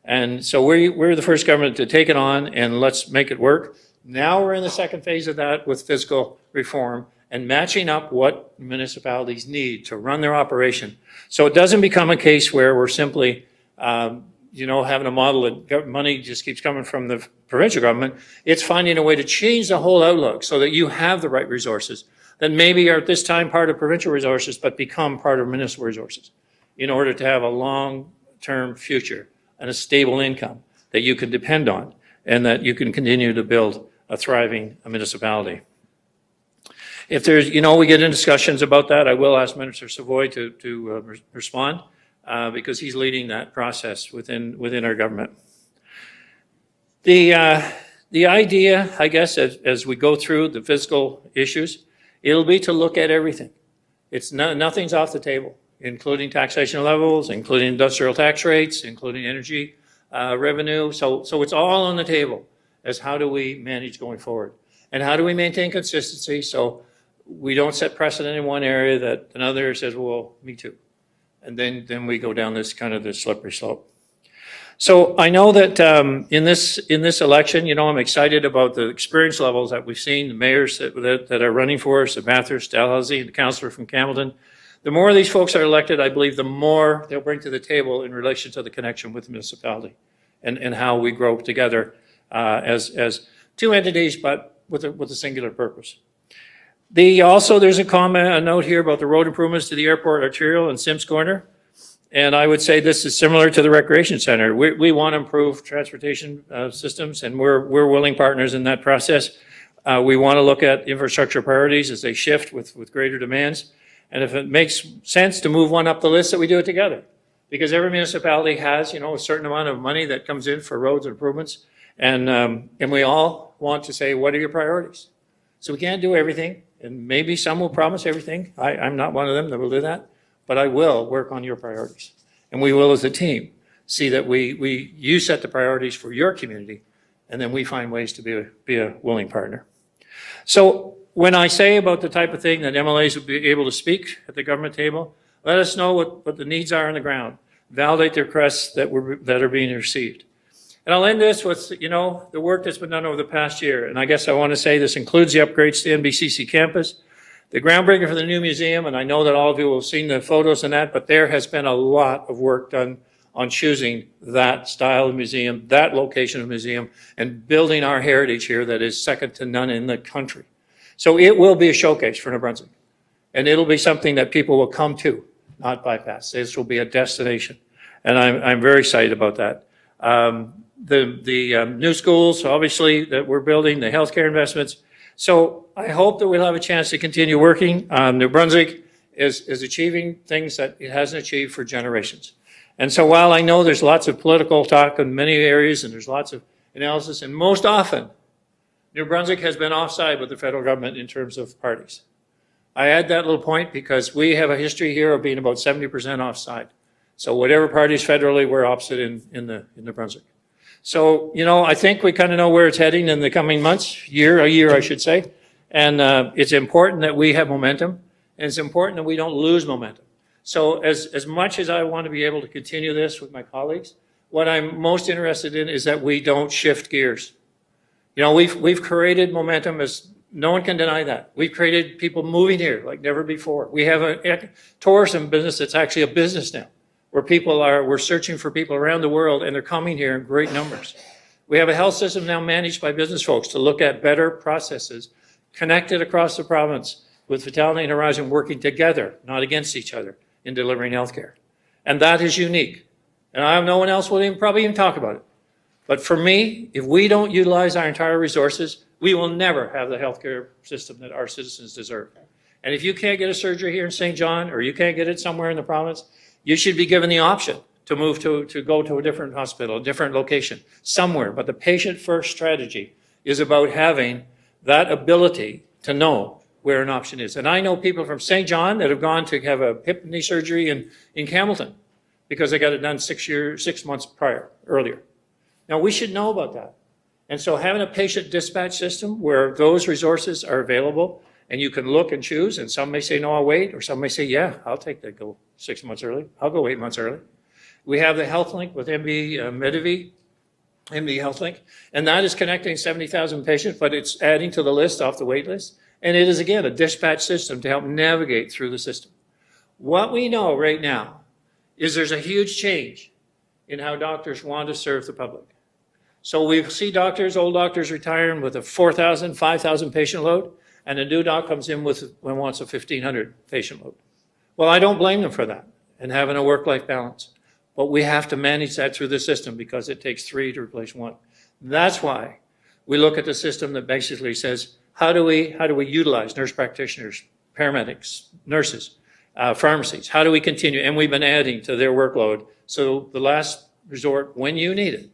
And so we're the first government to take it on and let's make it work. Now we're in the second phase of that with fiscal reform and matching up what municipalities need to run their operation. So it doesn't become a case where we're simply, having a model that money just keeps coming from the provincial government. It's finding a way to change the whole outlook so that you have the right resources that maybe are at this time part of provincial resources, but become part of municipal resources in order to have a long-term future and a stable income that you can depend on and that you can continue to build a thriving municipality. If there's, we get in discussions about that, I will ask Minister Savoy to respond because he's leading that process within our government. The idea, I guess, as we go through the fiscal issues, it'll be to look at everything. Nothing's off the table, including taxation levels, including industrial tax rates, including energy revenue. So it's all on the table as how do we manage going forward. And how do we maintain consistency so we don't set precedent in one area that another says, well, me too. And then we go down this kind of this slippery slope. So I know that in this election, I'm excited about the experience levels that we've seen, the mayors that are running for us, the Bathurst, Dalhousie, and the councillor from Campbellton. The more these folks are elected, I believe the more they'll bring to the table in relation to the connection with the municipality and how we grow together as two entities, but with a singular purpose. There's a note here about the road improvements to the airport arterial and Sims Corner. And I would say this is similar to the recreation center. We want to improve transportation systems, and we're willing partners in that process. We want to look at infrastructure priorities as they shift with greater demands. And if it makes sense to move one up the list, that we do it together. Because every municipality has, a certain amount of money that comes in for roads and improvements. And we all want to say, what are your priorities? So we can't do everything. And maybe some will promise everything. I'm not one of them that will do that. But I will work on your priorities. And we will, as a team, see that you set the priorities for your community, and then we find ways to be a willing partner. So when I say about the type of thing that MLAs will be able to speak at the government table, let us know what the needs are on the ground. Validate the requests that are being received. And I'll end this with, the work that's been done over the past year. And I guess I want to say this includes the upgrades to the NBCC campus, the groundbreaking for the new museum, and I know that all of you will have seen the photos and that, but there has been a lot of work done on choosing that style of museum, that location of museum, and building our heritage here that is second to none in the country. So it will be a showcase for New Brunswick, and it'll be something that people will come to, not bypass. This will be a destination, and I'm very excited about that. the new schools, obviously, that we're building, the healthcare investments. So I hope that we'll have a chance to continue working. New Brunswick is achieving things that it hasn't achieved for generations. And so while I know there's lots of political talk in many areas and there's lots of analysis, and most often, New Brunswick has been offside with the federal government in terms of parties. I add that little point because we have a history here of being about 70% offside. So whatever party's federally, we're opposite in the Brunswick. So, you know, I think we kind of know where it's heading in the coming months, a year, I should say. And it's important that we have momentum, and it's important that we don't lose momentum. So as much as I want to be able to continue this with my colleagues, what I'm most interested in is that we don't shift gears. You know, we've created momentum, as no one can deny that. We've created people moving here like never before. We have a tourism business that's actually a business now, where we're searching for people around the world, and they're coming here in great numbers. We have a health system now managed by business folks to look at better processes, connected across the province, with Vitality and Horizon working together, not against each other, in delivering healthcare. And that is unique. And no one else will probably even talk about it. But for me, if we don't utilize our entire resources, we will never have the healthcare system that our citizens deserve. And if you can't get a surgery here in St. John, or you can't get it somewhere in the province, you should be given the option to move to go to a different hospital, a different location, somewhere. But the patient-first strategy is about having that ability to know where an option is. And I know people from St. John that have gone to have a hip and knee surgery in Hamilton because they got it done 6 months earlier. Now, we should know about that. And so having a patient dispatch system where those resources are available and you can look and choose, and some may say, no, I'll wait, or some may say, yeah, I'll take that, go 6 months early. I'll go 8 months early. We have the HealthLink with MB Medivy, MD HealthLink, and that is connecting 70,000 patients, but it's adding to the list off the wait list. And it is, again, a dispatch system to help navigate through the system. What we know right now is there's a huge change in how doctors want to serve the public. So we see old doctors retiring with a 4,000, 5,000 patient load, and a new doc comes in wants a 1,500 patient load. Well, I don't blame them for that and having a work-life balance. But we have to manage that through the system because it takes 3 to replace 1. That's why we look at the system that basically says, how do we utilize nurse practitioners, paramedics, nurses, pharmacies? How do we continue? And we've been adding to their workload. So the last resort, when you need it,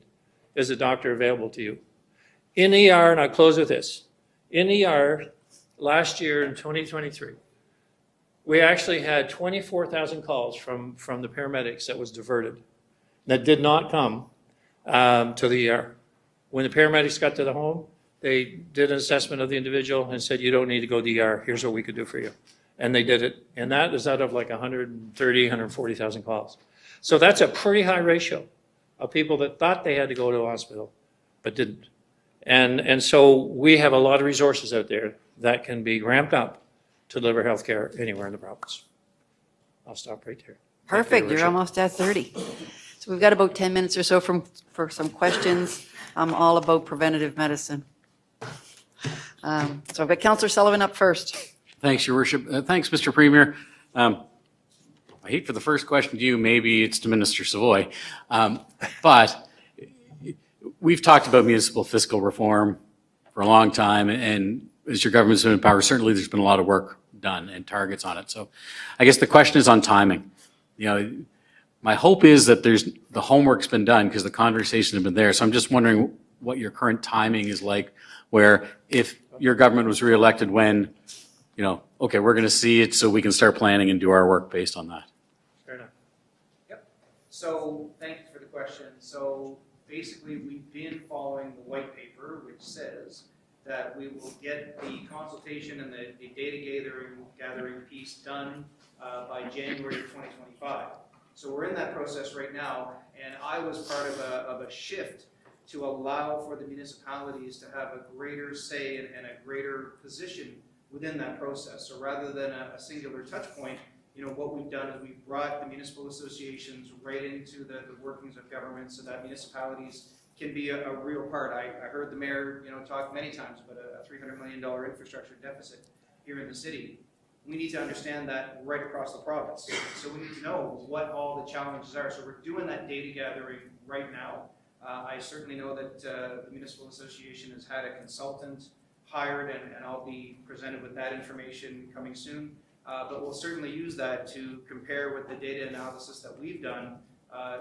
is a doctor available to you. In ER, and I'll close with this, in ER, last year in 2023, we actually had 24,000 calls from the paramedics that was diverted, that did not come to the ER. When the paramedics got to the home, they did an assessment of the individual and said, you don't need to go to the ER, here's what we could do for you. And they did it, and that is out of like 130, 140,000 calls. So that's a pretty high ratio of people that thought they had to go to a hospital, but didn't. And so we have a lot of resources out there that can be ramped up to deliver healthcare anywhere in the province. I'll stop right there. Perfect, you're almost at 30. So we've got about 10 minutes or so for some questions, all about preventative medicine. So I've got Councillor Sullivan up first. Thanks, Your Worship. Thanks, Mr. Premier. I hate for the first question to you, maybe it's to Minister Savoy, but we've talked about municipal fiscal reform for a long time, and as your government's been in power, certainly there's been a lot of work done and targets on it. So I guess the question is on timing. You know, my hope is that the homework's been done because the conversations have been there. So I'm just wondering what your current timing is like, where if your government was reelected when, you know, okay, we're going to see it so we can start planning and do our work based on that. Fair enough. Yep. So thank you for the question. So basically, we've been following the white paper, which says that we will get the consultation and the data gathering piece done by January of 2025. So we're in that process right now, and I was part of a shift to allow for the municipalities to have a greater say and a greater position within that process. So rather than a singular touch point, you know, what we've done is we've brought the municipal associations right into the workings of government so that municipalities can be a real part. I heard the mayor, you know, talk many times about a $300 million infrastructure deficit here in the city. We need to understand that right across the province. So we need to know what all the challenges are. So we're doing that data gathering right now. I certainly know that the Municipal Association has had a consultant hired, and I'll be presented with that information coming soon. But we'll certainly use that to compare with the data analysis that we've done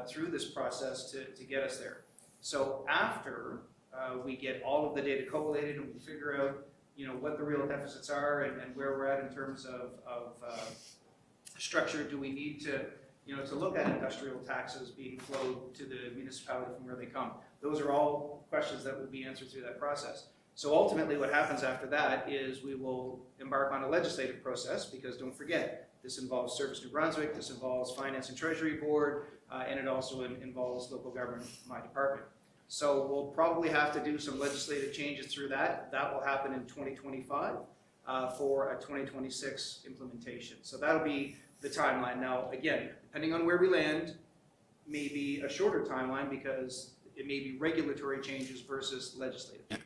through this process to get us there. So after we get all of the data collated and we figure out, what the real deficits are and where we're at in terms of structure, do we need to, to look at industrial taxes being flowed to the municipality from where they come? Those are all questions that will be answered through that process. So ultimately what happens after that is we will embark on a legislative process, because don't forget, this involves Service New Brunswick, this involves Finance and Treasury Board, and it also involves local government, my department. So we'll probably have to do some legislative changes through that. That will happen in 2025 for a 2026 implementation. So that'll be the timeline. Now, again, depending on where we land, maybe a shorter timeline, because it may be regulatory changes versus legislative changes.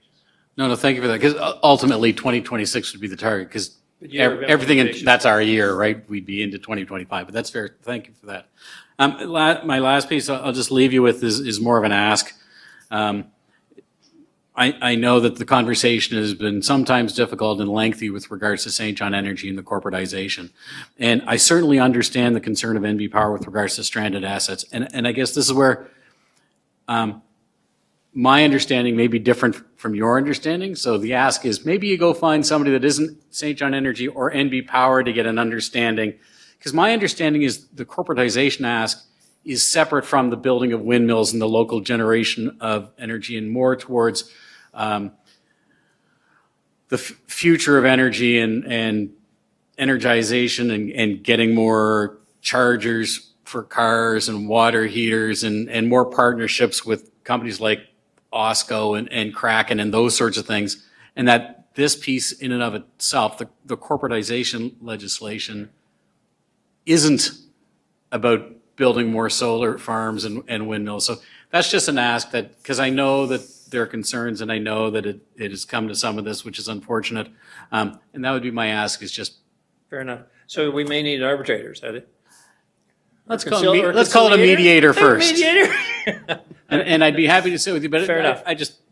No, thank you for that, because ultimately 2026 would be the target, because everything, that's our year, right? We'd be into 2025, but that's fair. Thank you for that. My last piece I'll just leave you with is more of an ask. I know that the conversation has been sometimes difficult and lengthy with regards to St. John Energy and the corporatization. And I certainly understand the concern of NB Power with regards to stranded assets. And I guess this is where my understanding may be different from your understanding. So the ask is maybe you go find somebody that isn't St. John Energy or NB Power to get an understanding. Because my understanding is the corporatization ask is separate from the building of windmills and the local generation of energy, and more towards the future of energy and energization and getting more chargers for cars and water heaters and more partnerships with companies like OSCO and Kraken and those sorts of things. And that this piece in and of itself, the corporatization legislation, isn't about building more solar farms and windmills. So that's just an ask, that because I know that there are concerns, and I know that it has come to some of this, which is unfortunate. And that would be my ask, is just. Fair enough. So we may need arbitrators, is that it? Let's call it a mediator first. Mediator? and I'd be happy to sit with you, but Fair enough.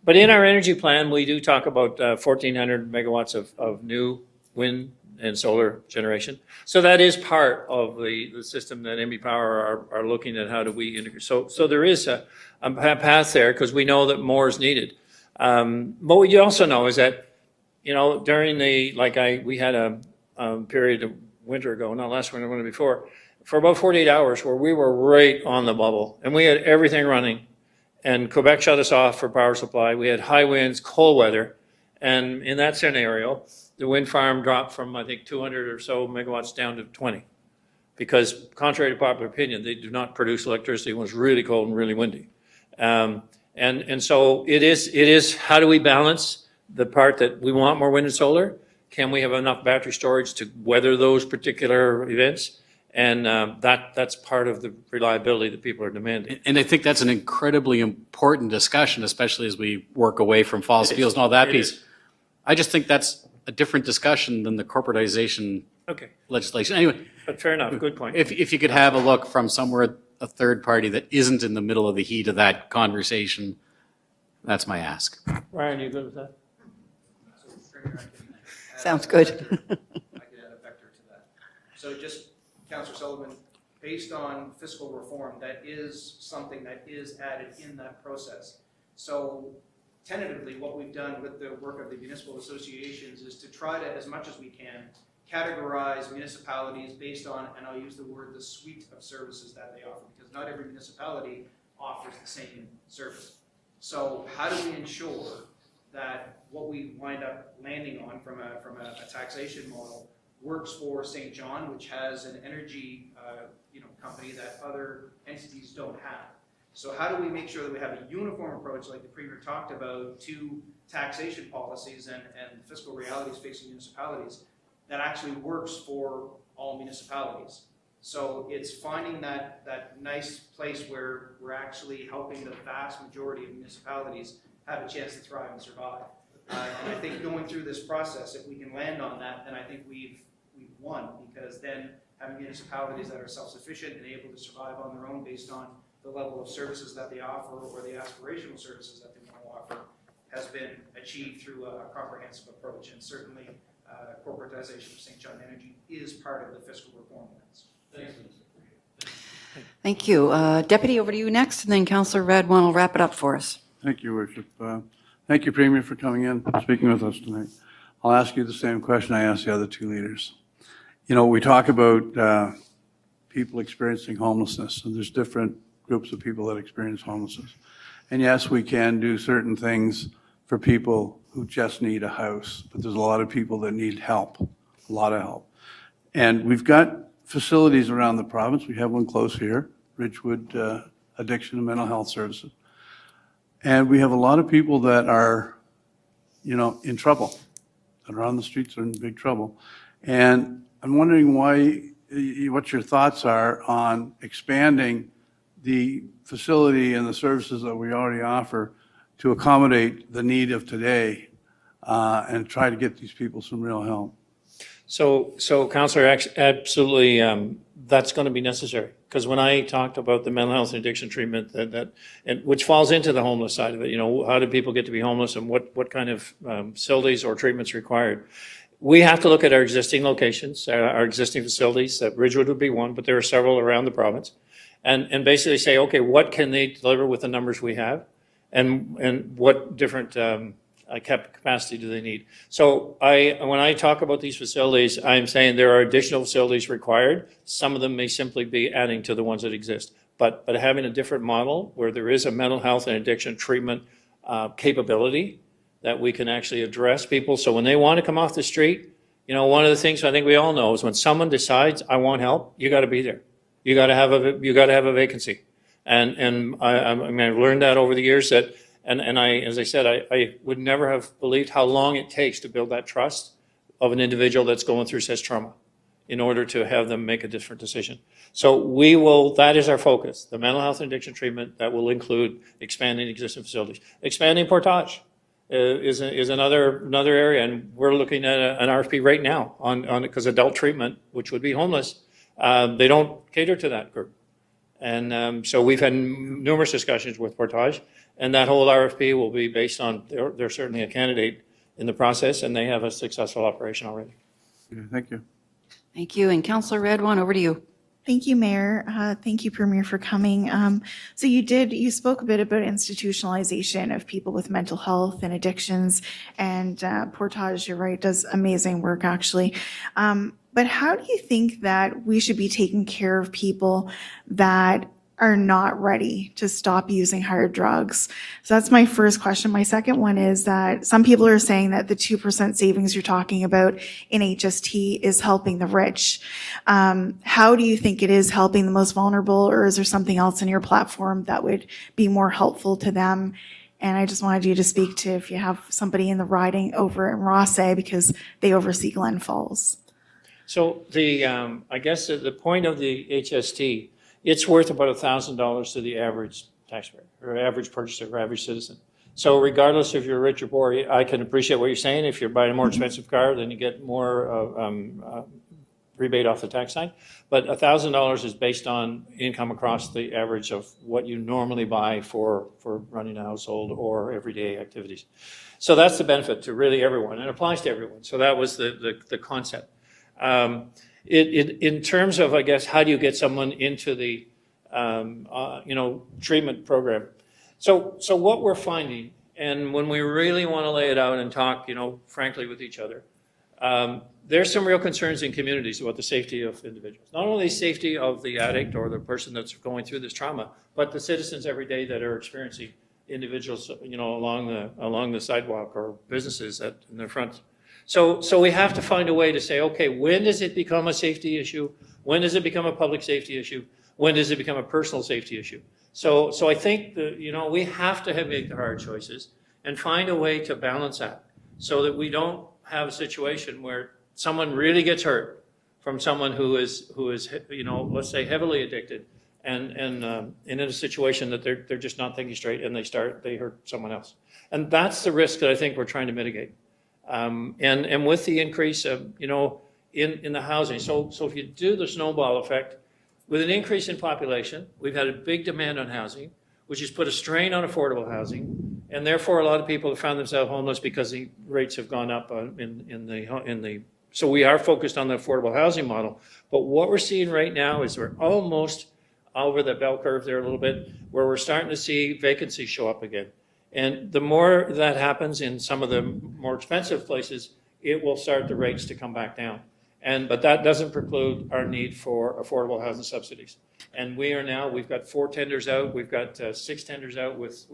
But in our energy plan, we do talk about 1,400 megawatts of new wind and solar generation. So that is part of the system that NB Power are looking at. How do we integrate? So there is a path there, because we know that more is needed. What we also know is that, during we had a period of winter ago, not last winter, winter before, for about 48 hours where we were right on the bubble and we had everything running, and Quebec shut us off for power supply. We had high winds, cold weather. And in that scenario, the wind farm dropped from, I think, 200 or so megawatts down to 20, because contrary to popular opinion, they do not produce electricity when it's really cold and really windy. And so it is how do we balance the part that we want more wind and solar? Can we have enough battery storage to weather those particular events? And that's part of the reliability that people are demanding. And I think that's an incredibly important discussion, especially as we work away from fossil fuels and all that piece. I just think that's a different discussion than the corporatization legislation. Anyway. But fair enough, good point. If you could have a look from somewhere, a third party that isn't in the middle of the heat of that conversation, that's my ask. Ryan, you good with that? Sounds good. I could add a vector to that. So just, Councillor Sullivan, based on fiscal reform, that is something that is added in that process. So tentatively, what we've done with the work of the municipal associations is to try to, as much as we can, categorize municipalities based on, and I'll use the word, the suite of services that they offer, because not every municipality offers the same service. So how do we ensure that what we wind up landing on from a taxation model works for St. John, which has an energy company that other entities don't have? So how do we make sure that we have a uniform approach, like the Premier talked about, to taxation policies and fiscal realities facing municipalities that actually works for all municipalities? So it's finding that nice place where we're actually helping the vast majority of municipalities have a chance to thrive and survive. And I think going through this process, if we can land on that, then I think we've won, because then having municipalities that are self-sufficient and able to survive on their own based on the level of services that they offer or the aspirational services that they want to offer has been achieved through a comprehensive approach. And certainly, corporatization of St. John Energy is part of the fiscal reform lens. Thanks. Thank you. Deputy, over to you next, and then Councillor Radwan will wrap it up for us. Thank you, Worship. Thank you, Premier, for coming in and speaking with us tonight. I'll ask you the same question I asked the other two leaders. You know, we talk about people experiencing homelessness, and there's different groups of people that experience homelessness. And yes, we can do certain things for people who just need a house, but there's a lot of people that need help, a lot of help. And we've got facilities around the province. We have one close here, Ridgewood Addiction and Mental Health Services. And we have a lot of people that are, you know, in trouble, that are on the streets are in big trouble. And I'm wondering what your thoughts are on expanding the facility and the services that we already offer to accommodate the need of today and try to get these people some real help. So Councillor, absolutely, that's going to be necessary. Because when I talked about the mental health and addiction treatment, and which falls into the homeless side of it, you know, how do people get to be homeless and what kind of facilities or treatments required? We have to look at our existing locations, our existing facilities. That Ridgewood would be one, but there are several around the province, and basically say, okay, what can they deliver with the numbers we have, and what different capacity do they need? So when I talk about these facilities, I'm saying there are additional facilities required. Some of them may simply be adding to the ones that exist, but having a different model where there is a mental health and addiction treatment capability that we can actually address people. So when they want to come off the street, you know, one of the things I think we all know is when someone decides, I want help, you got to be there. You got to have a vacancy. And I mean, I've learned that over the years that, and I, as I said, I would never have believed how long it takes to build that trust of an individual that's going through such trauma in order to have them make a different decision. So that is our focus, the mental health and addiction treatment that will include expanding existing facilities. Expanding portage is another area, and we're looking at an RFP right now on because adult treatment, which would be homeless, they don't cater to that group. And so we've had numerous discussions with portage, and that whole RFP will be based on, they're certainly a candidate in the process, and they have a successful operation already. Okay, thank you. Thank you. And Councillor Radwan, over to you. Thank you, Mayor. Thank you, Premier, for coming. So you spoke a bit about institutionalization of people with mental health and addictions, and Portage, you're right, does amazing work, actually. But how do you think that we should be taking care of people that are not ready to stop using hard drugs? So that's my first question. My second one is that some people are saying that the 2% savings you're talking about in HST is helping the rich. How do you think it is helping the most vulnerable, or is there something else in your platform that would be more helpful to them? And I just wanted you to speak to if you have somebody in the riding over in Rossay, because they oversee Glen Falls. So I guess the point of the HST, it's worth about $1,000 to the average taxpayer or average purchaser or average citizen. So regardless if you're rich or poor, I can appreciate what you're saying. If you're buying a more expensive car, then you get more rebate off the tax side. But $1,000 is based on income across the average of what you normally buy for running a household or everyday activities. So that's the benefit to really everyone, and it applies to everyone. So that was the concept. In terms of, I guess, how do you get someone into the, treatment program? So what we're finding, and when we really want to lay it out and talk, frankly with each other, there's some real concerns in communities about the safety of individuals. Not only safety of the addict or the person that's going through this trauma, but the citizens every day that are experiencing individuals, along the sidewalk or businesses in their front. So we have to find a way to say, okay, when does it become a safety issue? When does it become a public safety issue? When does it become a personal safety issue? So I think that, we have to make the hard choices and find a way to balance that so that we don't have a situation where someone really gets hurt from someone who is let's say heavily addicted and in a situation that they're just not thinking straight and they hurt someone else. And that's the risk that I think we're trying to mitigate. And with the increase of, in the housing, so if you do the snowball effect, With an increase in population, we've had a big demand on housing, which has put a strain on affordable housing, and therefore a lot of people have found themselves homeless because the rates have gone up so we are focused on the affordable housing model. But what we're seeing right now is we're almost over the bell curve there a little bit, where we're starting to see vacancies show up again. And the more that happens in some of the more expensive places, it will start the rates to come back down. But that doesn't preclude our need for affordable housing subsidies. And we've got 4 tenders out, we've got 6 tenders out with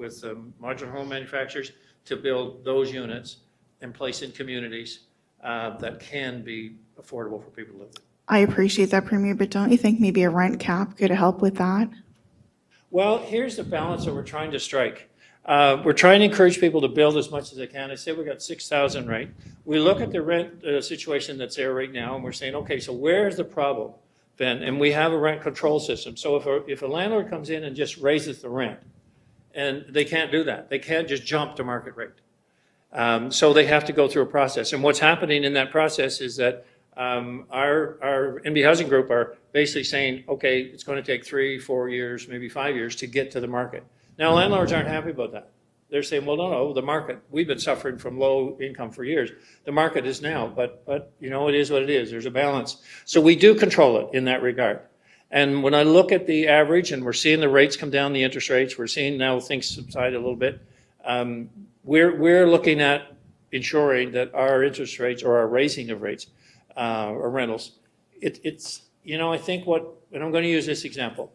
modular home manufacturers to build those units and place in communities that can be affordable for people to live in. I appreciate that, Premier, but don't you think maybe a rent cap could help with that? Well, here's the balance that we're trying to strike. We're trying to encourage people to build as much as they can. I say we got 6,000, right? We look at the rent situation that's there right now, and we're saying, okay, so where's the problem, Ben? And we have a rent control system. So if a landlord comes in and just raises the rent, and they can't do that. They can't just jump to market rate. So they have to go through a process. And what's happening in that process is that our NB Housing Group are basically saying, okay, it's going to take 3, 4 years, maybe 5 years to get to the market. Now, landlords aren't happy about that. They're saying, well, no, the market, we've been suffering from low income for years. The market is now, but it is what it is. There's a balance. So we do control it in that regard. And when I look at the average, and we're seeing the rates come down, the interest rates, we're seeing now things subside a little bit. We're looking at ensuring that our interest rates or our raising of rates or rentals, it's I think and I'm going to use this example.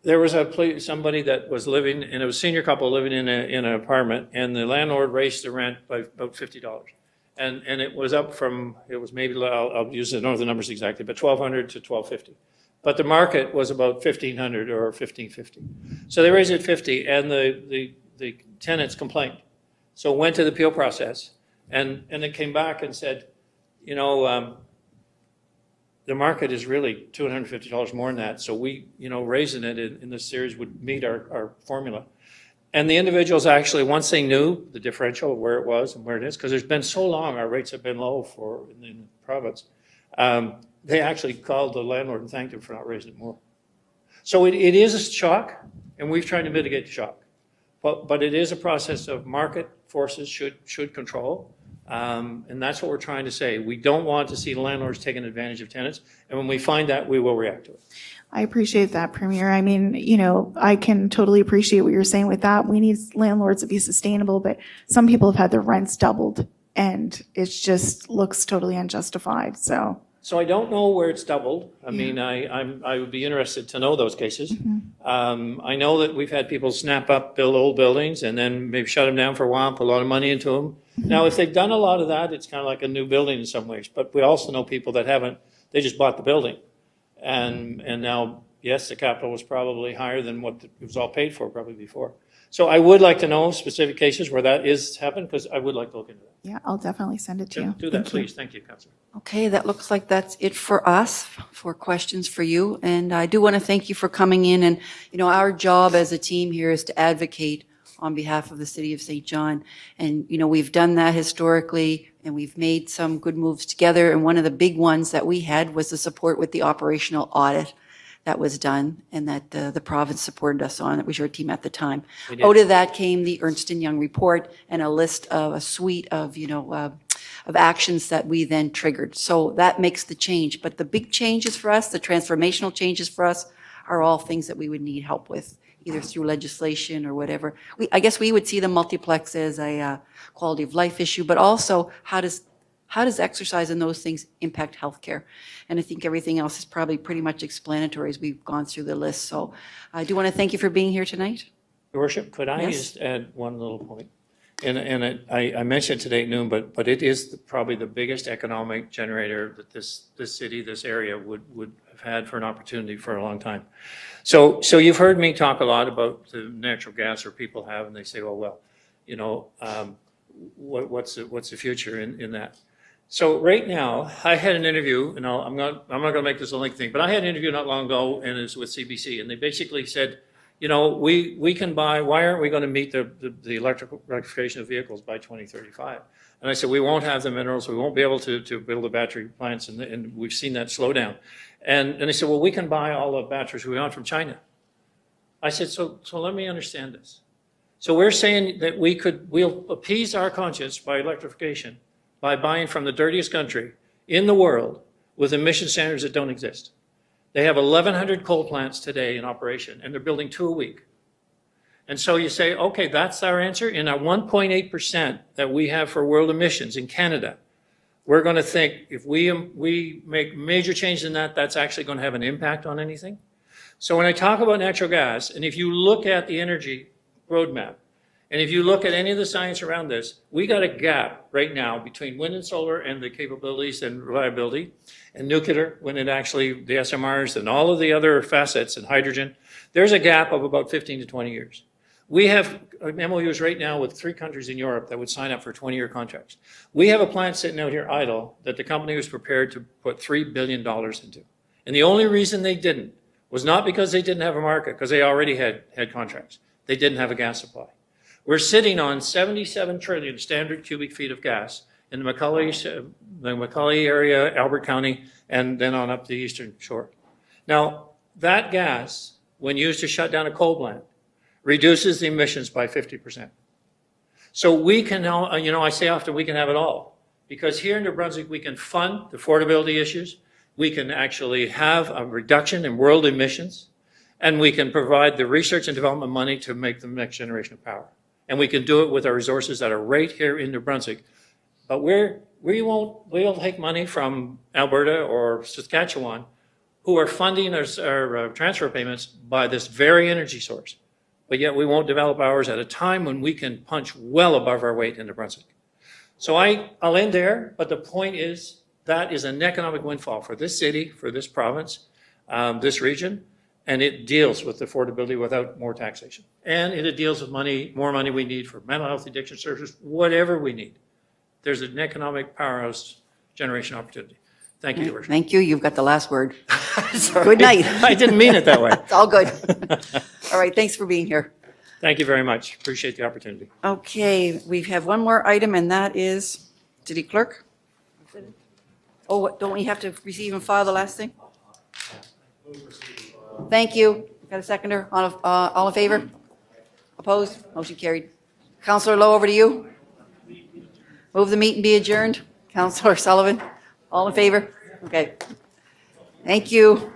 There was somebody that was living, and it was a senior couple living in an apartment, and the landlord raised the rent by about $50. And it was up from, it was maybe, I'll use, I don't know the numbers exactly, but $1,200 to $1,250. But the market was about $1,500 or $1,550. So they raised it $50, and the tenants complained. So went to the appeal process, and it came back and said, the market is really $250 more than that. So we, raising it in this series would meet our formula. And the individuals actually, once they knew the differential of where it was and where it is, because there's been so long, our rates have been low in the province, they actually called the landlord and thanked him for not raising it more. So it is a shock, and we've tried to mitigate the shock. But it is a process of market forces should control. And that's what we're trying to say. We don't want to see landlords taking advantage of tenants. And when we find that, we will react to it. I appreciate that, Premier. I mean, I can totally appreciate what you're saying with that. We need landlords to be sustainable, but some people have had their rents doubled, and it just looks totally unjustified. So I don't know where it's doubled. I mean, I would be interested to know those cases. I know that we've had people snap up, build old buildings, and then maybe shut them down for a while, put a lot of money into them. Now, if they've done a lot of that, it's kind of like a new building in some ways. But we also know people that haven't. They just bought the building. And now, yes, the capital was probably higher than what it was all paid for probably before. So I would like to know specific cases where that is happened, because I would like to look into that. yeah, I'll definitely send it to you. Do that, please. Thank you, Councillor. Okay, that looks like that's it for us, for questions for you. And I do want to thank you for coming in. And, our job as a team here is to advocate on behalf of the City of St. John. And, we've done that historically, and we've made some good moves together. And one of the big ones that we had was the support with the operational audit that was done, and that the province supported us on. It was your team at the time. Out of that came the Ernst & Young report and a suite of, of actions that we then triggered. So that makes the change. But the big changes for us, the transformational changes for us, are all things that we would need help with, either through legislation or whatever. I guess we would see the multiplex as a quality of life issue, but also how does exercise and those things impact healthcare? And I think everything else is probably pretty much explanatory as we've gone through the list. So I do want to thank you for being here tonight. Your Worship, could I just add one little point? And I mentioned today at noon, but it is probably the biggest economic generator that this city, this area would have had for an opportunity for a long time. So you've heard me talk a lot about the natural gas, or people have, and they say, well, what's the future in that? So right now, I had an interview, and I'm not going to make this a lengthy thing, but I had an interview not long ago, and it's with CBC, and they basically said, you know, we can buy, why aren't we going to meet the electrification of vehicles by 2035? And I said, we won't have the minerals, we won't be able to build the battery plants, and we've seen that slow down. And they said, well, we can buy all the batteries we want from China. I said, so let me understand this. So we're saying that we'll appease our conscience by electrification, by buying from the dirtiest country in the world with emission standards that don't exist. They have 1,100 coal plants today in operation, and they're building 2 a week. And so you say, okay, that's our answer. In our 1.8% that we have for world emissions in Canada, we're going to think if we make major changes in that, that's actually going to have an impact on anything. So when I talk about natural gas, and if you look at the energy roadmap, and if you look at any of the science around this, we got a gap right now between wind and solar and the capabilities and reliability, and nuclear, when it actually, the SMRs and all of the other facets, and hydrogen, there's a gap of about 15 to 20 years. We have MOUs right now with 3 countries in Europe that would sign up for 20-year contracts. We have a plant sitting out here idle that the company was prepared to put $3 billion into. And the only reason they didn't was not because they didn't have a market, because they already had contracts. They didn't have a gas supply. We're sitting on 77 trillion standard cubic feet of gas in the Macaulay area, Albert County, and then on up the eastern shore. Now, that gas, when used to shut down a coal plant, reduces the emissions by 50%. So we can now, you know, I say often we can have it all. Because here in New Brunswick, we can fund the affordability issues, we can actually have a reduction in world emissions, and we can provide the research and development money to make the next generation of power. And we can do it with our resources that are right here in New Brunswick. But we'll take money from Alberta or Saskatchewan, who are funding our transfer payments by this very energy source. But yet we won't develop ours at a time when we can punch well above our weight in New Brunswick. So I'll end there, but the point is that is an economic windfall for this city, for this province, this region, and it deals with affordability without more taxation. And it deals with more money we need for mental health, addiction services, whatever we need. There's an economic powerhouse generation opportunity. Thank you, Your Worship. Thank you. You've got the last word. Good night. I didn't mean it that way. It's all good. All right, thanks for being here. Thank you very much. Appreciate the opportunity. Okay, we have one more item, and that is, City Clerk? Oh, don't we have to receive and file the last thing? Thank you. Got a seconder? All in favor? Opposed? Motion carried. Councillor Lowe, over to you. Move the meeting be adjourned. Councillor Sullivan, all in favor? Okay. Thank you.